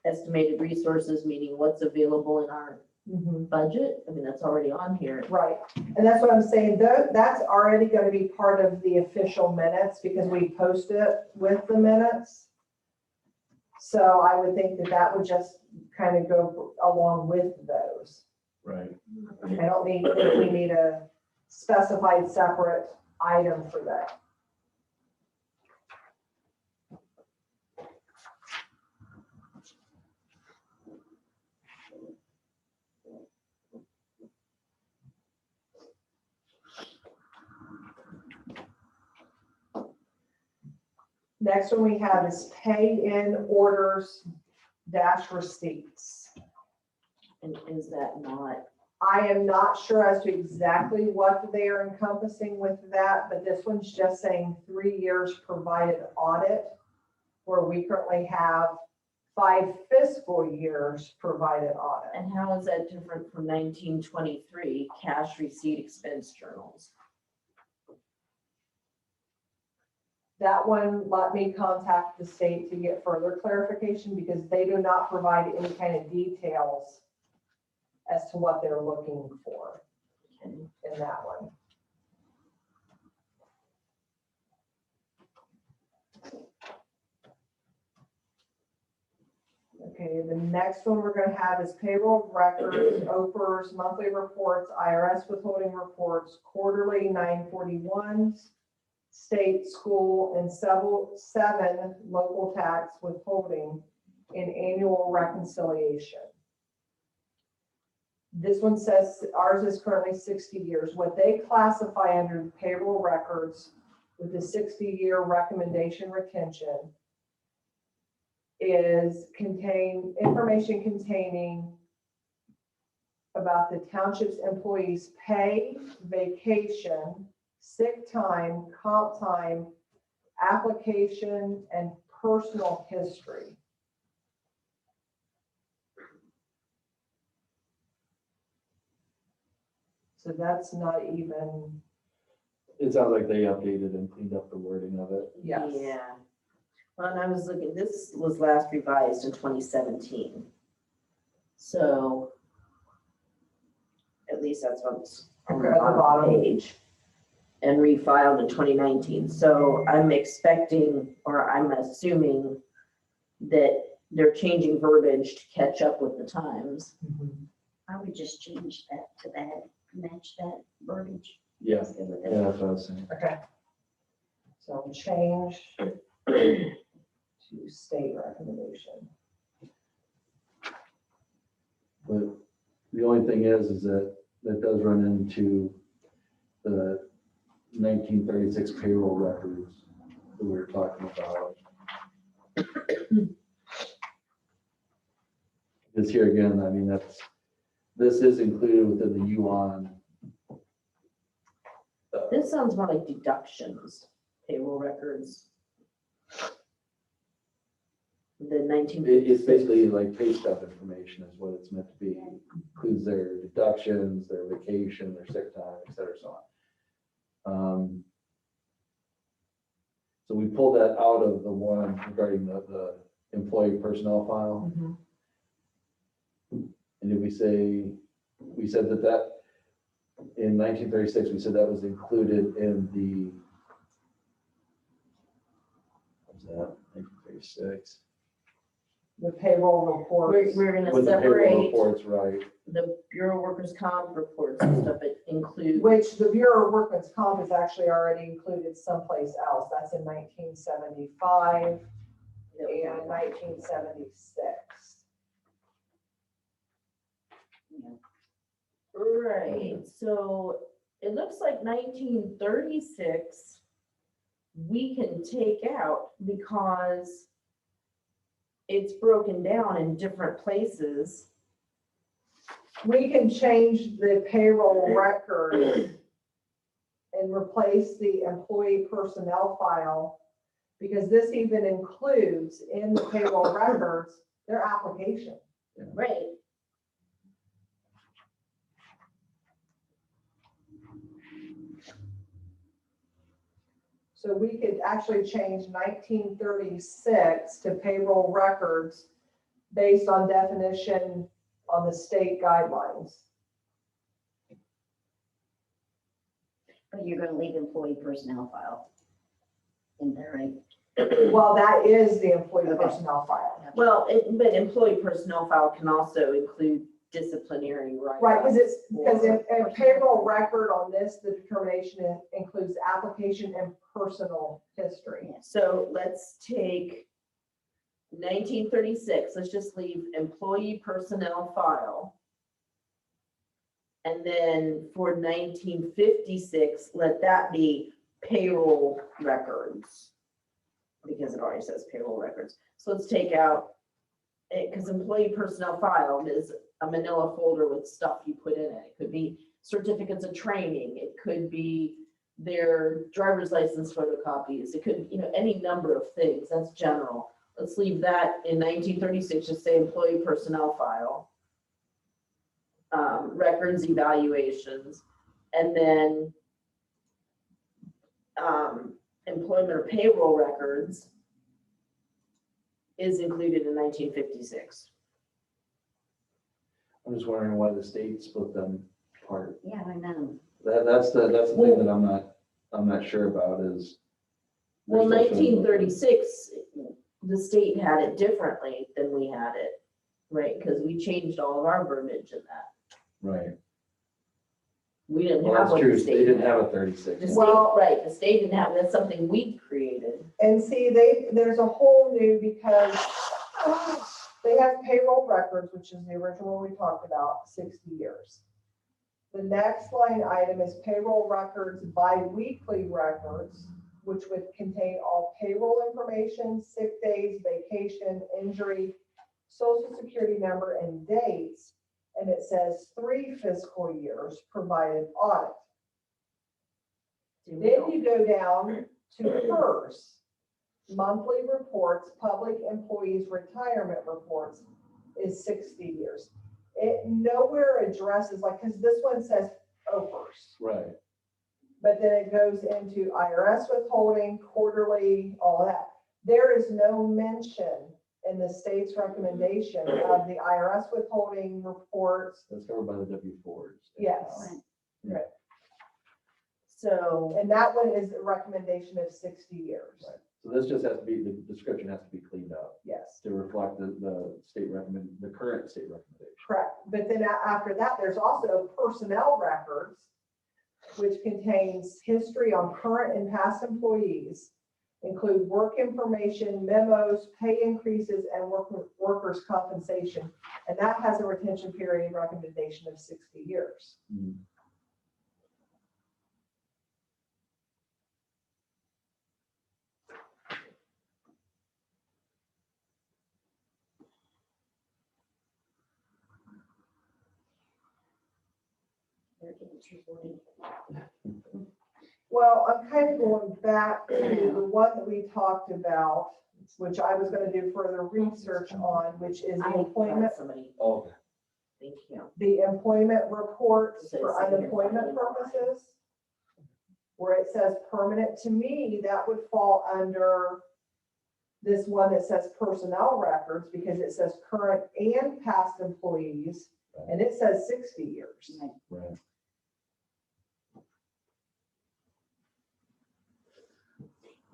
[SPEAKER 1] estimated resources, meaning what's available in our budget. I mean, that's already on here.
[SPEAKER 2] Right, and that's what I'm saying, that's already gonna be part of the official minutes because we post it with the minutes. So I would think that that would just kind of go along with those.
[SPEAKER 3] Right.
[SPEAKER 2] I don't think that we need a specified separate item for that. Next one we have is pay in orders dash receipts.
[SPEAKER 1] And is that not,
[SPEAKER 2] I am not sure as to exactly what they are encompassing with that, but this one's just saying 3 years provided audit, where we currently have 5 fiscal years provided audit.
[SPEAKER 1] And how is that different from 1923 cash receipt expense journals?
[SPEAKER 2] That one, let me contact the state to get further clarification because they do not provide any kind of details as to what they're looking for
[SPEAKER 1] Okay.
[SPEAKER 2] in that one. Okay, the next one we're gonna have is payroll records, OPERS, monthly reports, IRS withholding reports, quarterly 941s, state, school, and seven local tax withholding in annual reconciliation. This one says ours is currently 60 years. What they classify under payroll records with the 60-year recommendation retention is information containing about the township's employees' pay, vacation, sick time, comp time, application, and personal history. So that's not even,
[SPEAKER 3] It sounds like they updated and cleaned up the wording of it.
[SPEAKER 2] yes.
[SPEAKER 1] Yeah. Well, and I was looking, this was last revised in 2017. So at least that's what's on
[SPEAKER 2] Okay, at the
[SPEAKER 1] the
[SPEAKER 2] bottom.
[SPEAKER 1] page. And refiled in 2019. So I'm expecting, or I'm assuming that they're changing verbiage to catch up with the times.
[SPEAKER 4] I would just change that to that, match that verbiage.
[SPEAKER 3] Yeah,
[SPEAKER 4] Let's go with it.
[SPEAKER 3] yeah, that's what I was saying.
[SPEAKER 2] Okay. So change to state recommendation.
[SPEAKER 3] But the only thing is that does run into the 1936 payroll records that we were talking about. Because here again, I mean, this is included within the UON.
[SPEAKER 1] This sounds more like deductions, payroll records. The 19.
[SPEAKER 3] It's basically like pay stub information is what it's meant to be. Includes their deductions, their vacation, their sick time, et cetera, so on. So we pulled that out of the one regarding the employee personnel file. And did we said that in 1936, we said that was included in the, what was that, 1936?
[SPEAKER 2] The payroll reports.
[SPEAKER 1] We're gonna
[SPEAKER 3] With the payroll
[SPEAKER 1] separate
[SPEAKER 3] reports, right?
[SPEAKER 1] the Bureau Workers' Comp reports and stuff, it includes.
[SPEAKER 2] Which the Bureau of Workmen's Comp is actually already included someplace else. That's in 1975 and 1976.
[SPEAKER 1] Right, so it looks like 1936, we can take out because it's broken down in different places.
[SPEAKER 2] We can change the payroll record and replace the employee personnel file because this even includes in the payroll records their application.
[SPEAKER 1] Right.
[SPEAKER 2] So we could actually change 1936 to payroll records based on definition on the state guidelines.
[SPEAKER 4] But you're gonna leave employee personnel file in there, right?
[SPEAKER 2] Well, that is the employee
[SPEAKER 4] Okay.
[SPEAKER 2] personnel file.
[SPEAKER 1] Well, but employee personnel file can also include disciplinary rights.
[SPEAKER 2] Right, because if payroll record on this, the determination includes application and personal history.
[SPEAKER 1] So let's take 1936, let's just leave employee personnel file. And then for 1956, let that be payroll records. Because it already says payroll records. So let's take out, because employee personnel file is a manila folder with stuff you put in it. It could be certificates of training. It could be their driver's license photocopies. It could, any number of things. That's general. let's leave that in 1936, just say employee personnel file. Records, evaluations, and then employment or payroll records is included in 1956.
[SPEAKER 3] I'm just wondering why the state split them apart.
[SPEAKER 4] Yeah, I know.
[SPEAKER 3] That's the thing that I'm not sure about is.
[SPEAKER 1] Well,
[SPEAKER 3] they're still showing-
[SPEAKER 1] 1936, the state had it differently than we had it, right? Because we changed all of our verbiage in that.
[SPEAKER 3] Right.
[SPEAKER 1] We didn't
[SPEAKER 3] Well,
[SPEAKER 1] have
[SPEAKER 3] that's
[SPEAKER 1] what
[SPEAKER 3] true.
[SPEAKER 1] the
[SPEAKER 3] They
[SPEAKER 1] state
[SPEAKER 3] didn't
[SPEAKER 1] had.
[SPEAKER 3] have a
[SPEAKER 1] The
[SPEAKER 3] 36.
[SPEAKER 1] state,
[SPEAKER 2] Well-
[SPEAKER 1] right, the state didn't have, that's something we created.
[SPEAKER 2] And see, there's a whole new because they have payroll records, which is the original we talked about, 60 years. The next line item is payroll records, bi-weekly records, which would contain all payroll information, sick days, vacation, injury, social security number, and dates. And it says 3 fiscal years provided audit. Then you go down to PERS, monthly reports, public employees retirement reports is 60 years. It nowhere addresses, like, because this one says OPERS,
[SPEAKER 3] Right.
[SPEAKER 2] but then it goes into IRS withholding, quarterly, all that. There is no mention in the state's recommendation of the IRS withholding reports.
[SPEAKER 3] That's covered by the W-4s.
[SPEAKER 2] Yes.
[SPEAKER 1] So,
[SPEAKER 2] And that one is a recommendation of 60 years.
[SPEAKER 3] Right. So this just has to be, the description has to be cleaned up
[SPEAKER 2] Yes.
[SPEAKER 3] to reflect the current state recommendation.
[SPEAKER 2] Correct, but then after that, there's also personnel records, which contains history on current and past employees, include work information, memos, pay increases, and workers' compensation. And that has a retention period recommendation of 60 years.
[SPEAKER 3] Mhm.
[SPEAKER 4] They're getting too wordy.
[SPEAKER 2] Well, I'm kind of going back to the one that we talked about, which I was going to do further research on, which is the
[SPEAKER 1] I
[SPEAKER 2] employment,
[SPEAKER 1] had somebody,
[SPEAKER 3] Oh,
[SPEAKER 1] thank you.
[SPEAKER 2] the employment reports
[SPEAKER 1] So
[SPEAKER 2] for
[SPEAKER 1] it's in here,
[SPEAKER 2] unemployment
[SPEAKER 1] probably.
[SPEAKER 2] purposes. Where it says permanent, to me, that would fall under this one that says personnel records, because it says current and past employees, and it says 60 years.
[SPEAKER 3] right.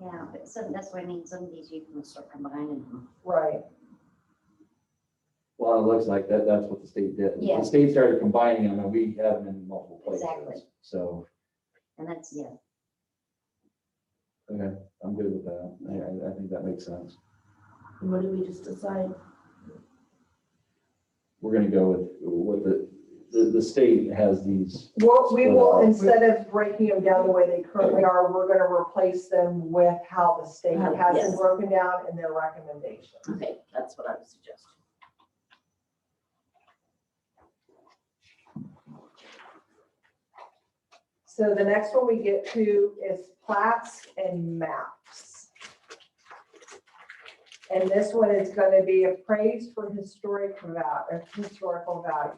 [SPEAKER 4] Yeah, but some, that's what I mean, some of these you can start combining them.
[SPEAKER 2] Right,
[SPEAKER 3] Well, it looks like that's what the state did.
[SPEAKER 4] Yeah.
[SPEAKER 3] The state started combining them and we have them in multiple places.
[SPEAKER 4] Exactly.
[SPEAKER 3] So,
[SPEAKER 4] And that's, yeah,
[SPEAKER 3] okay, I'm good with that. I think that makes sense.
[SPEAKER 1] What did we just decide?
[SPEAKER 3] We're gonna go with what the state has these.
[SPEAKER 2] well, we will,
[SPEAKER 3] Split up.
[SPEAKER 2] instead of breaking them down the way they currently are, we're gonna replace them with how the state has them
[SPEAKER 1] Yes.
[SPEAKER 2] broken down in their recommendations.
[SPEAKER 1] Okay, that's what I was suggesting.
[SPEAKER 2] So the next one we get to is Plaques and maps. And this one is going to be appraised for historical value.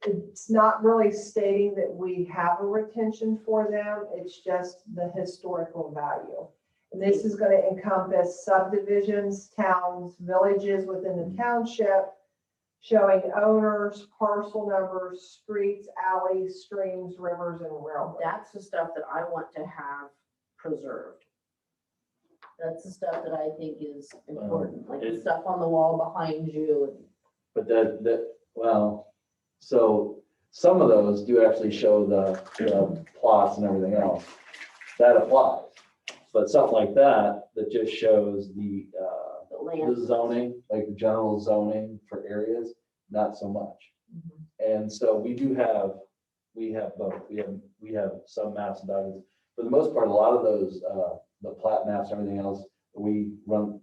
[SPEAKER 2] It's not really stating that we have a retention for them, it's just the historical value. And this is going to encompass subdivisions, towns, villages within the township, showing owners, parcel numbers, streets, alleys, streams, rivers, and railroads.
[SPEAKER 1] That's the stuff that I want to have preserved. That's the stuff that I think is important, like the
[SPEAKER 3] it-
[SPEAKER 1] stuff on the wall behind you.
[SPEAKER 3] But well, so some of those do actually show the plots and everything else. That applies. But something like that just shows the
[SPEAKER 1] The land.
[SPEAKER 3] zoning, like the general zoning for areas, not so much. And so we have both. We have some maps and documents. For the most part, a lot of those, the plat maps, everything else, we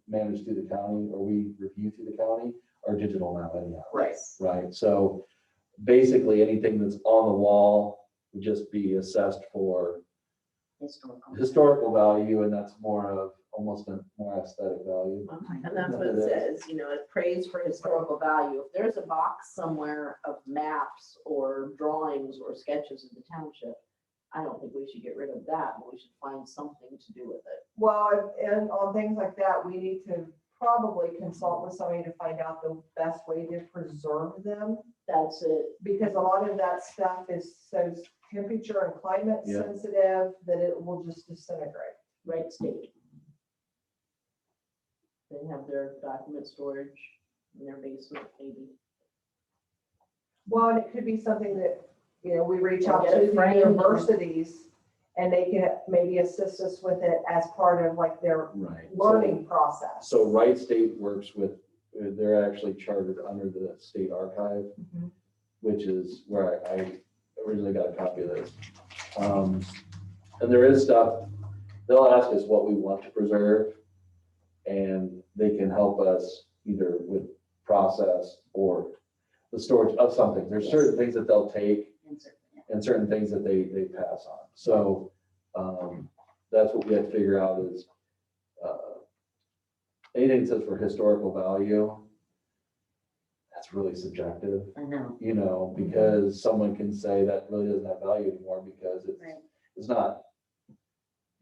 [SPEAKER 3] manage through the county or we review through the county are digital now anyhow.
[SPEAKER 1] Right.
[SPEAKER 3] Right, so basically anything that's on the wall would just be assessed for historical value, and that's more of almost a more aesthetic value.
[SPEAKER 1] And that's what it says, you know, it prays for historical value. If there's a box somewhere of maps or drawings or sketches of the township, I don't think we should get rid of that, but we should find something to do with it.
[SPEAKER 2] Well, and on things like that, we need to probably consult with somebody to find out the best way to preserve them.
[SPEAKER 1] That's it.
[SPEAKER 2] Because a lot of that stuff is so temperature and climate
[SPEAKER 3] Yeah.
[SPEAKER 2] sensitive that it will just disintegrate.
[SPEAKER 1] Right state. They have their document storage in their basement, maybe.
[SPEAKER 2] Well, and it could be something that, you know, we reach
[SPEAKER 1] Or
[SPEAKER 2] out
[SPEAKER 1] get a
[SPEAKER 2] to the
[SPEAKER 1] frame.
[SPEAKER 2] universities and they can maybe assist us with it as part of like their
[SPEAKER 3] Right.
[SPEAKER 2] learning process.
[SPEAKER 3] So Wright State works with, they're actually chartered under the state archive,
[SPEAKER 2] Mhm.
[SPEAKER 3] which is where I originally got a copy of this. And there is stuff, they'll ask us what we want to preserve, and they can help us either with process or the storage of something. There's certain things that they'll take and certain things that they pass on. So that's what we have to figure out is anything that says for historical value, that's really subjective,
[SPEAKER 4] I know,
[SPEAKER 3] you know, because someone can say that really doesn't have value anymore because
[SPEAKER 4] right,
[SPEAKER 3] it's not,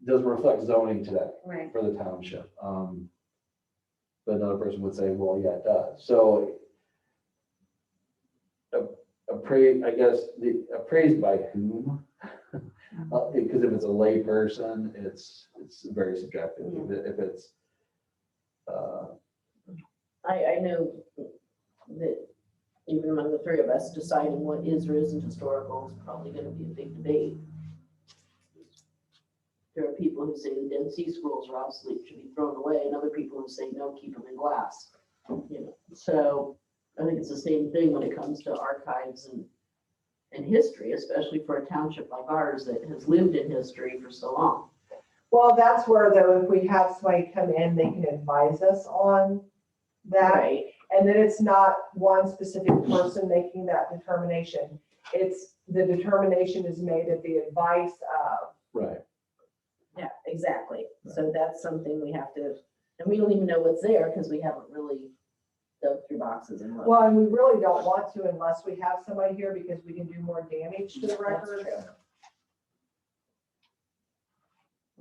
[SPEAKER 3] doesn't reflect zoning today
[SPEAKER 4] right.
[SPEAKER 3] for the township. But another person would say, well, yeah, it does. So appraised, I guess, appraised by whom? Because if it's a lay person, it's very subjective. If it's,
[SPEAKER 1] I know that even among the three of us, deciding what is or isn't historical is probably gonna be a big debate. There are people who say the Dead Sea Scrolls are obsolete, should be thrown away, and other people who say, no, keep them in glass. You know, so I think it's the same thing when it comes to archives and history, especially for a township like ours that has lived in history for so long.
[SPEAKER 2] Well, that's where though, if we have somebody come in, they can advise us on that.
[SPEAKER 1] Right,
[SPEAKER 2] And then it's not one specific person making that determination. It's the determination is made at the advice of.
[SPEAKER 3] right.
[SPEAKER 1] yeah, exactly. So that's something we have to, and we don't even know what's there because we haven't really dug through boxes and looked.
[SPEAKER 2] Well, and we really don't want to unless we have somebody here because we can do more damage to the
[SPEAKER 1] That's
[SPEAKER 2] records.
[SPEAKER 1] true.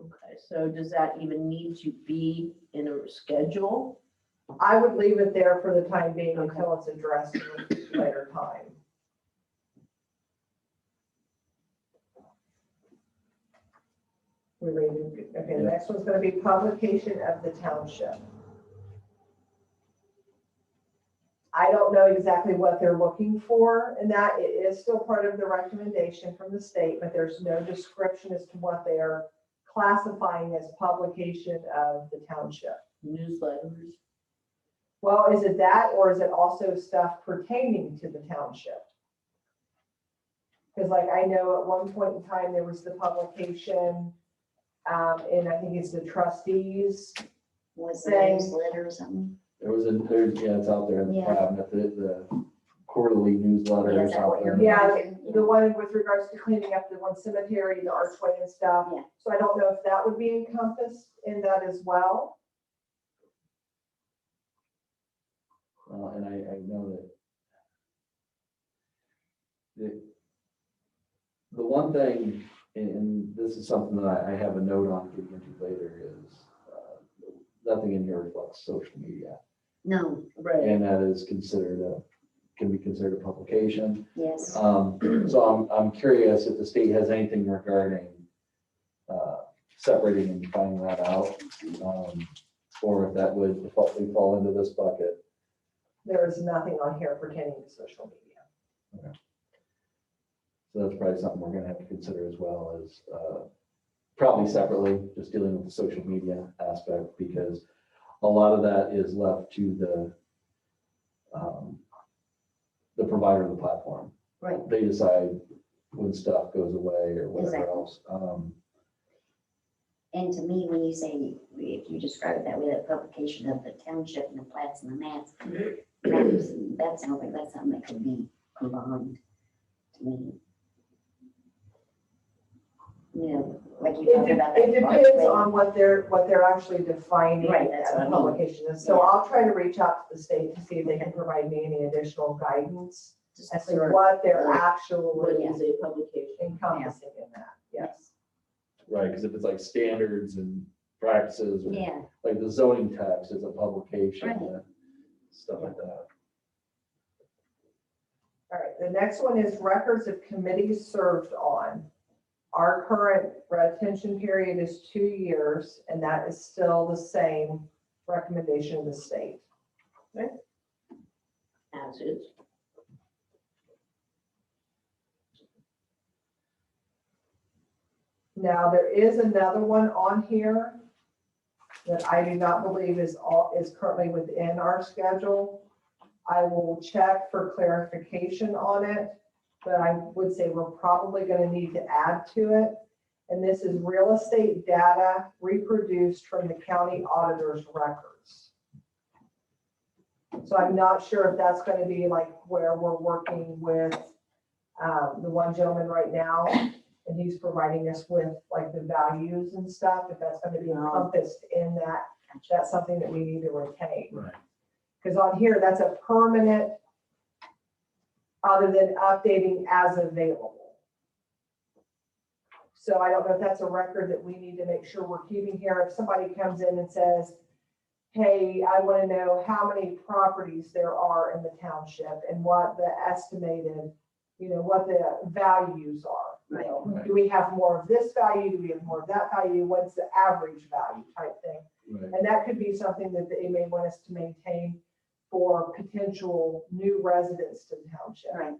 [SPEAKER 1] Okay, so does that even need to be in a schedule?
[SPEAKER 2] I would leave it there for the time being
[SPEAKER 1] Okay.
[SPEAKER 2] until it's addressed in a later time. We're ready to, okay, the
[SPEAKER 3] Yeah.
[SPEAKER 2] next one's gonna be publication of the township. I don't know exactly what they're looking for, and that it is still part of the recommendation from the state, but there's no description as to what they are classifying as publication of the township.
[SPEAKER 1] Newsletters?
[SPEAKER 2] Well, is it that, or is it also stuff pertaining to the township? Because like I know at one point in time, there was the publication, and I think it's the trustees.
[SPEAKER 4] Was the
[SPEAKER 2] Saying-
[SPEAKER 4] newsletter or something?
[SPEAKER 3] Yeah, it's out there in the
[SPEAKER 4] Yeah.
[SPEAKER 3] cabinet, the quarterly
[SPEAKER 4] Yeah,
[SPEAKER 3] newsletters
[SPEAKER 4] is that
[SPEAKER 3] out
[SPEAKER 4] what you're-
[SPEAKER 3] there.
[SPEAKER 2] Yeah, the one with regards to cleaning up the one cemetery, the archway and stuff.
[SPEAKER 4] Yeah.
[SPEAKER 2] So I don't know if that would be encompassed in that as well.
[SPEAKER 3] And I know that the one thing, and this is something that I have a note on getting into later, is nothing in here reflects social media.
[SPEAKER 4] No,
[SPEAKER 1] Right.
[SPEAKER 3] And that is can be considered a publication.
[SPEAKER 4] yes,
[SPEAKER 3] So I'm curious if the state has anything regarding separating and finding that out, or if that would fall into this bucket.
[SPEAKER 2] There is nothing on here pertaining to social media.
[SPEAKER 3] So that's probably something we're gonna have to consider as well as probably separately, just dealing with the social media aspect, because a lot of that is left to the provider of the platform.
[SPEAKER 4] right,
[SPEAKER 3] They decide when stuff goes away or whatever
[SPEAKER 4] Exactly.
[SPEAKER 3] else.
[SPEAKER 4] and to me, when you say, if you describe it that way, that publication of the township and the plats and the maps, that sounds like that's something that could be combined to me. You know, like you talked about that.
[SPEAKER 2] It depends on what they're actually defining
[SPEAKER 4] Right, that's
[SPEAKER 2] as
[SPEAKER 4] what I
[SPEAKER 2] a
[SPEAKER 4] mean.
[SPEAKER 2] publication is. So I'll try to reach out to the state to see if they can provide me any additional guidance
[SPEAKER 1] Just
[SPEAKER 2] as to
[SPEAKER 1] clear
[SPEAKER 2] what they're
[SPEAKER 1] what
[SPEAKER 2] actually
[SPEAKER 1] is a publication.
[SPEAKER 2] encompassing in that, yes.
[SPEAKER 3] Right, because if it's like standards and practices, or
[SPEAKER 4] Yeah,
[SPEAKER 3] like the zoning text is a publication,
[SPEAKER 4] Right.
[SPEAKER 3] and stuff like that.
[SPEAKER 2] All right, the next one is records of committees served on. Our current retention period is 2 years, and that is still the same recommendation of the state.
[SPEAKER 1] As is.
[SPEAKER 2] Now, there is another one on here that I do not believe is currently within our schedule. I will check for clarification on it, but I would say we're probably gonna need to add to it. And this is real estate data reproduced from the county auditor's records. So I'm not sure if that's gonna be like where we're working with the one gentleman right now, and he's providing us with like the values and stuff, if that's gonna be encompassed in that, that's something that we need to retain.
[SPEAKER 3] Right.
[SPEAKER 2] Because on here, that's a permanent, other than updating as available. So I don't know if that's a record that we need to make sure we're keeping here. If somebody comes in and says, hey, I want to know how many properties there are in the township and what the estimated, what the values are. You know,
[SPEAKER 3] Right.
[SPEAKER 2] do we have more of this value? Do we have more of that value? What's the average value type thing?
[SPEAKER 3] Right.
[SPEAKER 2] And that could be something that they may want us to maintain for potential new residents to the township.
[SPEAKER 4] right.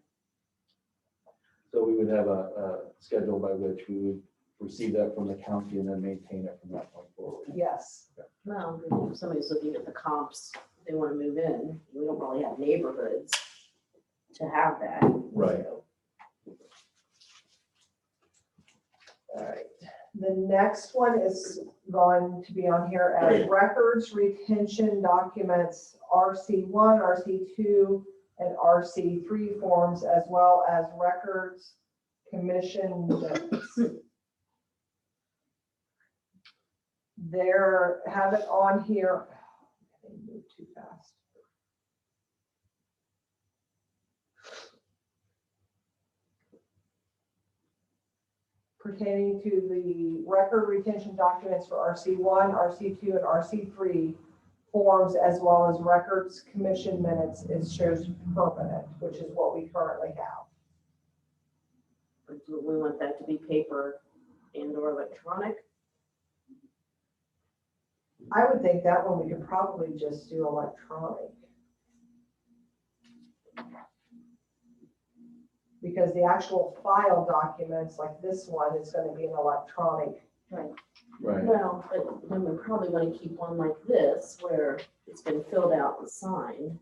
[SPEAKER 3] So we would have a schedule by which we would receive that from the county and then maintain it from that point forward.
[SPEAKER 2] Yes.
[SPEAKER 1] Well, if somebody's looking at the comps, they want to move in, we don't really have neighborhoods to have that.
[SPEAKER 3] Right.
[SPEAKER 1] So,
[SPEAKER 2] All right. The next one is going to be on here as records retention documents, RC1, RC2, and RC3 forms, as well as records commission minutes. There, have it on here. I moved too fast. Pertaining to the record retention documents for RC1, RC2, and RC3 forms, as well as records commission minutes, it shows permanent, which is what we currently have.
[SPEAKER 1] do we want that to be paper and or electronic?
[SPEAKER 2] I would think that one we could probably just do electronic. Because the actual file documents like this one is going to be an electronic.
[SPEAKER 3] Right.
[SPEAKER 1] Well, but then we probably want to keep one like this where it's been filled out and signed.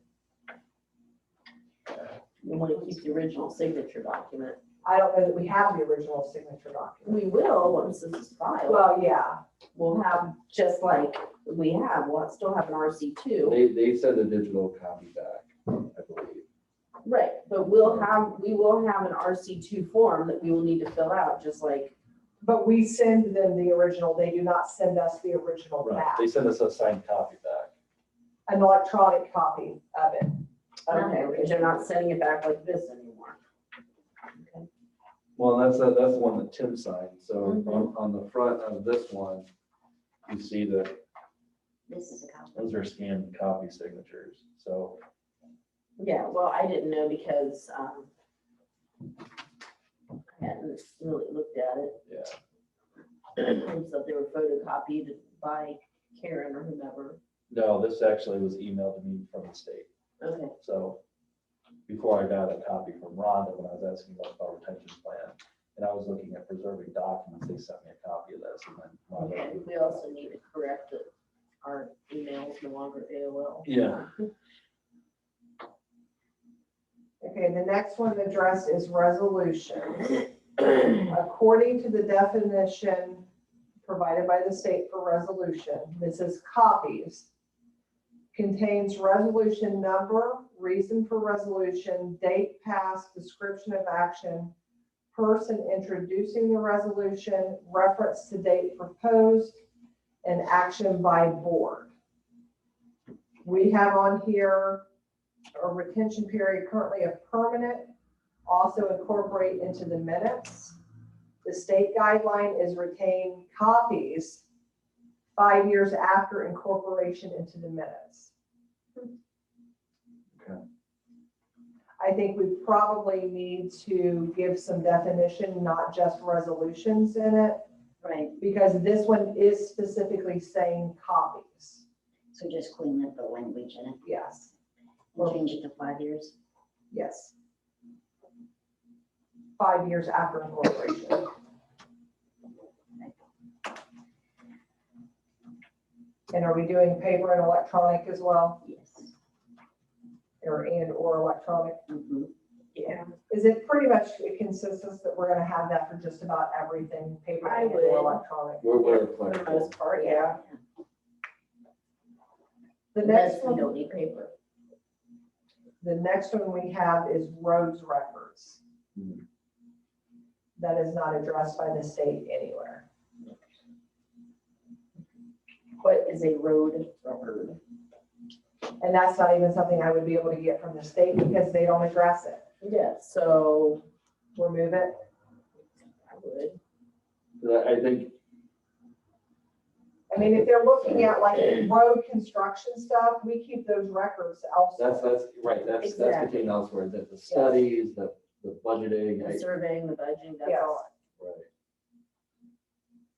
[SPEAKER 1] We want to keep the original signature document.
[SPEAKER 2] I don't know that we have the original signature document.
[SPEAKER 1] We will, once this is filed.
[SPEAKER 2] Well, yeah,
[SPEAKER 1] We'll have, just like we have, we'll still have an RC2.
[SPEAKER 3] They send a digital copy back, I believe.
[SPEAKER 1] Right, but we will have an RC2 form that we will need to fill out, just like,
[SPEAKER 2] but we send them the original. They do not send us the original
[SPEAKER 3] Right.
[SPEAKER 2] back.
[SPEAKER 3] They send us a signed copy back.
[SPEAKER 2] An electronic copy of it.
[SPEAKER 1] okay, because they're not sending it back like this anymore. Okay.
[SPEAKER 3] Well, that's the one that Tim signed. So
[SPEAKER 1] Mhm.
[SPEAKER 3] on the front of this one, you see that
[SPEAKER 4] This is a copy.
[SPEAKER 3] those are scanned copy signatures. So
[SPEAKER 1] Yeah, well, I didn't know because I hadn't really looked at it.
[SPEAKER 3] yeah.
[SPEAKER 1] So they were photocopied by Karen or whomever.
[SPEAKER 3] No, this actually was emailed to me from the state.
[SPEAKER 1] Okay,
[SPEAKER 3] So before I got a copy from Rhonda, when I was asking about the retention plan, and I was looking at preserving documents, they sent me a copy of this. And then Rhonda
[SPEAKER 1] okay, we also need to correct that our email is no longer AOL.
[SPEAKER 3] Yeah.
[SPEAKER 2] Okay, the next one addressed is resolution. According to the definition provided by the state for resolution, this is copies. Contains resolution number, reason for resolution, date passed, description of action, person introducing the resolution, reference to date proposed, and action by board. We have on here a retention period currently of permanent, also incorporate into the minutes. The state guideline is retain copies 5 years after incorporation into the minutes.
[SPEAKER 3] Okay.
[SPEAKER 2] I think we probably need to give some definition, not just resolutions in it,
[SPEAKER 4] Right,
[SPEAKER 2] because this one is specifically saying copies.
[SPEAKER 4] so just clean up the language in it,
[SPEAKER 2] Yes,
[SPEAKER 4] and change it to 5 years.
[SPEAKER 2] yes. 5 years after incorporation. And are we doing paper and electronic as well,
[SPEAKER 4] Yes.
[SPEAKER 2] or electronic?
[SPEAKER 4] Mhm.
[SPEAKER 1] Yeah.
[SPEAKER 2] Is it pretty much a consensus that we're gonna have that for just about everything, paper
[SPEAKER 1] I
[SPEAKER 2] and
[SPEAKER 1] would.
[SPEAKER 2] or electronic?
[SPEAKER 3] We're
[SPEAKER 1] For the
[SPEAKER 3] flexible.
[SPEAKER 1] most part, yeah.
[SPEAKER 2] The
[SPEAKER 1] Unless
[SPEAKER 2] next
[SPEAKER 1] we
[SPEAKER 2] one,
[SPEAKER 1] don't need paper.
[SPEAKER 2] the next one we have is roads records.
[SPEAKER 3] Hmm.
[SPEAKER 2] That is not addressed by the state anywhere.
[SPEAKER 1] What is a road record?
[SPEAKER 2] And that's not even something I would be able to get from the state because they don't address it.
[SPEAKER 1] Yeah, so
[SPEAKER 2] Remove it.
[SPEAKER 1] I would.
[SPEAKER 3] I think,
[SPEAKER 2] I mean, if they're looking at like road construction stuff, we keep those records elsewhere.
[SPEAKER 3] that's right, that's
[SPEAKER 1] Exactly.
[SPEAKER 3] contained elsewhere, that the studies, the budgeting,
[SPEAKER 1] The surveying, the budgeting, that's
[SPEAKER 2] Yes.
[SPEAKER 1] all.
[SPEAKER 3] right,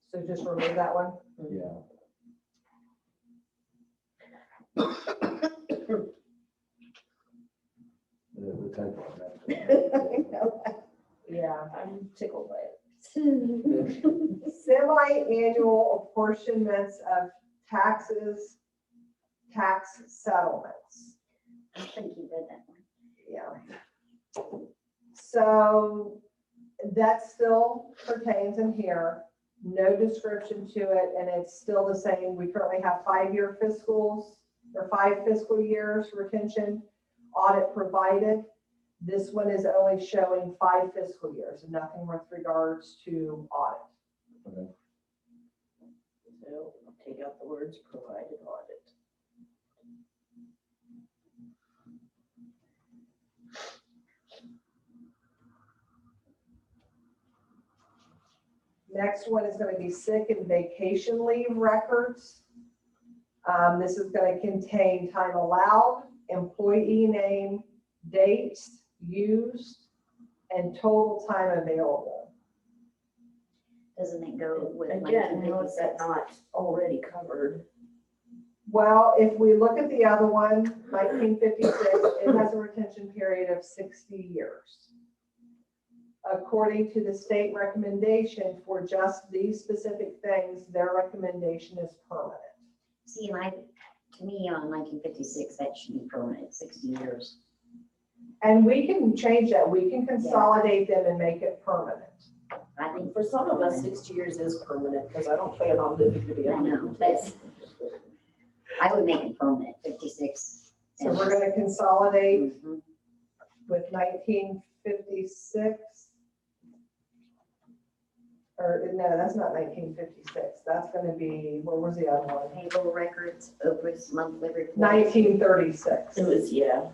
[SPEAKER 2] So just remove that one.
[SPEAKER 3] yeah. The type of that.
[SPEAKER 2] Yeah.
[SPEAKER 1] I'm tickled by it.
[SPEAKER 2] Semi-annual apportionments of taxes, tax settlements.
[SPEAKER 4] I think you read that one.
[SPEAKER 2] Yeah. So that still pertains in here, no description to it, and it's still the same. We currently have 5-year fiscals, or 5 fiscal years retention, audit provided. This one is only showing 5 fiscal years, nothing with regards to audit.
[SPEAKER 3] Okay.
[SPEAKER 1] So I'll take out the words provided audit.
[SPEAKER 2] Next one is going to be sick and vacation leave records. This is going to contain time allowed, employee name, dates used, and total time available.
[SPEAKER 4] Doesn't it go with
[SPEAKER 1] Again, how is that
[SPEAKER 4] 1956?
[SPEAKER 1] not already covered?
[SPEAKER 2] Well, if we look at the other one, 1956, it has a retention period of 60 years. According to the state recommendation for just these specific things, their recommendation is permanent.
[SPEAKER 4] See, and to me, on 1956, that should be permanent, 60 years.
[SPEAKER 2] And we can change that. We can consolidate them and make it permanent.
[SPEAKER 4] I think
[SPEAKER 1] For some of us, 60 years is permanent, because I don't plan on living to be
[SPEAKER 4] I know, I would make it permanent, 56.
[SPEAKER 2] So we're going to consolidate
[SPEAKER 4] Mhm.
[SPEAKER 2] with 1956. Or no, that's not 1956. That's going to be, where was the other one?
[SPEAKER 4] Payroll records, Oprah's monthly report.
[SPEAKER 2] 1936.
[SPEAKER 1] It was, yeah.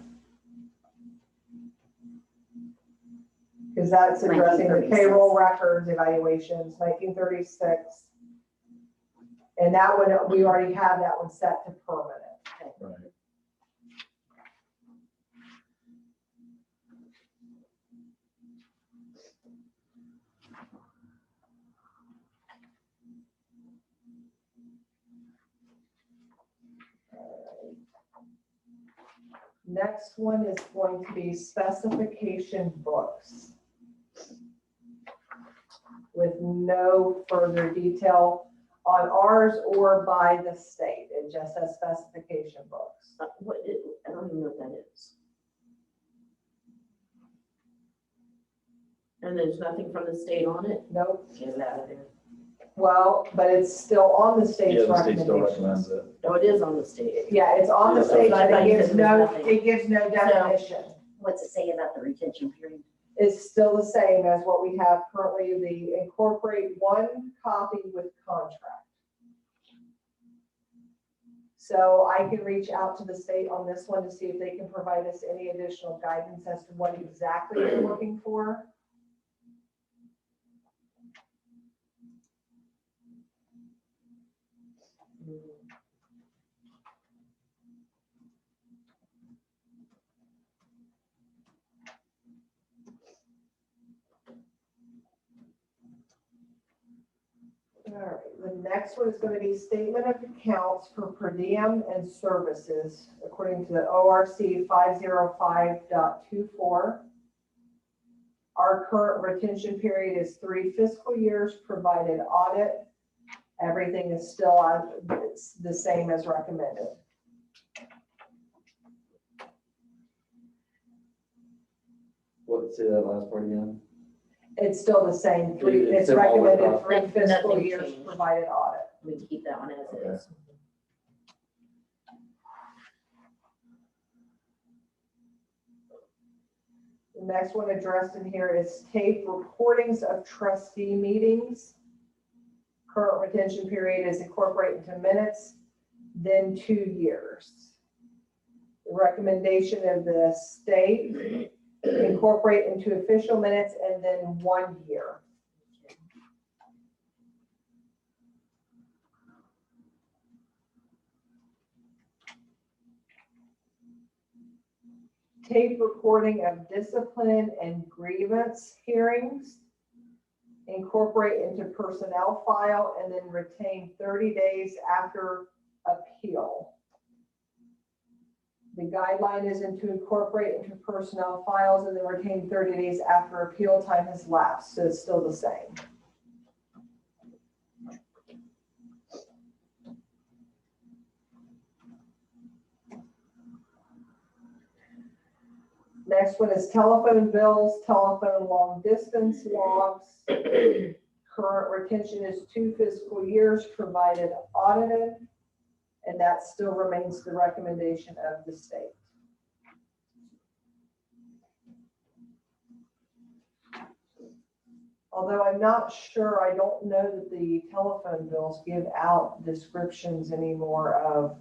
[SPEAKER 2] Because that's addressing the
[SPEAKER 4] 1936.
[SPEAKER 2] payroll records, evaluations, 1936. And that one, we already have that one set to permanent.
[SPEAKER 3] Right.
[SPEAKER 2] Next one is going to be specification books with no further detail on ours or by the state. It just says specification books.
[SPEAKER 1] I don't even know what that is. And there's nothing from the state on it?
[SPEAKER 2] Nope.
[SPEAKER 1] Get it out of there.
[SPEAKER 2] Well, but it's still on the state's
[SPEAKER 3] Yeah, the state still recommends
[SPEAKER 2] recommendations.
[SPEAKER 3] it.
[SPEAKER 1] No, it is on the state.
[SPEAKER 2] Yeah, it's on the
[SPEAKER 3] Yeah, so
[SPEAKER 2] state,
[SPEAKER 1] I
[SPEAKER 2] but
[SPEAKER 1] thought
[SPEAKER 2] it
[SPEAKER 1] you
[SPEAKER 2] gives
[SPEAKER 1] said there's
[SPEAKER 2] no,
[SPEAKER 1] nothing.
[SPEAKER 2] it gives no definition.
[SPEAKER 4] What's it say about the retention period?
[SPEAKER 2] is still the same as what we have currently, the incorporate one copy with contract. So I can reach out to the state on this one to see if they can provide us any additional guidance as to what exactly they're looking for. All right, the next one is going to be statement of accounts for per diem and services according to the ORC 505.24. Our current retention period is 3 fiscal years, provided audit. Everything is still it's the same as recommended.
[SPEAKER 3] What, say that last part again?
[SPEAKER 2] It's still the same,
[SPEAKER 3] It's
[SPEAKER 2] it's
[SPEAKER 3] all
[SPEAKER 2] recommended
[SPEAKER 3] about-
[SPEAKER 2] 3 fiscal
[SPEAKER 1] Nothing
[SPEAKER 2] years,
[SPEAKER 1] changed.
[SPEAKER 2] provided audit.
[SPEAKER 1] We can keep that one as is.
[SPEAKER 2] The next one addressed in here is tape recordings of trustee meetings. Current retention period is incorporate into minutes, then 2 years. The recommendation of the state, incorporate into official minutes and then 1 year. Tape recording of discipline and grievance hearings. Incorporate into personnel file and then retain 30 days after appeal. The guideline is to incorporate into personnel files and then retain 30 days after appeal time has lapsed, so it's still the same. Next one is telephone bills, telephone long distance logs. Current retention is 2 fiscal years, provided audited, and that still remains the recommendation of the state. Although I'm not sure, I don't know that the telephone bills give out descriptions anymore of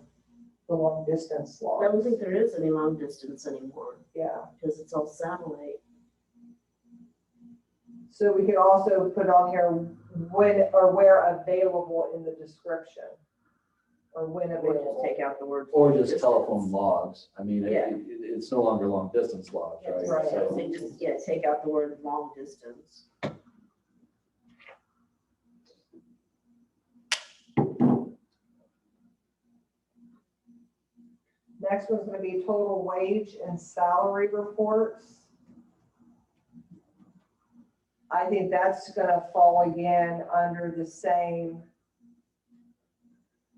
[SPEAKER 2] the long distance
[SPEAKER 1] I
[SPEAKER 2] logs.
[SPEAKER 1] don't think there is any long distance anymore
[SPEAKER 2] Yeah.
[SPEAKER 1] because it's all satellite.
[SPEAKER 2] So we could also put on here when or where available in the description. Or when
[SPEAKER 1] Or just
[SPEAKER 2] available.
[SPEAKER 1] take out the word.
[SPEAKER 3] Or
[SPEAKER 1] long
[SPEAKER 3] just
[SPEAKER 1] distance.
[SPEAKER 3] telephone logs. I mean,
[SPEAKER 1] Yeah.
[SPEAKER 3] it's no longer long distance logs, right?
[SPEAKER 2] Right.
[SPEAKER 1] So I
[SPEAKER 3] So-
[SPEAKER 1] think just, yeah, take out the word long distance.
[SPEAKER 2] Next one's gonna be total wage and salary reports. I think that's gonna fall again under the same.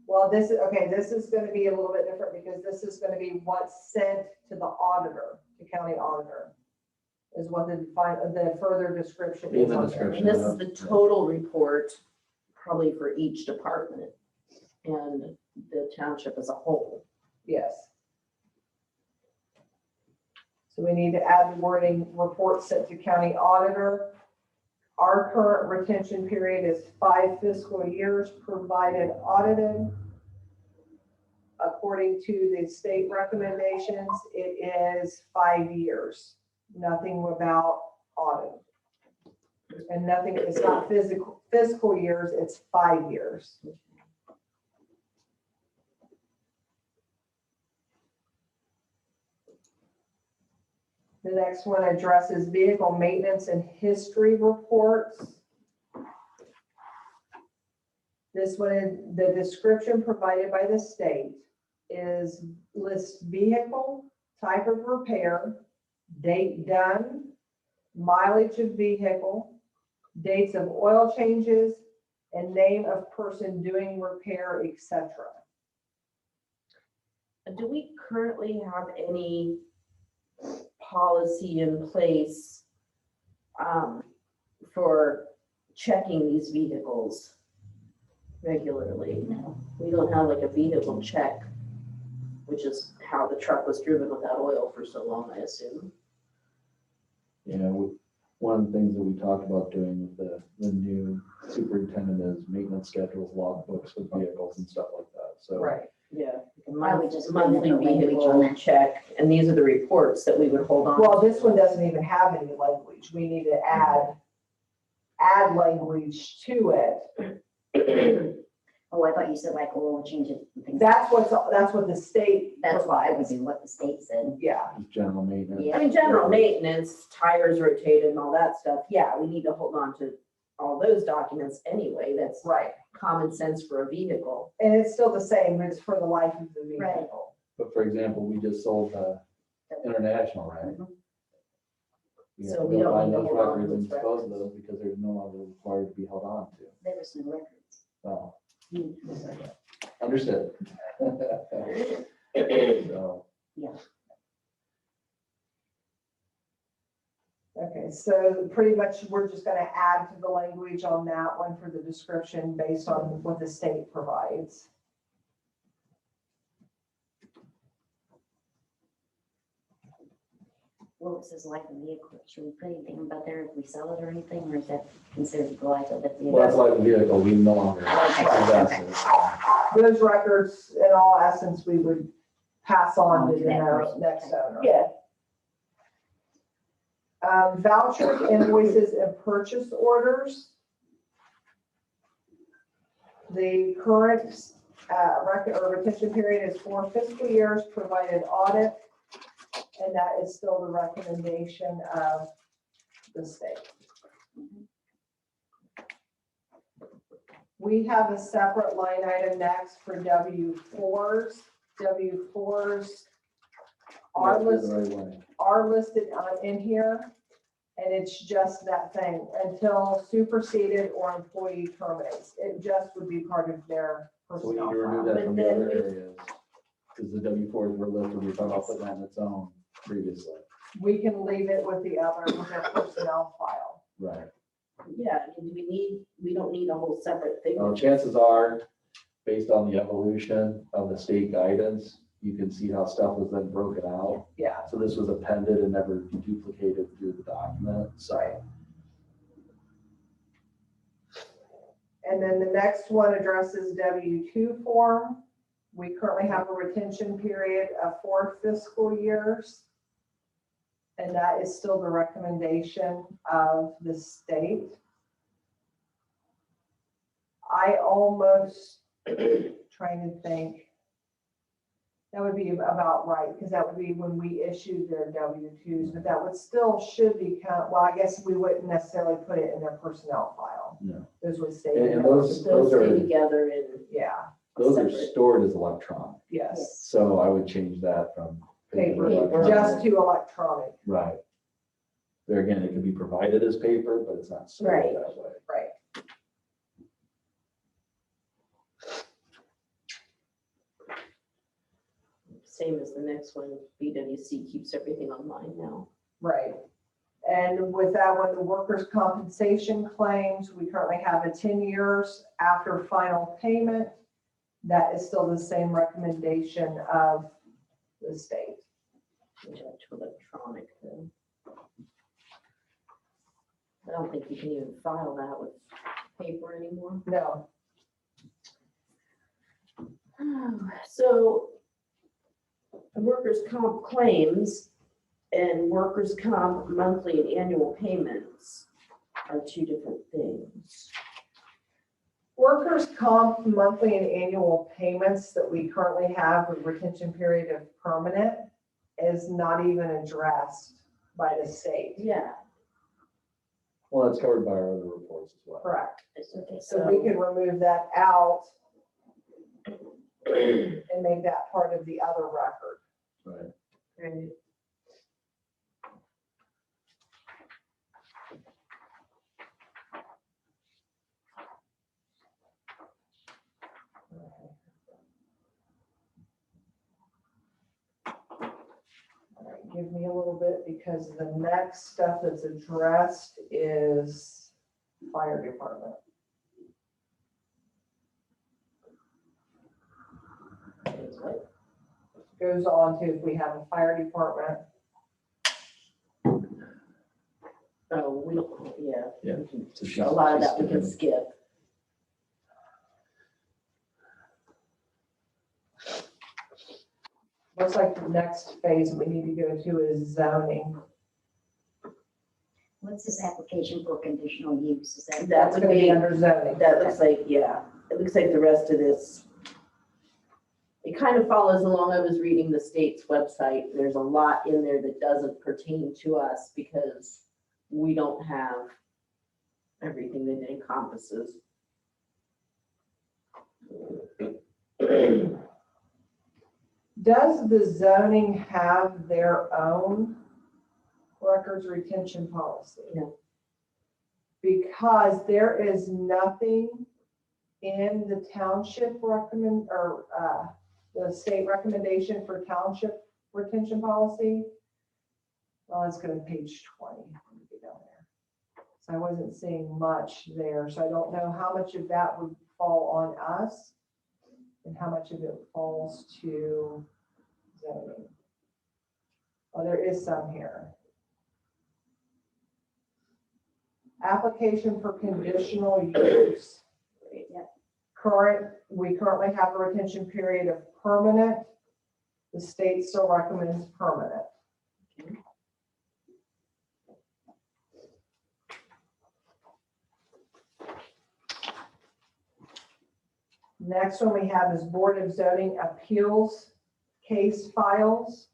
[SPEAKER 2] Well, this is, okay, this is gonna be a little bit different because this is gonna be what's sent to the auditor, the county auditor. Is what the further description
[SPEAKER 3] Yeah,
[SPEAKER 2] is
[SPEAKER 3] the
[SPEAKER 2] on there.
[SPEAKER 3] description.
[SPEAKER 1] And this is the total report, probably for each department and the township as a whole.
[SPEAKER 2] Yes. So we need to add the wording, report sent to county auditor. Our current retention period is 5 fiscal years, provided audited. According to the state recommendations, it is 5 years. Nothing about audit. And nothing, it's not fiscal years, it's 5 years. The next one addresses vehicle maintenance and history reports. This one, the description provided by the state is lists vehicle, type of repair, date done, mileage of vehicle, dates of oil changes, and name of person doing repair, etc.
[SPEAKER 1] Do we currently have any policy in place for checking these vehicles regularly? We don't have like a vehicle check, which is how the truck was driven without oil for so long, I assume.
[SPEAKER 3] You know, one of the things that we talked about doing with the new superintendent is maintenance schedules, logbooks with vehicles and stuff like that, so.
[SPEAKER 2] Right.
[SPEAKER 1] Yeah.
[SPEAKER 4] I would just put
[SPEAKER 1] Monthly
[SPEAKER 4] in the language on
[SPEAKER 1] vehicle
[SPEAKER 4] that.
[SPEAKER 1] check, and these are the reports that we would hold on.
[SPEAKER 2] Well,
[SPEAKER 1] to.
[SPEAKER 2] this one doesn't even have any language. We need to add language to it.
[SPEAKER 4] Oh, I thought you said like oil changes and things.
[SPEAKER 2] That's what the state
[SPEAKER 4] That's why I would
[SPEAKER 2] provides.
[SPEAKER 4] do what the state said.
[SPEAKER 2] Yeah,
[SPEAKER 3] Just general maintenance.
[SPEAKER 4] Yeah.
[SPEAKER 1] I mean, general maintenance, tires rotated and all that stuff, yeah, we need to hold on to all those documents anyway, that's
[SPEAKER 2] right.
[SPEAKER 1] common sense for a vehicle.
[SPEAKER 2] And it's still the same, it's for the life of the vehicle.
[SPEAKER 3] But for example, we just sold international, right?
[SPEAKER 4] Mhm.
[SPEAKER 3] Yeah,
[SPEAKER 1] So we
[SPEAKER 3] they'll
[SPEAKER 1] don't
[SPEAKER 3] find
[SPEAKER 1] need to
[SPEAKER 3] those
[SPEAKER 1] hold on to
[SPEAKER 3] records and
[SPEAKER 1] those
[SPEAKER 3] dispose of
[SPEAKER 1] records.
[SPEAKER 3] those because they're no longer required to be held on to.
[SPEAKER 4] There was no records.
[SPEAKER 3] Well,
[SPEAKER 4] Mm.
[SPEAKER 3] understood. So,
[SPEAKER 2] Okay, so pretty much we're just gonna add to the language on that one for the description based on what the state provides.
[SPEAKER 4] Well, it says life of vehicle. Should we put anything about there if we sell it or anything, or is that considered the life of the vehicle?
[SPEAKER 3] well, that's like a vehicle, we no longer invest in it.
[SPEAKER 2] Those records, in all essence, we would pass on to
[SPEAKER 4] To that
[SPEAKER 2] the
[SPEAKER 4] person.
[SPEAKER 2] next owner.
[SPEAKER 1] Yeah.
[SPEAKER 2] Vouchers, invoices, and purchase orders. The current record or retention period is 4 fiscal years, provided audit, and that is still the recommendation of the state. We have a separate line item next for W-4s. W-4s are
[SPEAKER 3] That's
[SPEAKER 2] listed
[SPEAKER 3] the right way.
[SPEAKER 2] are listed in here, and it's just that thing, until superseded or employee terminates. It just would be part of their
[SPEAKER 3] So we need
[SPEAKER 2] personnel
[SPEAKER 3] to remove
[SPEAKER 2] file.
[SPEAKER 3] that from
[SPEAKER 1] But
[SPEAKER 3] the
[SPEAKER 1] then
[SPEAKER 3] other
[SPEAKER 1] we-
[SPEAKER 3] areas. Because the W-4s were listed, we thought about putting that in its own previously.
[SPEAKER 2] We can leave it with the other, with their personnel file.
[SPEAKER 3] Right.
[SPEAKER 1] Yeah, I mean, we don't need a whole separate thing.
[SPEAKER 3] Chances are, based on the evolution of the state guidance, you can see how stuff was then broken out.
[SPEAKER 2] Yeah,
[SPEAKER 3] So this was appended and never duplicated through the document, so.
[SPEAKER 2] right. And then the next one addresses W-2 form. We currently have a retention period of 4 fiscal years. And that is still the recommendation of the state. I almost trying to think. That would be about right, because that would be when we issued their W-2s, but that would still should be well, I guess we wouldn't necessarily put it in their personnel file.
[SPEAKER 3] No.
[SPEAKER 2] Those would stay.
[SPEAKER 3] And
[SPEAKER 2] in
[SPEAKER 3] those
[SPEAKER 1] Those stay
[SPEAKER 3] are,
[SPEAKER 1] together and
[SPEAKER 2] Yeah,
[SPEAKER 3] those are
[SPEAKER 1] separate.
[SPEAKER 3] stored as electronic.
[SPEAKER 2] yes,
[SPEAKER 3] So I would change that from paper. to
[SPEAKER 2] paper,
[SPEAKER 3] electronic.
[SPEAKER 2] just to electronic,
[SPEAKER 3] Right. There again, it can be provided as paper, but it's not stored
[SPEAKER 1] Right.
[SPEAKER 3] that way.
[SPEAKER 2] right.
[SPEAKER 1] same as the next one, BWC keeps everything online now.
[SPEAKER 2] Right. And with that one, the workers' compensation claims, we currently have 10 years after final payment. That is still the same recommendation of the state.
[SPEAKER 1] Change that to electronic though. I don't think you can even file that with paper anymore.
[SPEAKER 2] No,
[SPEAKER 1] So workers' comp claims and workers' comp monthly and annual payments are two different things.
[SPEAKER 2] workers' comp monthly and annual payments that we currently have with retention period of permanent is not even addressed by the state.
[SPEAKER 1] Yeah.
[SPEAKER 3] Well, it's covered by our other reports as well.
[SPEAKER 2] Correct.
[SPEAKER 1] Okay,
[SPEAKER 2] So we can remove that out and make that part of the other record.
[SPEAKER 3] Right.
[SPEAKER 1] Right.
[SPEAKER 2] All right, give me a little bit because the next stuff that's addressed is fire department.
[SPEAKER 1] Is what?
[SPEAKER 2] Goes on to if we have a fire department.
[SPEAKER 1] Oh, we don't, yeah.
[SPEAKER 3] Yeah.
[SPEAKER 1] we can-
[SPEAKER 3] So
[SPEAKER 1] A lot of
[SPEAKER 3] she's
[SPEAKER 1] that we can
[SPEAKER 3] skipping.
[SPEAKER 1] skip.
[SPEAKER 2] Looks like the next phase we need to go to is zoning.
[SPEAKER 4] What's this application for conditional use? Is that?
[SPEAKER 1] That
[SPEAKER 2] That's
[SPEAKER 1] would
[SPEAKER 2] gonna be
[SPEAKER 1] be,
[SPEAKER 2] under zoning.
[SPEAKER 1] that looks like, yeah, it looks like the rest of this. It kind of follows along. I was reading the state's website. There's a lot in there that doesn't pertain to us because we don't have everything that it encompasses.
[SPEAKER 2] Does the zoning have their own records retention policy?
[SPEAKER 1] No.
[SPEAKER 2] Because there is nothing in the township the state recommendation for township retention policy. Well, it's gonna be page 20. Let me get down there. So I wasn't seeing much there, so I don't know how much of that would fall on us and how much of it falls to zoning. Oh, there is some here. Application for conditional use. We currently have a retention period of permanent. The state still recommends permanent. Next one we have is Board of Zoning Appeals case files.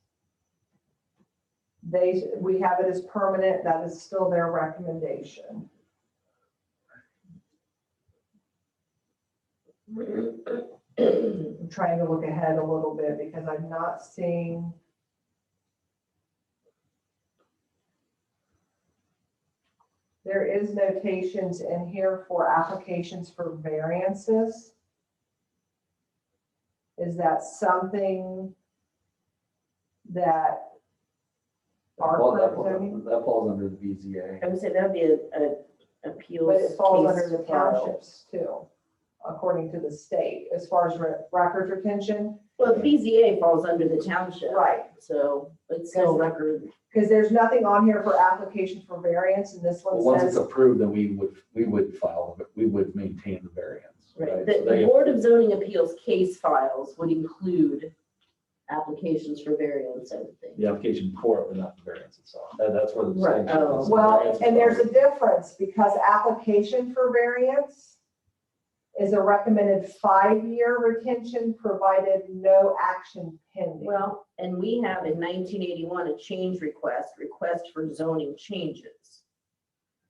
[SPEAKER 2] We have it as permanent. That is still their recommendation. I'm trying to look ahead a little bit because I'm not seeing. There is notations in here for applications for variances. Is that something that our current zoning?
[SPEAKER 3] That falls under the BZA.
[SPEAKER 1] I would say that'd be a appeals.
[SPEAKER 2] But it falls
[SPEAKER 1] case
[SPEAKER 2] under the
[SPEAKER 1] file.
[SPEAKER 2] townships too, according to the state, as far as records retention.
[SPEAKER 1] Well, the BZA falls under the township.
[SPEAKER 2] Right,
[SPEAKER 1] So it's still record.
[SPEAKER 2] because there's nothing on here for application for variance, and this
[SPEAKER 3] Well,
[SPEAKER 2] one
[SPEAKER 3] once it's
[SPEAKER 2] says,
[SPEAKER 3] approved, then we would file, we would maintain the variance.
[SPEAKER 1] Right,
[SPEAKER 3] So
[SPEAKER 1] the Board of Zoning Appeals case files would include applications for variance, I would think.
[SPEAKER 3] The application for it, but not the variance itself. That's where the
[SPEAKER 1] Right.
[SPEAKER 3] distinction
[SPEAKER 1] Oh.
[SPEAKER 3] is. The
[SPEAKER 2] well,
[SPEAKER 3] variance is
[SPEAKER 2] and there's
[SPEAKER 3] fine.
[SPEAKER 2] a difference, because application for variance is a recommended 5-year retention, provided no action pending.
[SPEAKER 1] Well, and we have in 1981 a change request for zoning changes.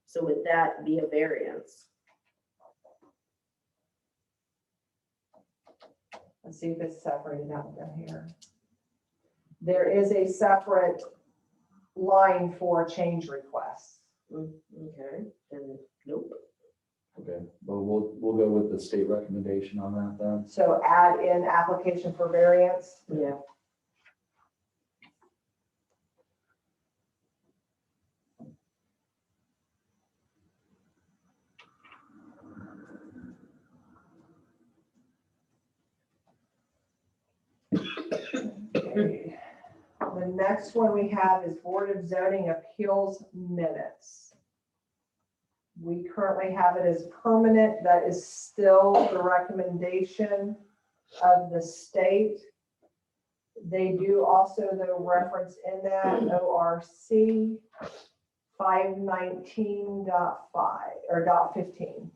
[SPEAKER 1] So would that be a variance?
[SPEAKER 2] Let's see if it's separated out down here. There is a separate line for change requests.
[SPEAKER 1] Okay, then nope.
[SPEAKER 3] Okay, well, we'll go with the state recommendation on that then.
[SPEAKER 2] So add in application for variance.
[SPEAKER 1] Yeah.
[SPEAKER 2] Okay. The next one we have is Board of Zoning Appeals minutes. We currently have it as permanent. That is still the recommendation of the state. They do also, though, reference in that ORC 519.5 or .15.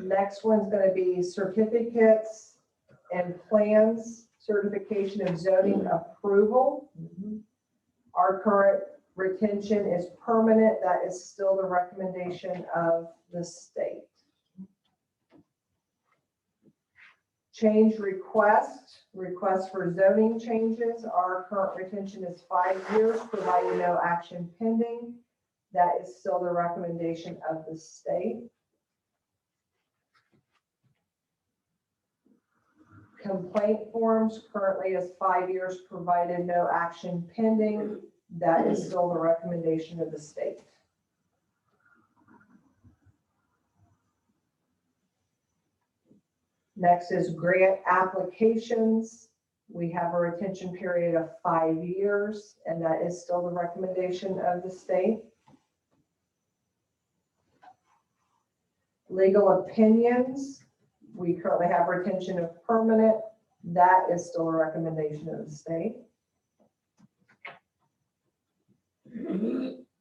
[SPEAKER 2] Next one's going to be certificates and plans, certification of zoning approval. Our current retention is permanent. That is still the recommendation of the state. Change request for zoning changes. Our current retention is 5 years, providing no action pending. That is still the recommendation of the state. Complaint forms currently is 5 years, provided no action pending. That is still the recommendation of the state. Next is grant applications. We have a retention period of 5 years, and that is still the recommendation of the state. Legal opinions, we currently have retention of permanent. That is still a recommendation of the state.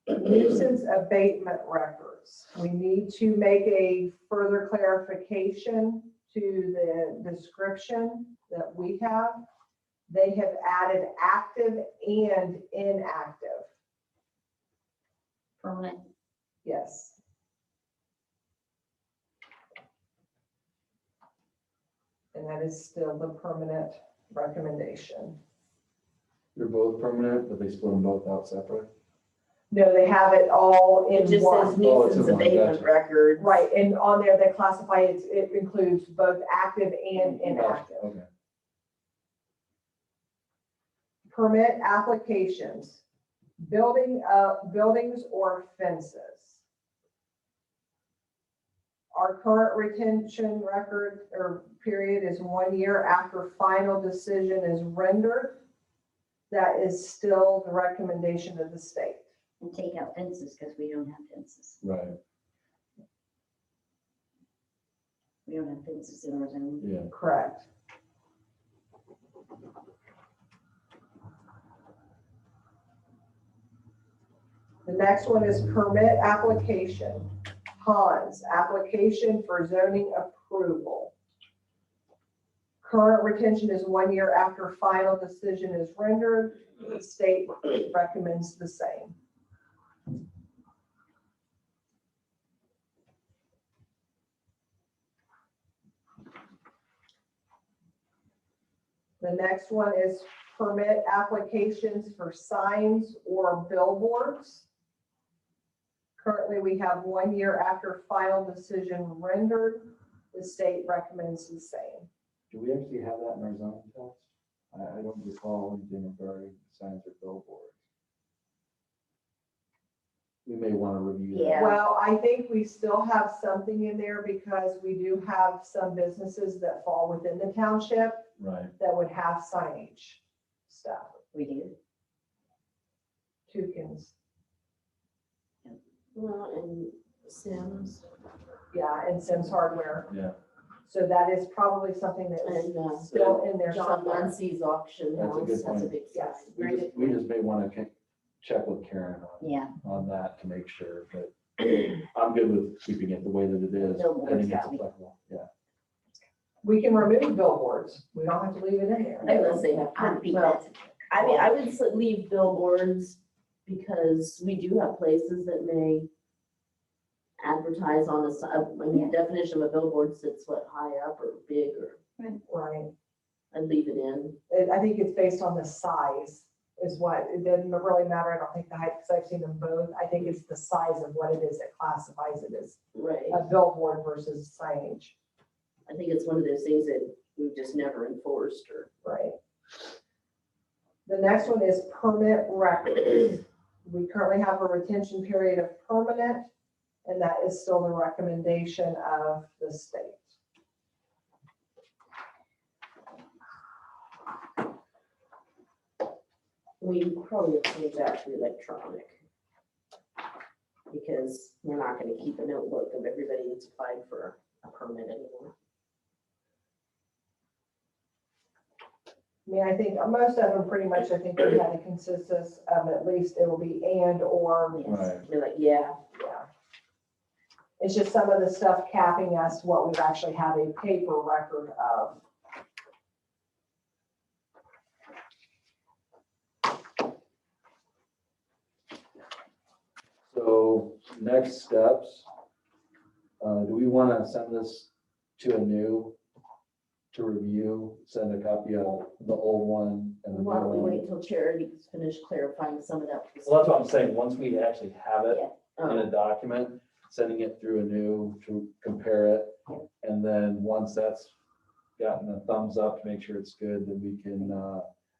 [SPEAKER 2] Nuisance abatement records. We need to make a further clarification to the description that we have. They have added active and inactive.
[SPEAKER 4] Permanent.
[SPEAKER 2] Yes. And that is still the permanent recommendation.
[SPEAKER 3] They're both permanent, but they split them both out separate.
[SPEAKER 2] No, they have it all
[SPEAKER 1] It
[SPEAKER 2] in
[SPEAKER 1] just
[SPEAKER 2] one.
[SPEAKER 1] says
[SPEAKER 3] Oh, it's
[SPEAKER 1] nuisance
[SPEAKER 3] in one,
[SPEAKER 1] abatement
[SPEAKER 3] gotcha.
[SPEAKER 1] records.
[SPEAKER 2] Right, and on there, they classify it, it includes both active and inactive.
[SPEAKER 3] Okay.
[SPEAKER 2] Permit applications, buildings or fences. Our current retention record or period is 1 year after final decision is rendered. That is still the recommendation of the state.
[SPEAKER 4] And take out fences because we don't have fences.
[SPEAKER 3] Right,
[SPEAKER 4] We don't have fences in our zone.
[SPEAKER 3] yeah.
[SPEAKER 2] Correct. The next one is permit application. Ponds, application for zoning approval. Current retention is 1 year after final decision is rendered. The state recommends the same. The next one is permit applications for signs or billboards. Currently, we have 1 year after final decision rendered. The state recommends the same.
[SPEAKER 3] Do we actually have that in our zoning text? I don't recall anything regarding signs or billboards. We may want to review that.
[SPEAKER 4] Yeah.
[SPEAKER 2] Well, I think we still have something in there because we do have some businesses that fall within the township
[SPEAKER 3] Right,
[SPEAKER 2] that would have signage stuff.
[SPEAKER 4] We do.
[SPEAKER 2] Toucans,
[SPEAKER 1] Well, and Sims
[SPEAKER 2] yeah, and Sims Hardware.
[SPEAKER 3] yeah.
[SPEAKER 2] So that is probably something that
[SPEAKER 1] and
[SPEAKER 2] is still in there
[SPEAKER 1] John
[SPEAKER 2] somewhere.
[SPEAKER 1] Muncie's auction
[SPEAKER 3] That's a
[SPEAKER 1] house
[SPEAKER 3] good
[SPEAKER 1] has a
[SPEAKER 3] point.
[SPEAKER 1] big sign.
[SPEAKER 2] Yes.
[SPEAKER 3] We just may want to check with Karen
[SPEAKER 4] Yeah.
[SPEAKER 3] on that to make sure, but I'm good with keeping it the way that it is.
[SPEAKER 4] Billboards
[SPEAKER 3] I think it's
[SPEAKER 4] gotta be-
[SPEAKER 3] applicable, yeah.
[SPEAKER 2] We can remove billboards. We don't have to leave it in there.
[SPEAKER 1] Unless they have,
[SPEAKER 4] I'd be
[SPEAKER 1] well,
[SPEAKER 4] that.
[SPEAKER 1] I mean, I would leave billboards because we do have places that may advertise on the side. I mean, the definition of a billboard sits what, high up or big, or
[SPEAKER 2] Right.
[SPEAKER 1] I'd leave it in.
[SPEAKER 2] I think it's based on the size is what, it doesn't really matter. I don't think the height, because I've seen them both. I think it's the size of what it is that classifies it as
[SPEAKER 1] Right.
[SPEAKER 2] a billboard versus signage.
[SPEAKER 1] I think it's one of those things that we've just never enforced or.
[SPEAKER 2] Right. The next one is permit records. We currently have a retention period of permanent, and that is still the recommendation of the state.
[SPEAKER 1] We probably have to change that to electronic. Because we're not gonna keep a notebook of everybody that's applied for a permit anymore.
[SPEAKER 2] I mean, I think most of them pretty much, I think they had a consensus of at least it will be and or.
[SPEAKER 3] Right.
[SPEAKER 1] You're like, yeah,
[SPEAKER 2] Yeah. It's just some of the stuff capping us what we actually have a paper record of.
[SPEAKER 3] So next steps, do we want to send this to to review, send a copy of the old one and the new
[SPEAKER 1] why don't we
[SPEAKER 3] one?
[SPEAKER 1] wait till Charity's finished clarifying some of that.
[SPEAKER 3] Well, that's what I'm saying, once we actually have it in
[SPEAKER 1] Um,
[SPEAKER 3] a document, sending it through to compare it. And then once that's gotten a thumbs up to make sure it's good, then we can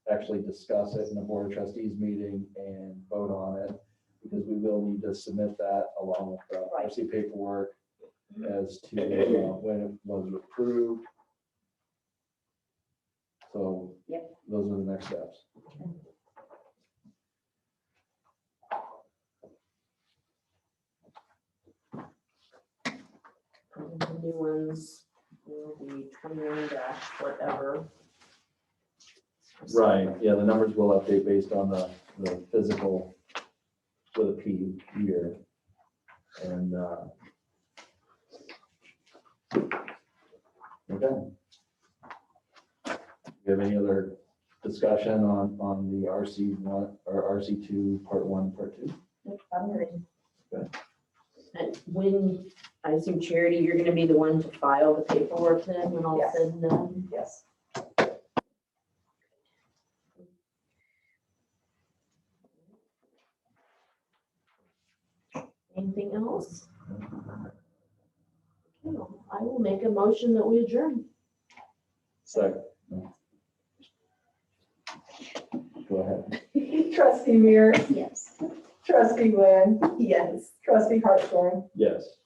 [SPEAKER 3] actually discuss it in the board of trustees meeting and vote on it. Because we will need to submit that along with the RC paperwork as to when it was approved So.
[SPEAKER 4] Yep.
[SPEAKER 3] Those are the next steps.
[SPEAKER 1] And the new ones will be 21 dash whatever.
[SPEAKER 3] Right, yeah, the numbers will update based on the physical with a P year. And, okay. Do you have any other discussion on the RC1 or RC2, part 1, part 2?
[SPEAKER 1] Nope, I'm ready.
[SPEAKER 3] Okay.
[SPEAKER 1] And when, I assume Charity, you're gonna be the one to file the paperwork then when all
[SPEAKER 2] Yes.
[SPEAKER 1] said and done?
[SPEAKER 2] Yes.
[SPEAKER 1] Anything else? Okay, I will make a motion that we adjourn.
[SPEAKER 3] Second. No. Go ahead.
[SPEAKER 2] Trustee Mears,
[SPEAKER 4] Yes.
[SPEAKER 2] trustee Wynn,
[SPEAKER 1] Yes.
[SPEAKER 2] trustee Hartshorn,
[SPEAKER 3] Yes.